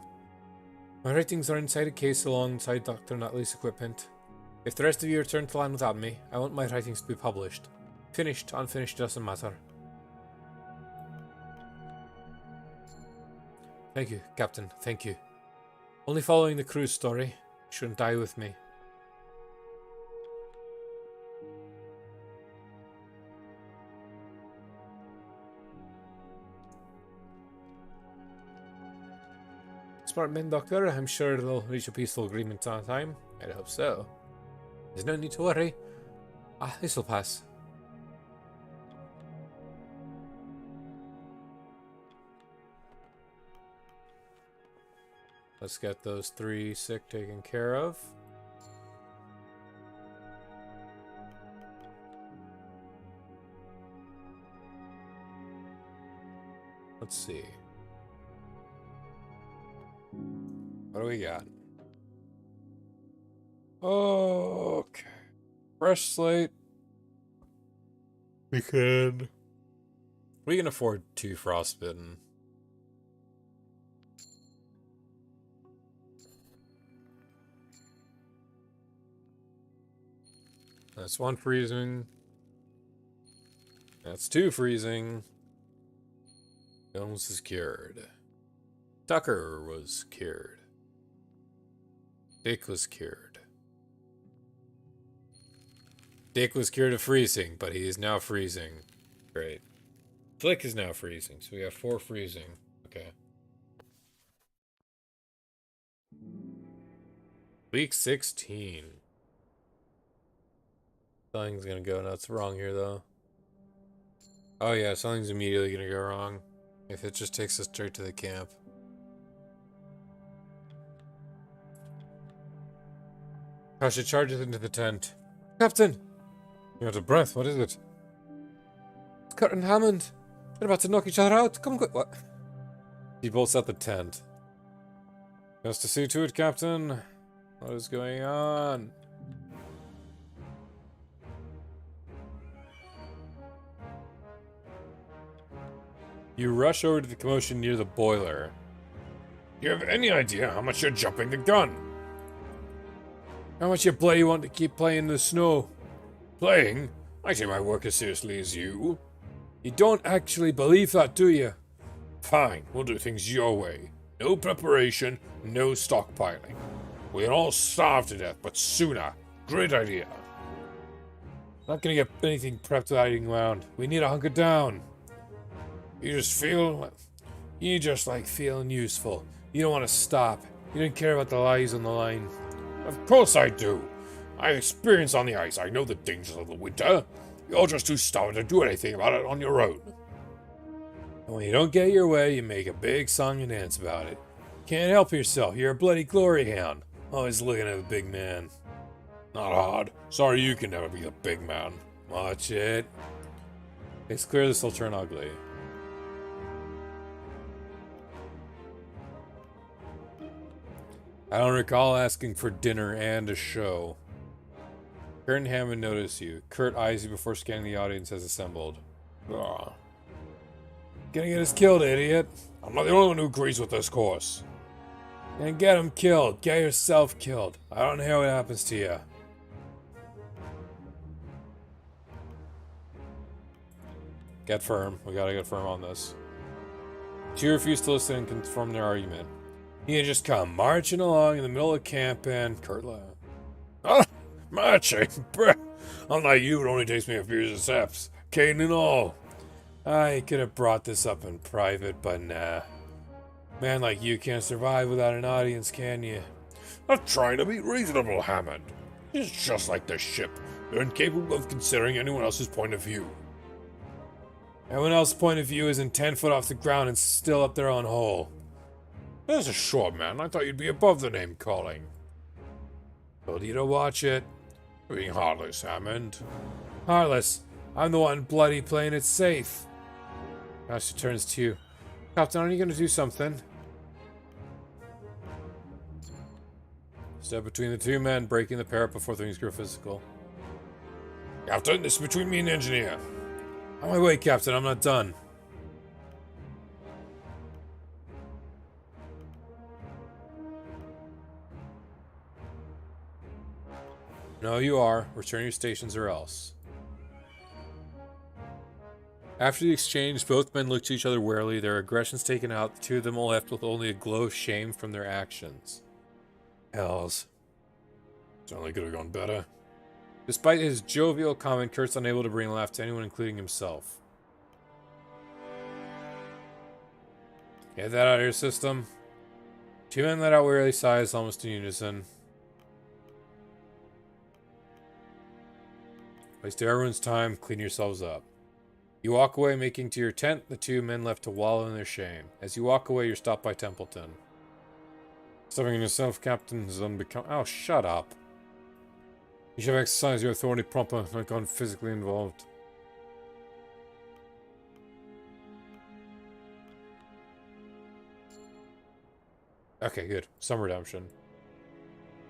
B: My writings are inside a case alongside Dr. Nutley's equipment. If the rest of you return to land without me, I want my writings to be published. Finished, unfinished, doesn't matter. Thank you, Captain. Thank you. Only following the crew's story. Shouldn't die with me. Smart men, Doctor. I'm sure they'll reach a peaceful agreement on time. I hope so. There's no need to worry. This'll pass. Let's get those 3 sick taken care of. Let's see. What do we got?
A: Okay. Fresh slate. We can We can afford 2 frostbitten. That's 1 freezing. That's 2 freezing. Jones is cured. Tucker was cured. Dick was cured. Dick was cured of freezing, but he is now freezing. Great. Flick is now freezing, so we have 4 freezing. Okay. Week 16. Something's gonna go nuts wrong here, though. Oh yeah, something's immediately gonna go wrong. If it just takes us straight to the camp. Tasha charges into the tent. Captain! You're out of breath, what is it? It's Kurt and Hammond. They're about to knock each other out. Come quick. What? He bolts out the tent. Just to see to it, Captain. What is going on? You rush over to the commotion near the boiler.
D: Do you have any idea how much you're jumping the gun? How much you bloody want to keep playing in the snow? Playing? I take my work as seriously as you. You don't actually believe that, do you? Fine, we'll do things your way. No preparation, no stockpiling. We'll all starve to death, but sooner. Great idea. Not gonna get anything prepped without eating around. We need to hunker down. You just like feeling useful. You don't want to stop. You don't care about the lives on the line. Of course I do. I have experience on the ice. I know the dangers of the winter. You're just too stubborn to do anything about it on your own. And when you don't get your way, you make a big song and dance about it. Can't help yourself. You're a bloody glory hound. Always looking at the big man. Not hard. Sorry you can never be the big man. Watch it.
A: It's clear this will turn ugly. I don't recall asking for dinner and a show. Kurt and Hammond notice you. Kurt eyes you before scanning the audience as assembled.
D: Gonna get us killed, idiot. I'm not the only one who agrees with this course.
A: And get him killed. Get yourself killed. I don't know what happens to you. Get firm. We gotta get firm on this. Two refuse to listen and confirm their argument. You just come marching along in the middle of camp and Kurt laughed.
D: Ah, marching? Bruh. Unlike you, it only takes me a few steps. Cane and all.
A: I could have brought this up in private, but nah. Man like you can't survive without an audience, can you?
D: I'm trying to be reasonable, Hammond. It's just like the ship. They're incapable of considering anyone else's point of view.
A: Everyone else's point of view isn't 10 foot off the ground and still up their own hole.
D: That's a short man. I thought you'd be above the name calling.
A: Told you to watch it.
D: You're being heartless, Hammond.
A: Heartless. I'm the one bloody playing it safe. Now she turns to you. Captain, are you going to do something? Step between the two men, breaking the parrot before things grow physical.
D: Captain, this is between me and the engineer.
A: On my way, Captain. I'm not done. No, you are. Return your stations or else. After the exchange, both men looked to each other warily, their aggressions taken out, the two of them were left with only a glow of shame from their actions. Hells.
D: Certainly could have gone better.
A: Despite his jovial comment, Kurt's unable to bring a laugh to anyone, including himself. Get that out of your system. Two men let out weary sighs, almost in unison. Waste everyone's time, clean yourselves up. You walk away, making to your tent, the two men left to wallow in their shame. As you walk away, you're stopped by Templeton. Stepping in yourself, Captain, is unbecoming. Oh, shut up. You should have exercised your authority proper, not gone physically involved. Okay, good. Some redemption.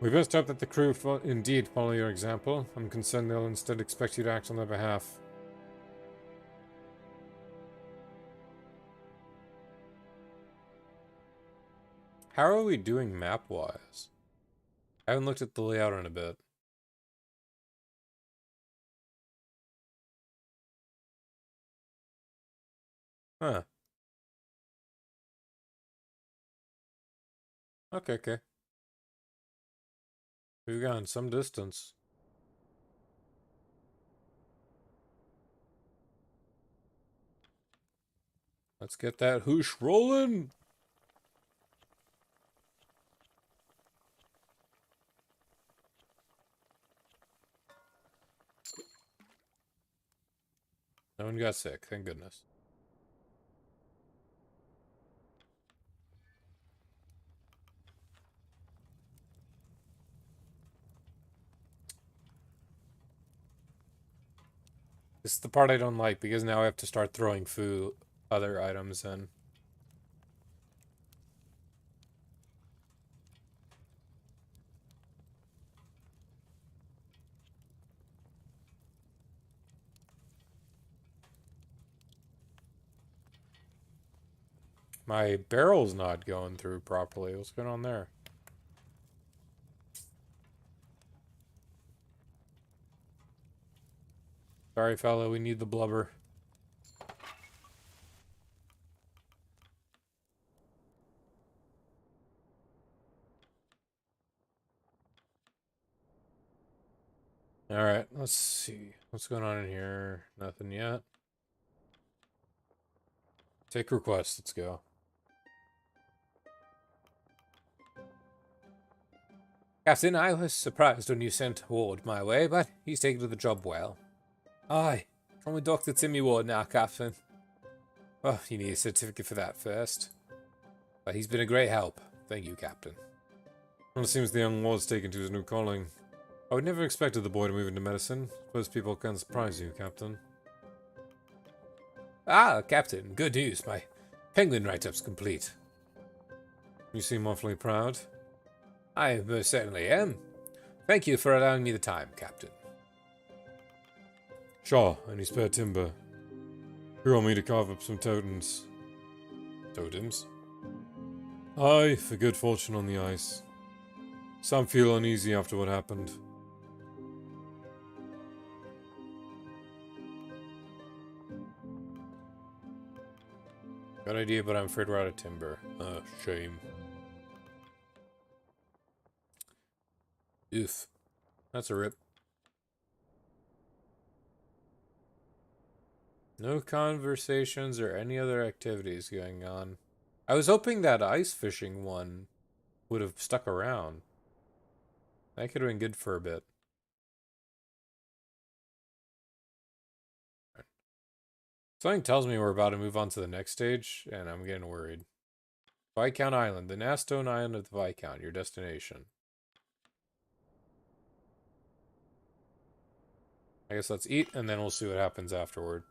A: We best hope that the crew indeed follow your example. I'm concerned they'll instead expect you to act on their behalf. How are we doing map-wise? I haven't looked at the layout in a bit. Huh. Okay, okay. We've gone some distance. Let's get that hoosh rolling. No one got sick, thank goodness. This is the part I don't like because now I have to start throwing food, other items in. My barrel's not going through properly. What's going on there? Sorry, fella, we need the blubber. Alright, let's see. What's going on in here? Nothing yet. Take request, let's go. Captain, I was surprised when you sent Ward my way, but he's taken to the job well. Aye, from a Dr. Timmy Ward now, Captain. Oh, you need a certificate for that first. But he's been a great help. Thank you, Captain. Well, it seems the young Ward's taken to his new calling. I would never expected the boy to move into medicine. Suppose people can surprise you, Captain. Ah, Captain, good news. My penguin write-up's complete. You seem awfully proud. I most certainly am. Thank you for allowing me the time, Captain. Sure, any spare timber? You want me to carve up some totems? Totems? Aye, for good fortune on the ice. Some feel uneasy after what happened. Good idea, but I'm afraid we're out of timber. Shame. Oof. That's a rip. No conversations or any other activities going on. I was hoping that ice fishing one would have stuck around. That could have been good for a bit. Something tells me we're about to move on to the next stage, and I'm getting worried. Viscount Island, the Nastone Island of the Viscount, your destination. I guess let's eat, and then we'll see what happens afterward.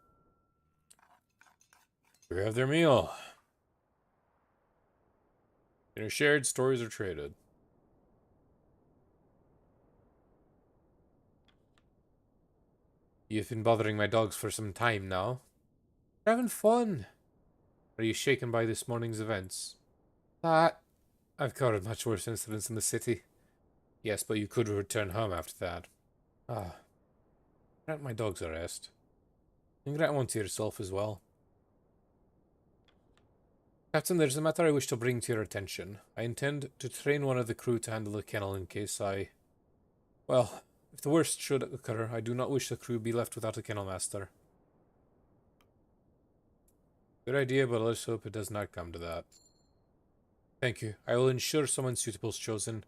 A: We have their meal. Dinner shared, stories are traded. You've been bothering my dogs for some time now. They're having fun. Are you shaken by this morning's events? I've covered much worse incidents in the city. Yes, but you could return home after that. Grant my dogs a rest. And grant one to yourself as well. Captain, there's a matter I wish to bring to your attention. I intend to train one of the crew to handle the kennel in case well, if the worst should occur, I do not wish the crew be left without a kennel master. Good idea, but let's hope it does not come to that. Thank you. I will ensure someone suitable is chosen.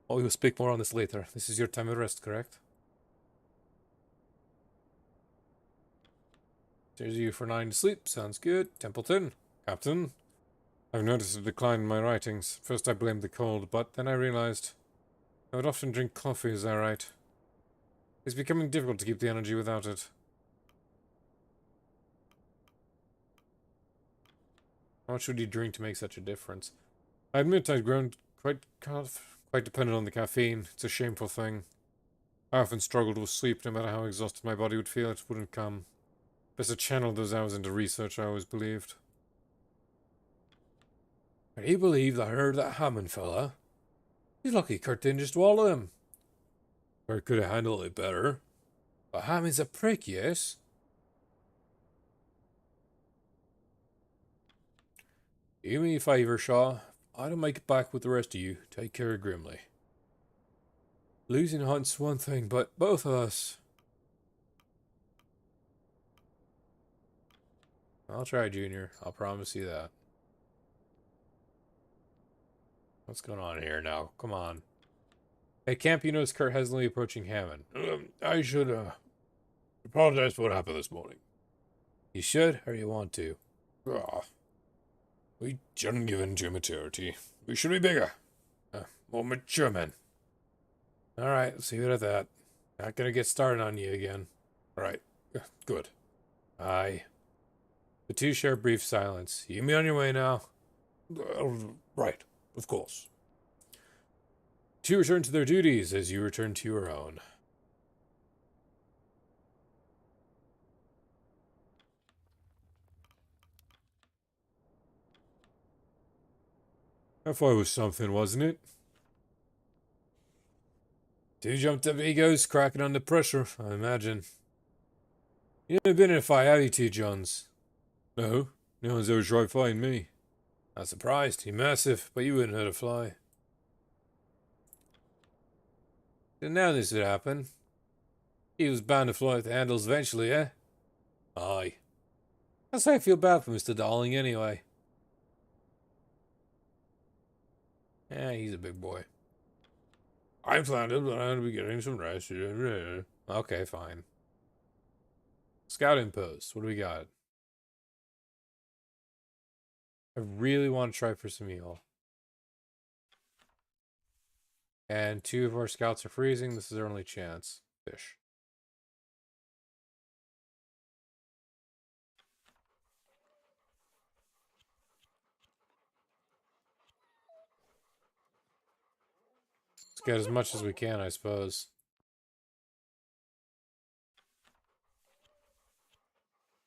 A: We will speak more on this later. This is your time of rest, correct? There's you for 9 to sleep. Sounds good. Templeton. Captain. I've noticed a decline in my writings. First I blamed the cold, but then I realized I would often drink coffee as I write. It's becoming difficult to keep the energy without it. How much would you drink to make such a difference? I admit I'd grown quite dependent on the caffeine. It's a shameful thing. I often struggled with sleep. No matter how exhausted my body would feel, it wouldn't come. Best to channel those hours into research, I always believed.
D: Can you believe that I heard that Hammond fella? He's lucky Kurt didn't just swallow him. Kurt could have handled it better. But Hammond's a prick, yes? Do me a favour, Shaw. I don't make it back with the rest of you. Take care of Grimley. Losing Hunt's one thing, but both of us. I'll try, Junior. I'll promise you that. What's going on here now? Come on. Hey, Camp, you notice Kurt hesitantly approaching Hammond.
E: I should, apologize for what happened this morning.
D: You should, or you want to?
E: Ah, we shouldn't give in to immaturity. We should be bigger. More mature men.
D: Alright, let's leave it at that. Not gonna get started on you again.
E: Right. Good.
D: Aye. The two share a brief silence. You me on your way now?
E: Right. Of course.
D: Two return to their duties as you return to your own. That fight was something, wasn't it? Two jumped up egos cracking under pressure, I imagine. You haven't been in a fight, have you, two Johns? No. No one's ever tried fighting me. Not surprised. You're massive, but you wouldn't hurt a fly. Didn't know this would happen. He was bound to fly off the handles eventually, eh? Aye. That's how I feel bad for Mr. Darling, anyway. Yeah, he's a big boy.
E: I'm flattered, but I'm to be getting some rest.
D: Okay, fine. Scouting post. What do we got? I really want to try for some eel. And two of our scouts are freezing. This is our only chance. Fish. Let's get as much as we can, I suppose.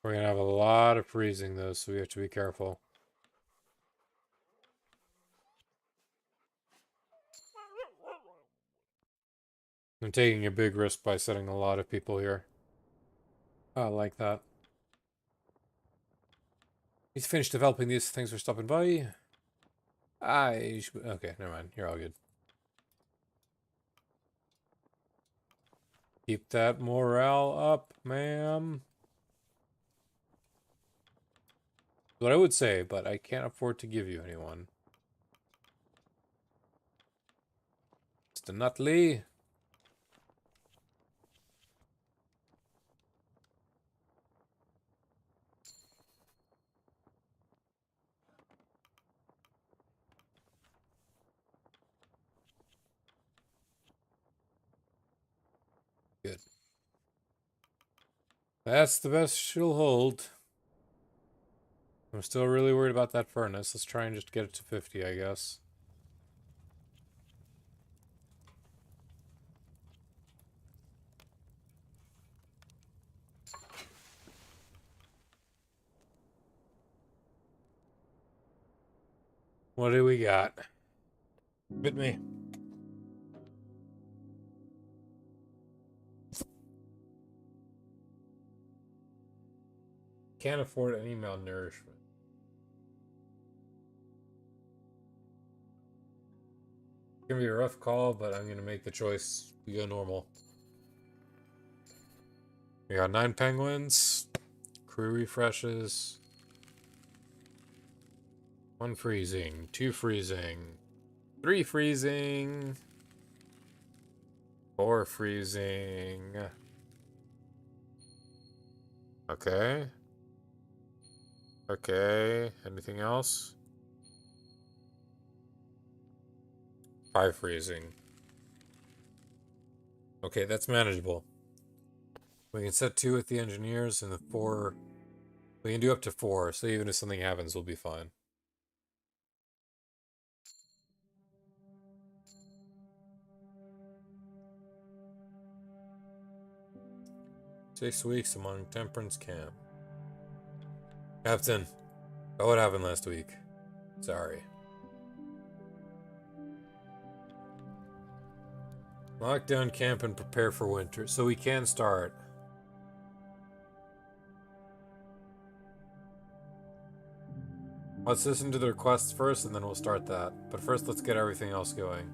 D: We're going to have a lot of freezing, though, so we have to be careful. I'm taking a big risk by setting a lot of people here. I like that. He's finished developing these. Thanks for stopping by. Okay, never mind. You're all good. Keep that morale up, ma'am. What I would say, but I can't afford to give you anyone. Mr. Nutley. Good. That's the best she'll hold. I'm still really worried about that furnace. Let's try and just get it to 50, I guess. What do we got?
E: Bit me.
D: Can't afford any malnourishment. It's gonna be a rough call, but I'm gonna make the choice. We go normal. We got 9 penguins. Crew refreshes. 1 freezing. 2 freezing. 3 freezing. 4 freezing. Okay. Okay. Anything else? 5 freezing. Okay, that's manageable. We can set 2 with the engineers and the 4. We can do up to 4, so even if something happens, we'll be fine. 6 weeks among Temperance Camp. Captain, what happened last week? Sorry.
B: Lock down camp and prepare for winter, so we can start. Let's listen to the requests first, and then we'll start that. But first, let's get everything else going.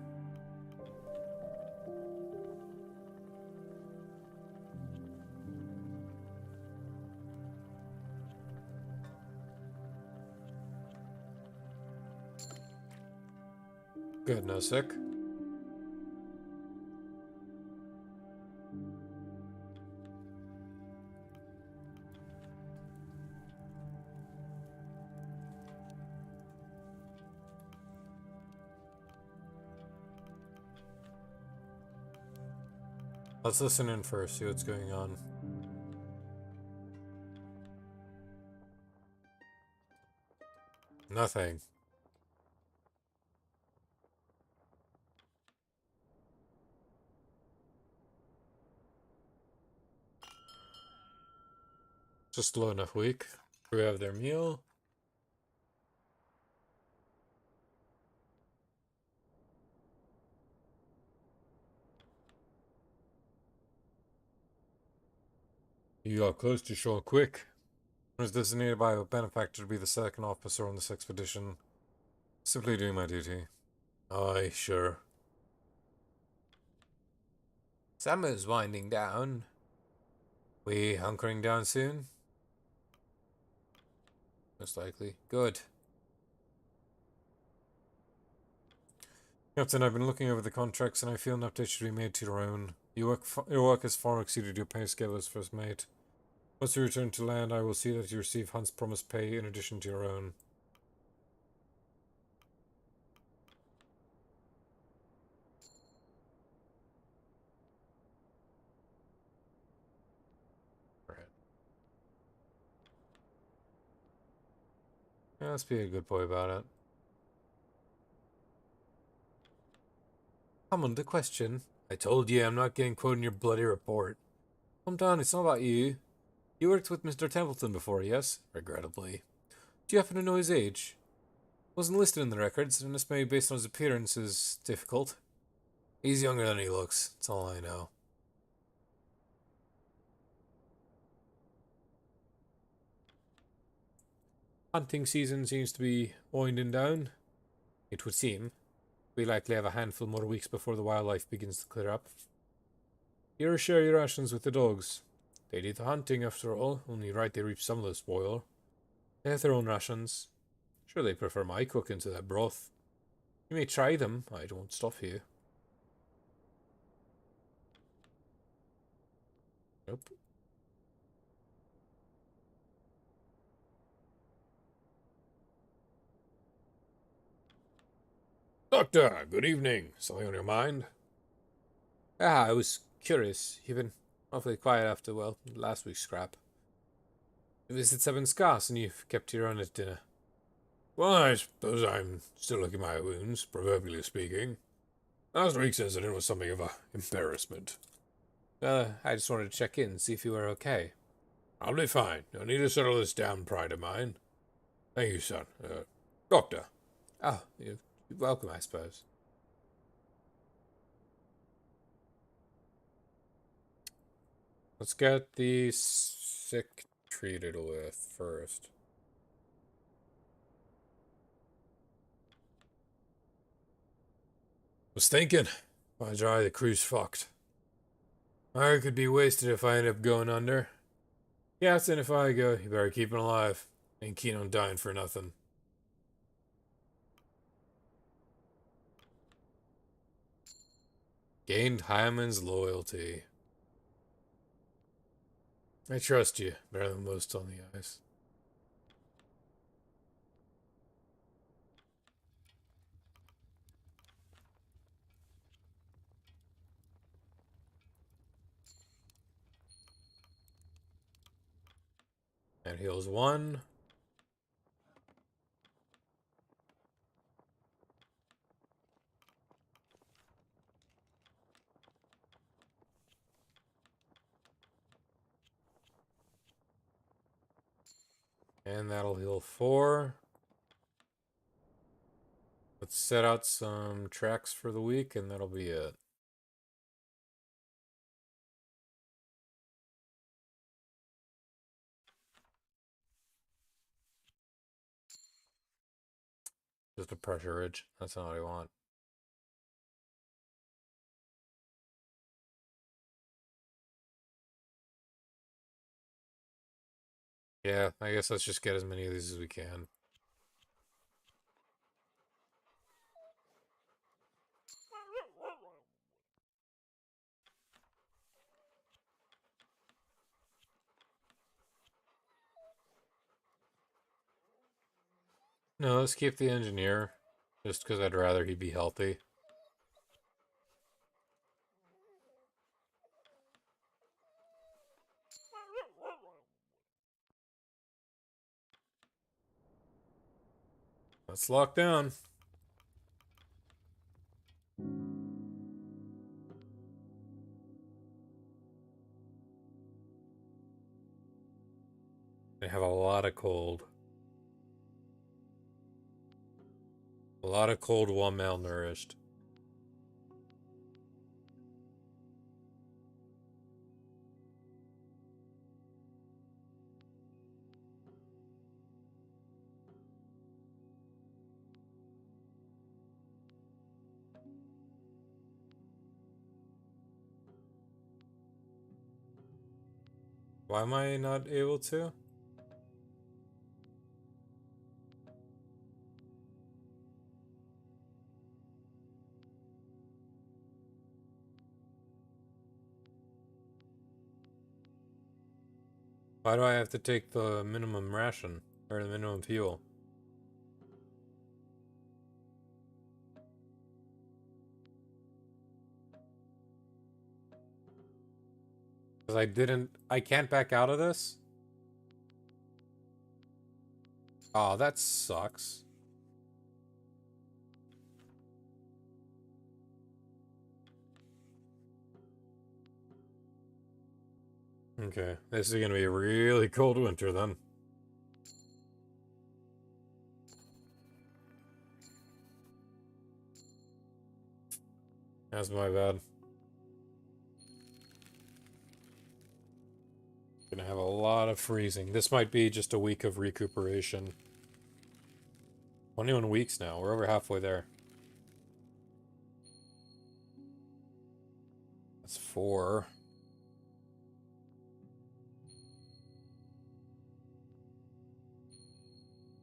B: Good, no sick. Let's listen in first, see what's going on. Nothing. Just low enough week. We have their meal. You got close to shore quick. I was designated by a benefactor to be the second officer on this expedition. Simply doing my duty. Aye, sure. Summer's winding down. We hunkering down soon? Most likely. Good. Captain, I've been looking over the contracts and I feel an update should be made to your own. Your work has far exceeded your pay scale as first mate. Once you return to land, I will see that you receive Hunt's promised pay in addition to your own. Right. Yeah, let's be a good boy about it. Come on, the question. I told you I'm not getting quoted in your bloody report. Calm down, it's not about you. You worked with Mr. Templeton before, yes? Regrettably. Do you happen to know his age? Wasn't listed in the records, and this may, based on his appearance, is difficult. He's younger than he looks, that's all I know. Hunting season seems to be winding down. It would seem. We likely have a handful more weeks before the wildlife begins to clear up. You share your rations with the dogs. They do the hunting after all, only right they reap some of the spoil. They have their own rations. Sure they prefer my cooking to their broth. You may try them, I don't stop you. Nope.
E: Doctor, good evening. Something on your mind?
B: Ah, I was curious. You've been awfully quiet after, well, last week's scrap. The visits have been scarce and you've kept your own at dinner.
E: Well, I suppose I'm still licking my wounds, proverbially speaking. Last week's incident was something of a embarrassment.
B: I just wanted to check in and see if you were okay.
E: I'll be fine. No need to settle this damn pride of mine. Thank you, son. Doctor.
B: Oh, you're welcome, I suppose. Let's get the sick treated with first.
E: Was thinking. By dry, the crew's fucked. I could be wasted if I end up going under. Captain, if I go, you better keep it alive. Ain't keen on dying for nothing.
B: Gained Hyman's loyalty.
E: I trust you better than most on the ice.
B: And heals 1. And that'll heal 4. Let's set out some tracks for the week, and that'll be it.
E: Just a pressure ridge. That's not what I want. Yeah, I guess let's just get as many of these as we can. No, let's keep the engineer. Just because I'd rather he be healthy. Let's lock down. They have a lot of cold. A lot of cold while malnourished. Why am I not able to? Why do I have to take the minimum ration? Or the minimum fuel? Because I can't back out of this? Oh, that sucks. Okay, this is gonna be a really cold winter then. That's my bad. Gonna have a lot of freezing. This might be just a week of recuperation. 21 weeks now. We're over halfway there. That's 4.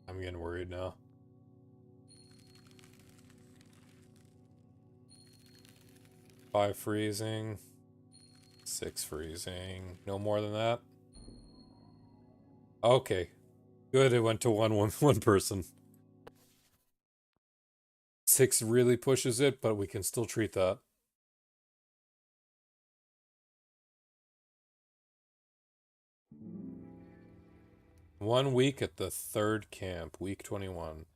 E: I'm getting worried now. 5 freezing. 6 freezing. No more than that? Okay. Good, it went to one person. 6 really pushes it, but we can still treat that. One week at the 3rd camp, week 21.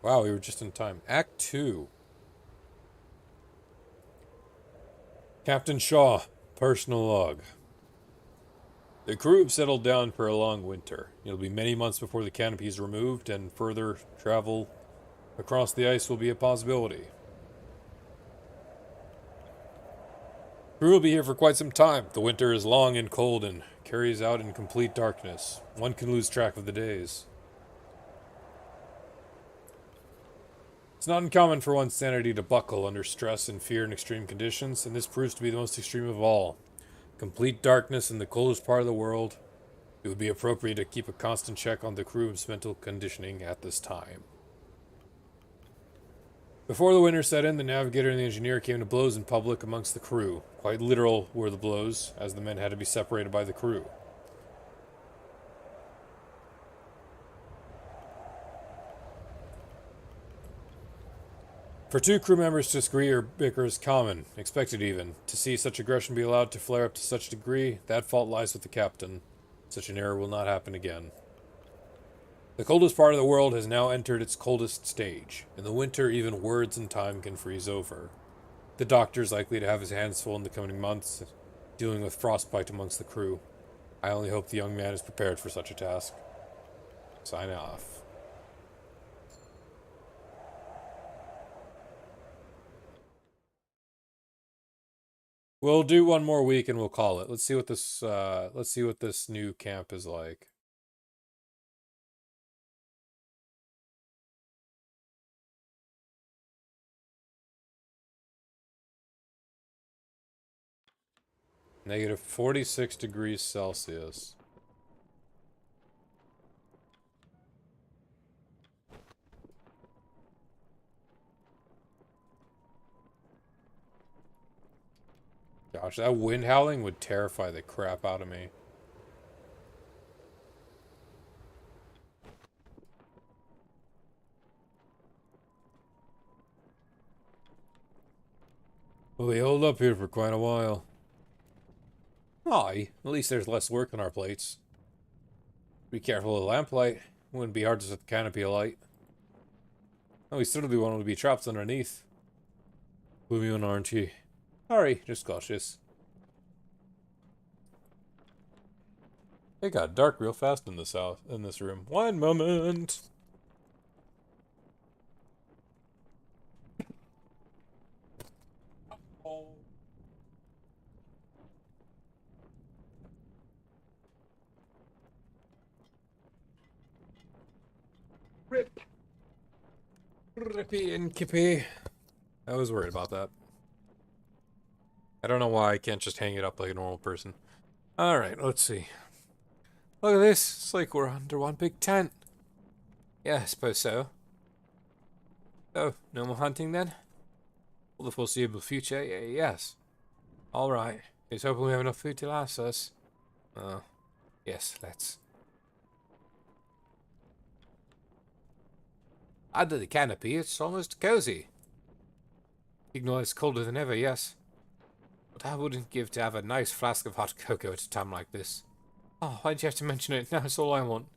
E: Wow, we were just in time. Act 2. Captain Shaw, personal log. The crew have settled down for a long winter. It'll be many months before the canopy is removed, and further travel across the ice will be a possibility. Crew will be here for quite some time. The winter is long and cold and carries out in complete darkness. One can lose track of the days. It's not uncommon for one's sanity to buckle under stress and fear in extreme conditions, and this proves to be the most extreme of all. Complete darkness in the coldest part of the world. It would be appropriate to keep a constant check on the crew's mental conditioning at this time. Before the winter set in, the navigator and the engineer came to blows in public amongst the crew. Quite literal were the blows, as the men had to be separated by the crew. For 2 crew members to disagree or bicker is common, expected even. To see such aggression be allowed to flare up to such a degree, that fault lies with the captain. Such an error will not happen again. The coldest part of the world has now entered its coldest stage. In the winter, even words and time can freeze over. The doctor is likely to have his hands full in the coming months, dealing with frostbite amongst the crew. I only hope the young man is prepared for such a task. Sign off. We'll do one more week and we'll call it. Let's see what this new camp is like. Negative 46 degrees Celsius. Gosh, that wind howling would terrify the crap out of me. Well, we hold up here for quite a while. Aye, at least there's less work on our plates. Be careful of the lamplight. Wouldn't be hard to set the canopy alight. Oh, we still do want to be trapped underneath. Gloomy one, aren't you? Sorry, just cautious. It got dark real fast in this house, in this room. One moment. Rip. Rippy and Kippy. I was worried about that. I don't know why I can't just hang it up like a normal person. Alright, let's see. Look at this. It's like we're under one big tent. Yeah, I suppose so. So, no more hunting then? For the foreseeable future, yes. Alright. Here's hoping we have enough food to last us. Oh, yes, let's. Under the canopy, it's almost cozy. Ignore it's colder than ever, yes. But I wouldn't give to have a nice flask of hot cocoa at a time like this. Oh, why'd you have to mention it? Now it's all I want.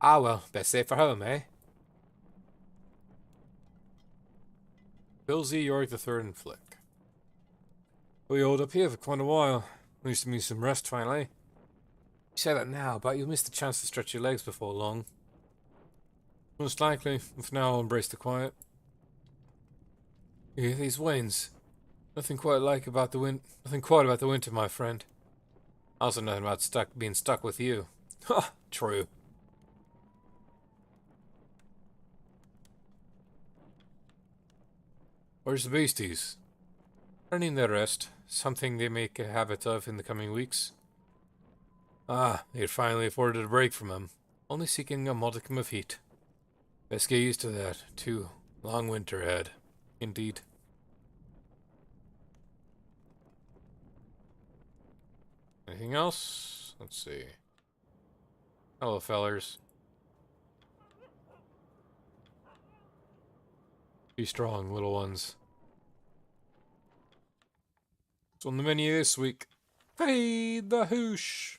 E: Ah well, best save for home, eh? Bill Z, Yorick the Third, and Flick. We hold up here for quite a while. At least me some rest finally. You say that now, but you'll miss the chance to stretch your legs before long. Most likely, and for now I'll embrace the quiet. You hear these winds? Nothing quite about the winter, my friend. Also nothing about being stuck with you. Ha! True. Where's the beasties? Earning their rest, something they make a habit of in the coming weeks. Ah, they had finally afforded a break from them, only seeking a modicum of heat. Best get used to that, too. Long winter ahead. Indeed. Anything else? Let's see. Hello, fellers. Be strong, little ones. What's on the menu this week? Feed the hoosh!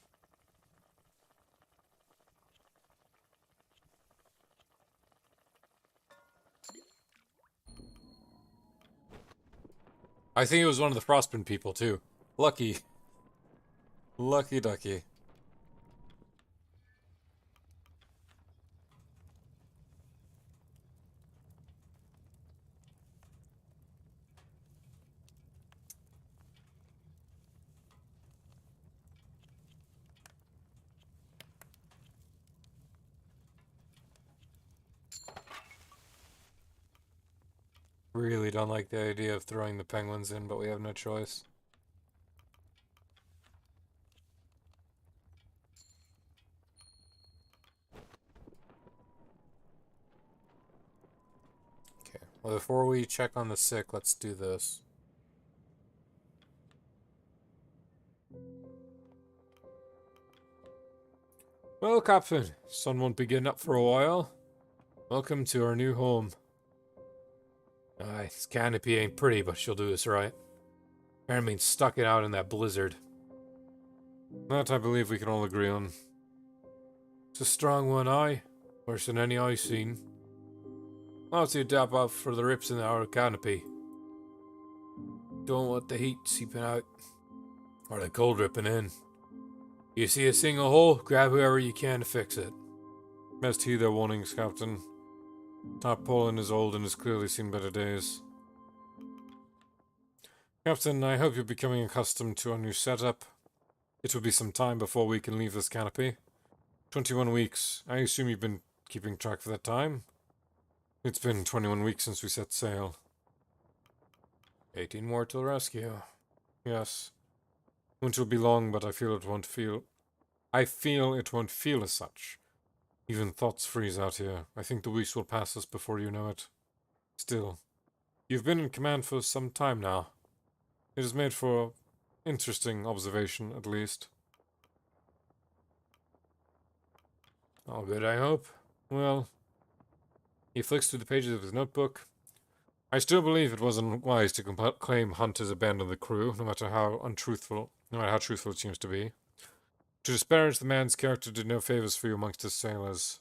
E: I think it was one of the Frostbin people, too. Lucky. Lucky ducky. Really don't like the idea of throwing the penguins in, but we have no choice. Okay, well before we check on the sick, let's do this. Well, Captain, sun won't be getting up for a while. Welcome to our new home. Aye, this canopy ain't pretty, but she'll do us right. Aaron means stuck it out in that blizzard. That I believe we can all agree on. It's a strong one, aye. Worse than any I've seen. I'll have to adapt out for the rips in our canopy. Don't want the heat seeping out. Or the cold ripping in. You see a single hole, grab whoever you can to fix it. Best heed their warnings, Captain. Tarpaulin is old and has clearly seen better days. Captain, I hope you're becoming accustomed to our new setup. It will be some time before we can leave this canopy. 21 weeks. I assume you've been keeping track for that time? It's been 21 weeks since we set sail. 18 more till rescue. Yes.
B: Winter will be long, but I feel it won't feel... I feel it won't feel as such. Even thoughts freeze out here. I think the weeks will pass us before you know it. Still, you've been in command for some time now. It has made for interesting observation, at least. All good, I hope. Well, he flicks through the pages of his notebook. I still believe it wasn't wise to claim Hunt as abandoned the crew, no matter how truthful it seems to be. To disparage the man's character did no favors for you amongst his sailors.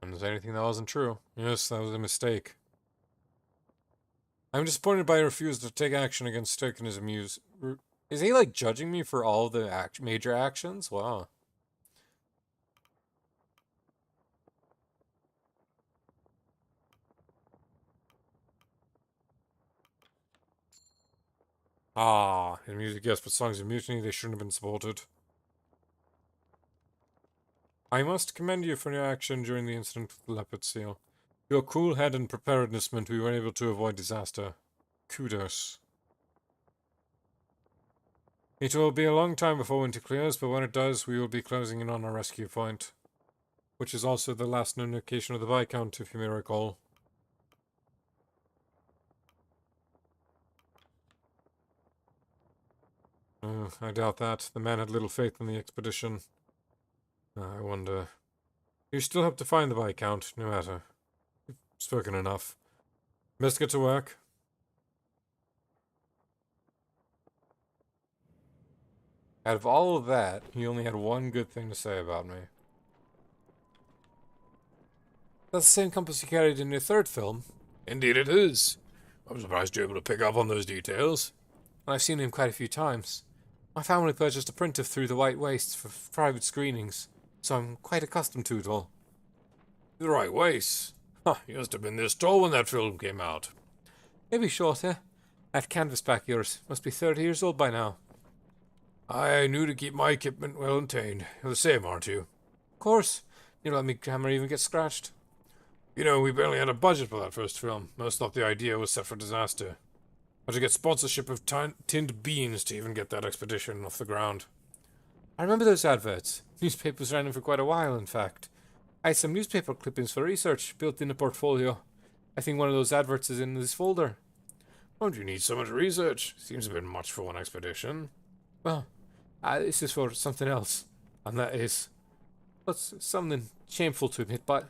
B: And is there anything that wasn't true? Yes, that was a mistake. I'm disappointed by your refusal to take action against Stirk and his amuse. Is he, like, judging me for all the major actions? Wow. Ah, in music, yes, but songs of mutiny, they shouldn't have been supported. I must commend you for your action during the incident with the leopard seal. Your cool head and preparedness meant we were able to avoid disaster. Kudos. It will be a long time before winter clears, but when it does, we will be closing in on our rescue point. Which is also the last known location of the Viscount, if you may recall. I doubt that. The man had little faith in the expedition. I wonder... You still have to find the Viscount, no matter. You've spoken enough. Best get to work. Out of all of that, he only had one good thing to say about me. That's the same compass you carried in your third film.
D: Indeed it is. I'm surprised you're able to pick up on those details.
B: I've seen him quite a few times. My family purchased a printer through the White Wastes for private screenings, so I'm quite accustomed to it all.
D: The right waist. Huh, you must have been this tall when that film came out.
B: Maybe shorter. That canvas back of yours must be 30 years old by now.
D: I knew to keep my equipment well maintained. You're the same, aren't you?
B: Of course. You don't let me camera even get scratched.
D: You know, we barely had a budget for that first film. Most thought the idea was set for disaster. Had to get sponsorship of tinned beans to even get that expedition off the ground.
B: I remember those adverts. Newspapers ran them for quite a while, in fact. I had some newspaper clippings for research built in a portfolio. I think one of those adverts is in this folder.
D: Don't you need so much research? Seems a bit much for one expedition.
B: Well, this is for something else. And that is... What's something shameful to admit, but...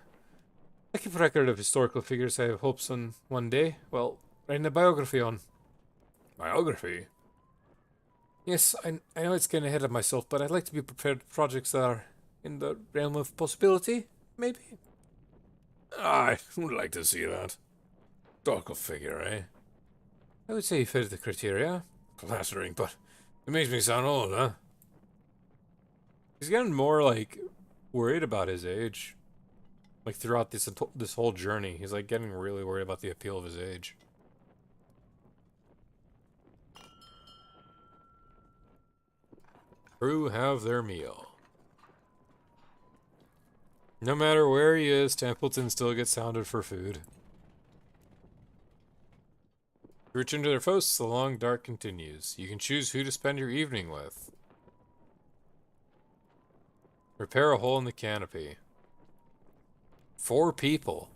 B: I keep a record of historical figures I have hopes on one day. Well, writing a biography on.
D: Biography?
B: Yes, I know it's getting ahead of myself, but I'd like to be prepared for projects that are in the realm of possibility, maybe?
D: I would like to see that. Historical figure, eh?
B: I would say he fitted the criteria.
D: Flattering, but it makes me sound old, huh?
B: He's getting more, like, worried about his age. Like, throughout this whole journey, he's, like, getting really worried about the appeal of his age. Crew have their meal. No matter where he is, Templeton still gets hounded for food. To return to their posts, the long dark continues. You can choose who to spend your evening with. Repair a hole in the canopy. 4 people.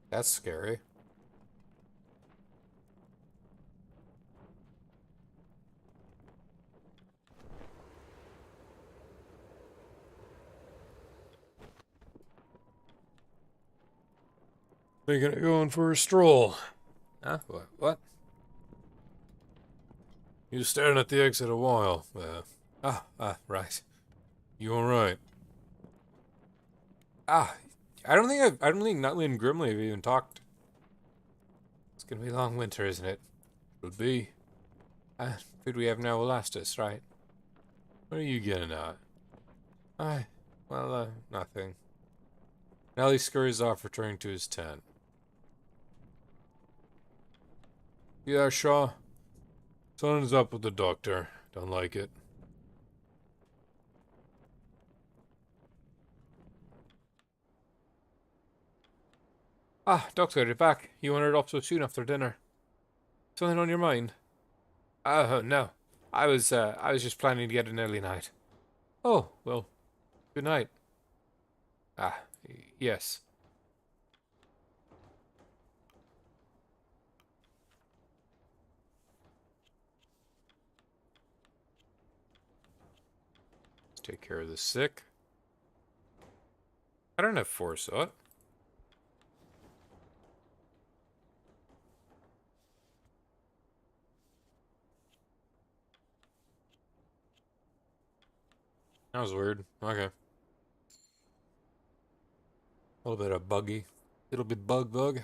B: That's scary.
D: Thinking of going for a stroll.
B: Huh? What?
D: You was staring at the exit a while.
B: Right.
D: You alright?
B: I don't think Nutley and Grimley have even talked. It's gonna be a long winter, isn't it?
D: Could be.
B: Food we have now will last us, right?
D: What are you getting at?
B: Nothing. Nellie scurries off, returning to his tent.
D: Yeah, Shaw. Something's up with the doctor.
E: don't like it.
B: Ah, Doctor, you're back. You wandered up so soon after dinner. Something on your mind? No. I was just planning to get an early night. Oh, well, good night. Yes.
E: Let's take care of the sick. I don't have foresight. That was weird. Okay. A little bit of buggy. Little bit bug.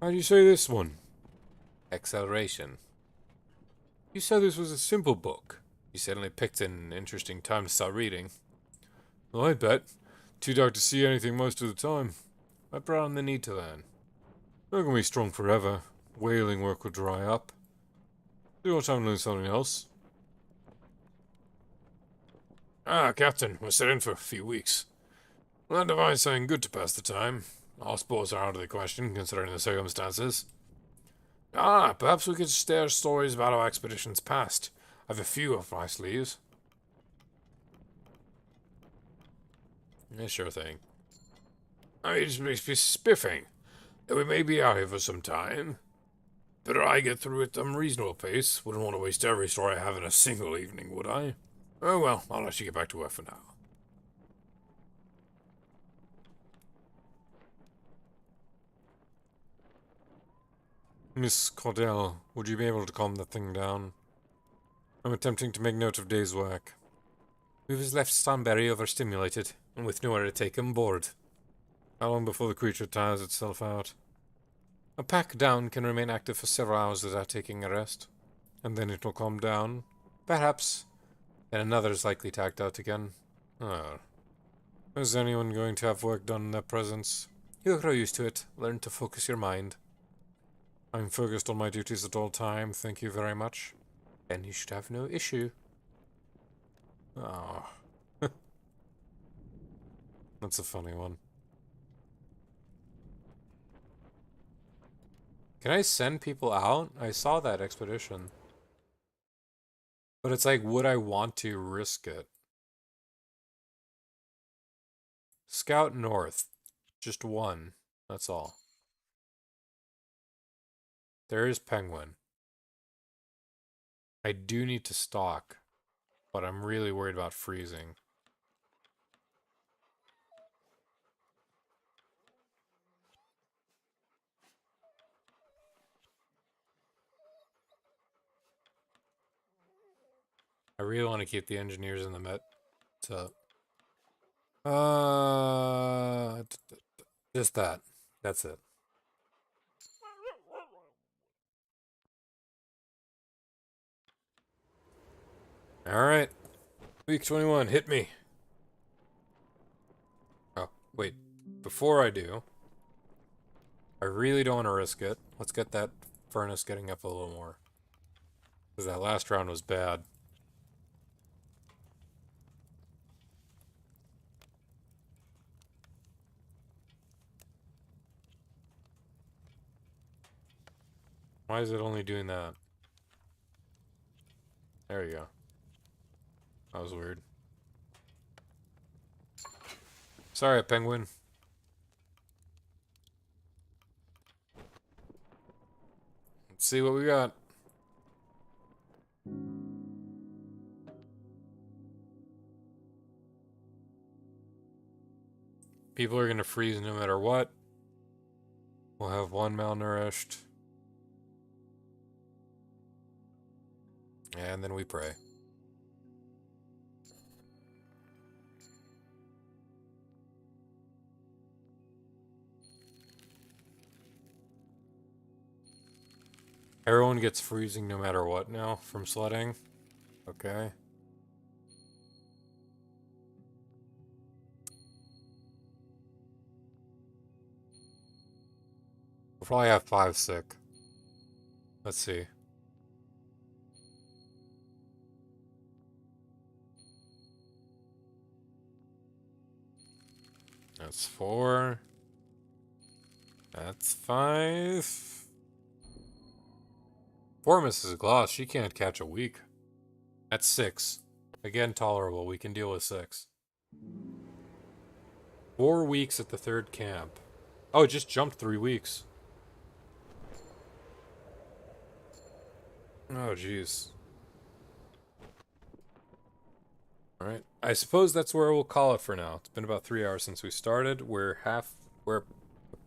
E: How do you say this one?
B: Acceleration.
E: You said this was a simple book. You suddenly picked an interesting time to start reading. Well, I bet. Too dark to see anything most of the time. I brought on the need to learn. Not gonna be strong forever. Whaling work will dry up. Do want time to learn something else. Ah, Captain, we're set in for a few weeks. We'll devise something good to pass the time. All sports are out of the question, considering the circumstances. Perhaps we could share stories about our expeditions past. I've a few up my sleeves. Yeah, sure thing. I mean, just be spiffing. We may be out here for some time. Better I get through at some reasonable pace. Wouldn't want to waste every story I have in a single evening, would I? Oh well, I'll let you get back to work for now. Miss Cordell, would you be able to calm that thing down? I'm attempting to make note of day's work.
B: We was left Stanberry overstimulated, and with nowhere to take him bored.
E: How long before the creature tires itself out?
B: A pack down can remain active for several hours without taking a rest.
E: And then it will calm down?
B: Perhaps. Then another is likely to act out again.
E: Ah. Is anyone going to have work done in their presence?
B: You'll grow used to it. Learn to focus your mind.
E: I'm focused on my duties at all time, thank you very much.
B: Then you should have no issue.
E: Oh. That's a funny one.
B: Can I send people out? I saw that expedition. But it's like, would I want to risk it? Scout north. Just one. That's all. There is penguin. I do need to stalk, but I'm really worried about freezing. I really want to keep the engineers in the Met. So, just that. That's it.
E: Alright. Week 21, hit me.
B: Oh, wait. Before I do, I really don't want to risk it. Let's get that furnace getting up a little more. Because that last round was bad. Why is it only doing that? There you go. That was weird. Sorry, penguin. Let's see what we got. People are gonna freeze no matter what. We'll have one malnourished. And then we pray. Everyone gets freezing no matter what now from sledding. Okay. We'll probably have 5 sick. Let's see. That's 4. That's 5. Poor Mrs. Gloss, she can't catch a week. That's 6. Again, tolerable. We can deal with 6. 4 weeks at the 3rd camp. Oh, it just jumped 3 weeks. Oh, jeez. Alright. I suppose that's where we'll call it for now. It's been about 3 hours since we started. We're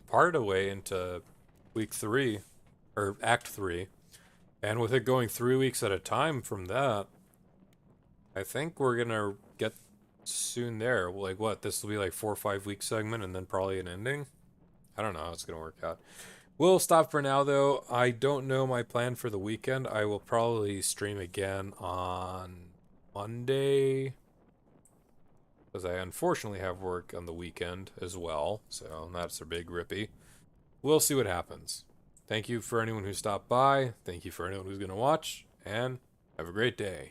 B: part of the way into week 3, or act 3. And with it going 3 weeks at a time from that, I think we're gonna get soon there. Like what? This will be like 4 or 5 week segment and then probably an ending? I don't know how it's gonna work out. We'll stop for now though. I don't know my plan for the weekend. I will probably stream again on Monday, because I unfortunately have work on the weekend as well. So that's a big rippy. We'll see what happens. Thank you for anyone who stopped by. Thank you for anyone who's going to watch. And have a great day.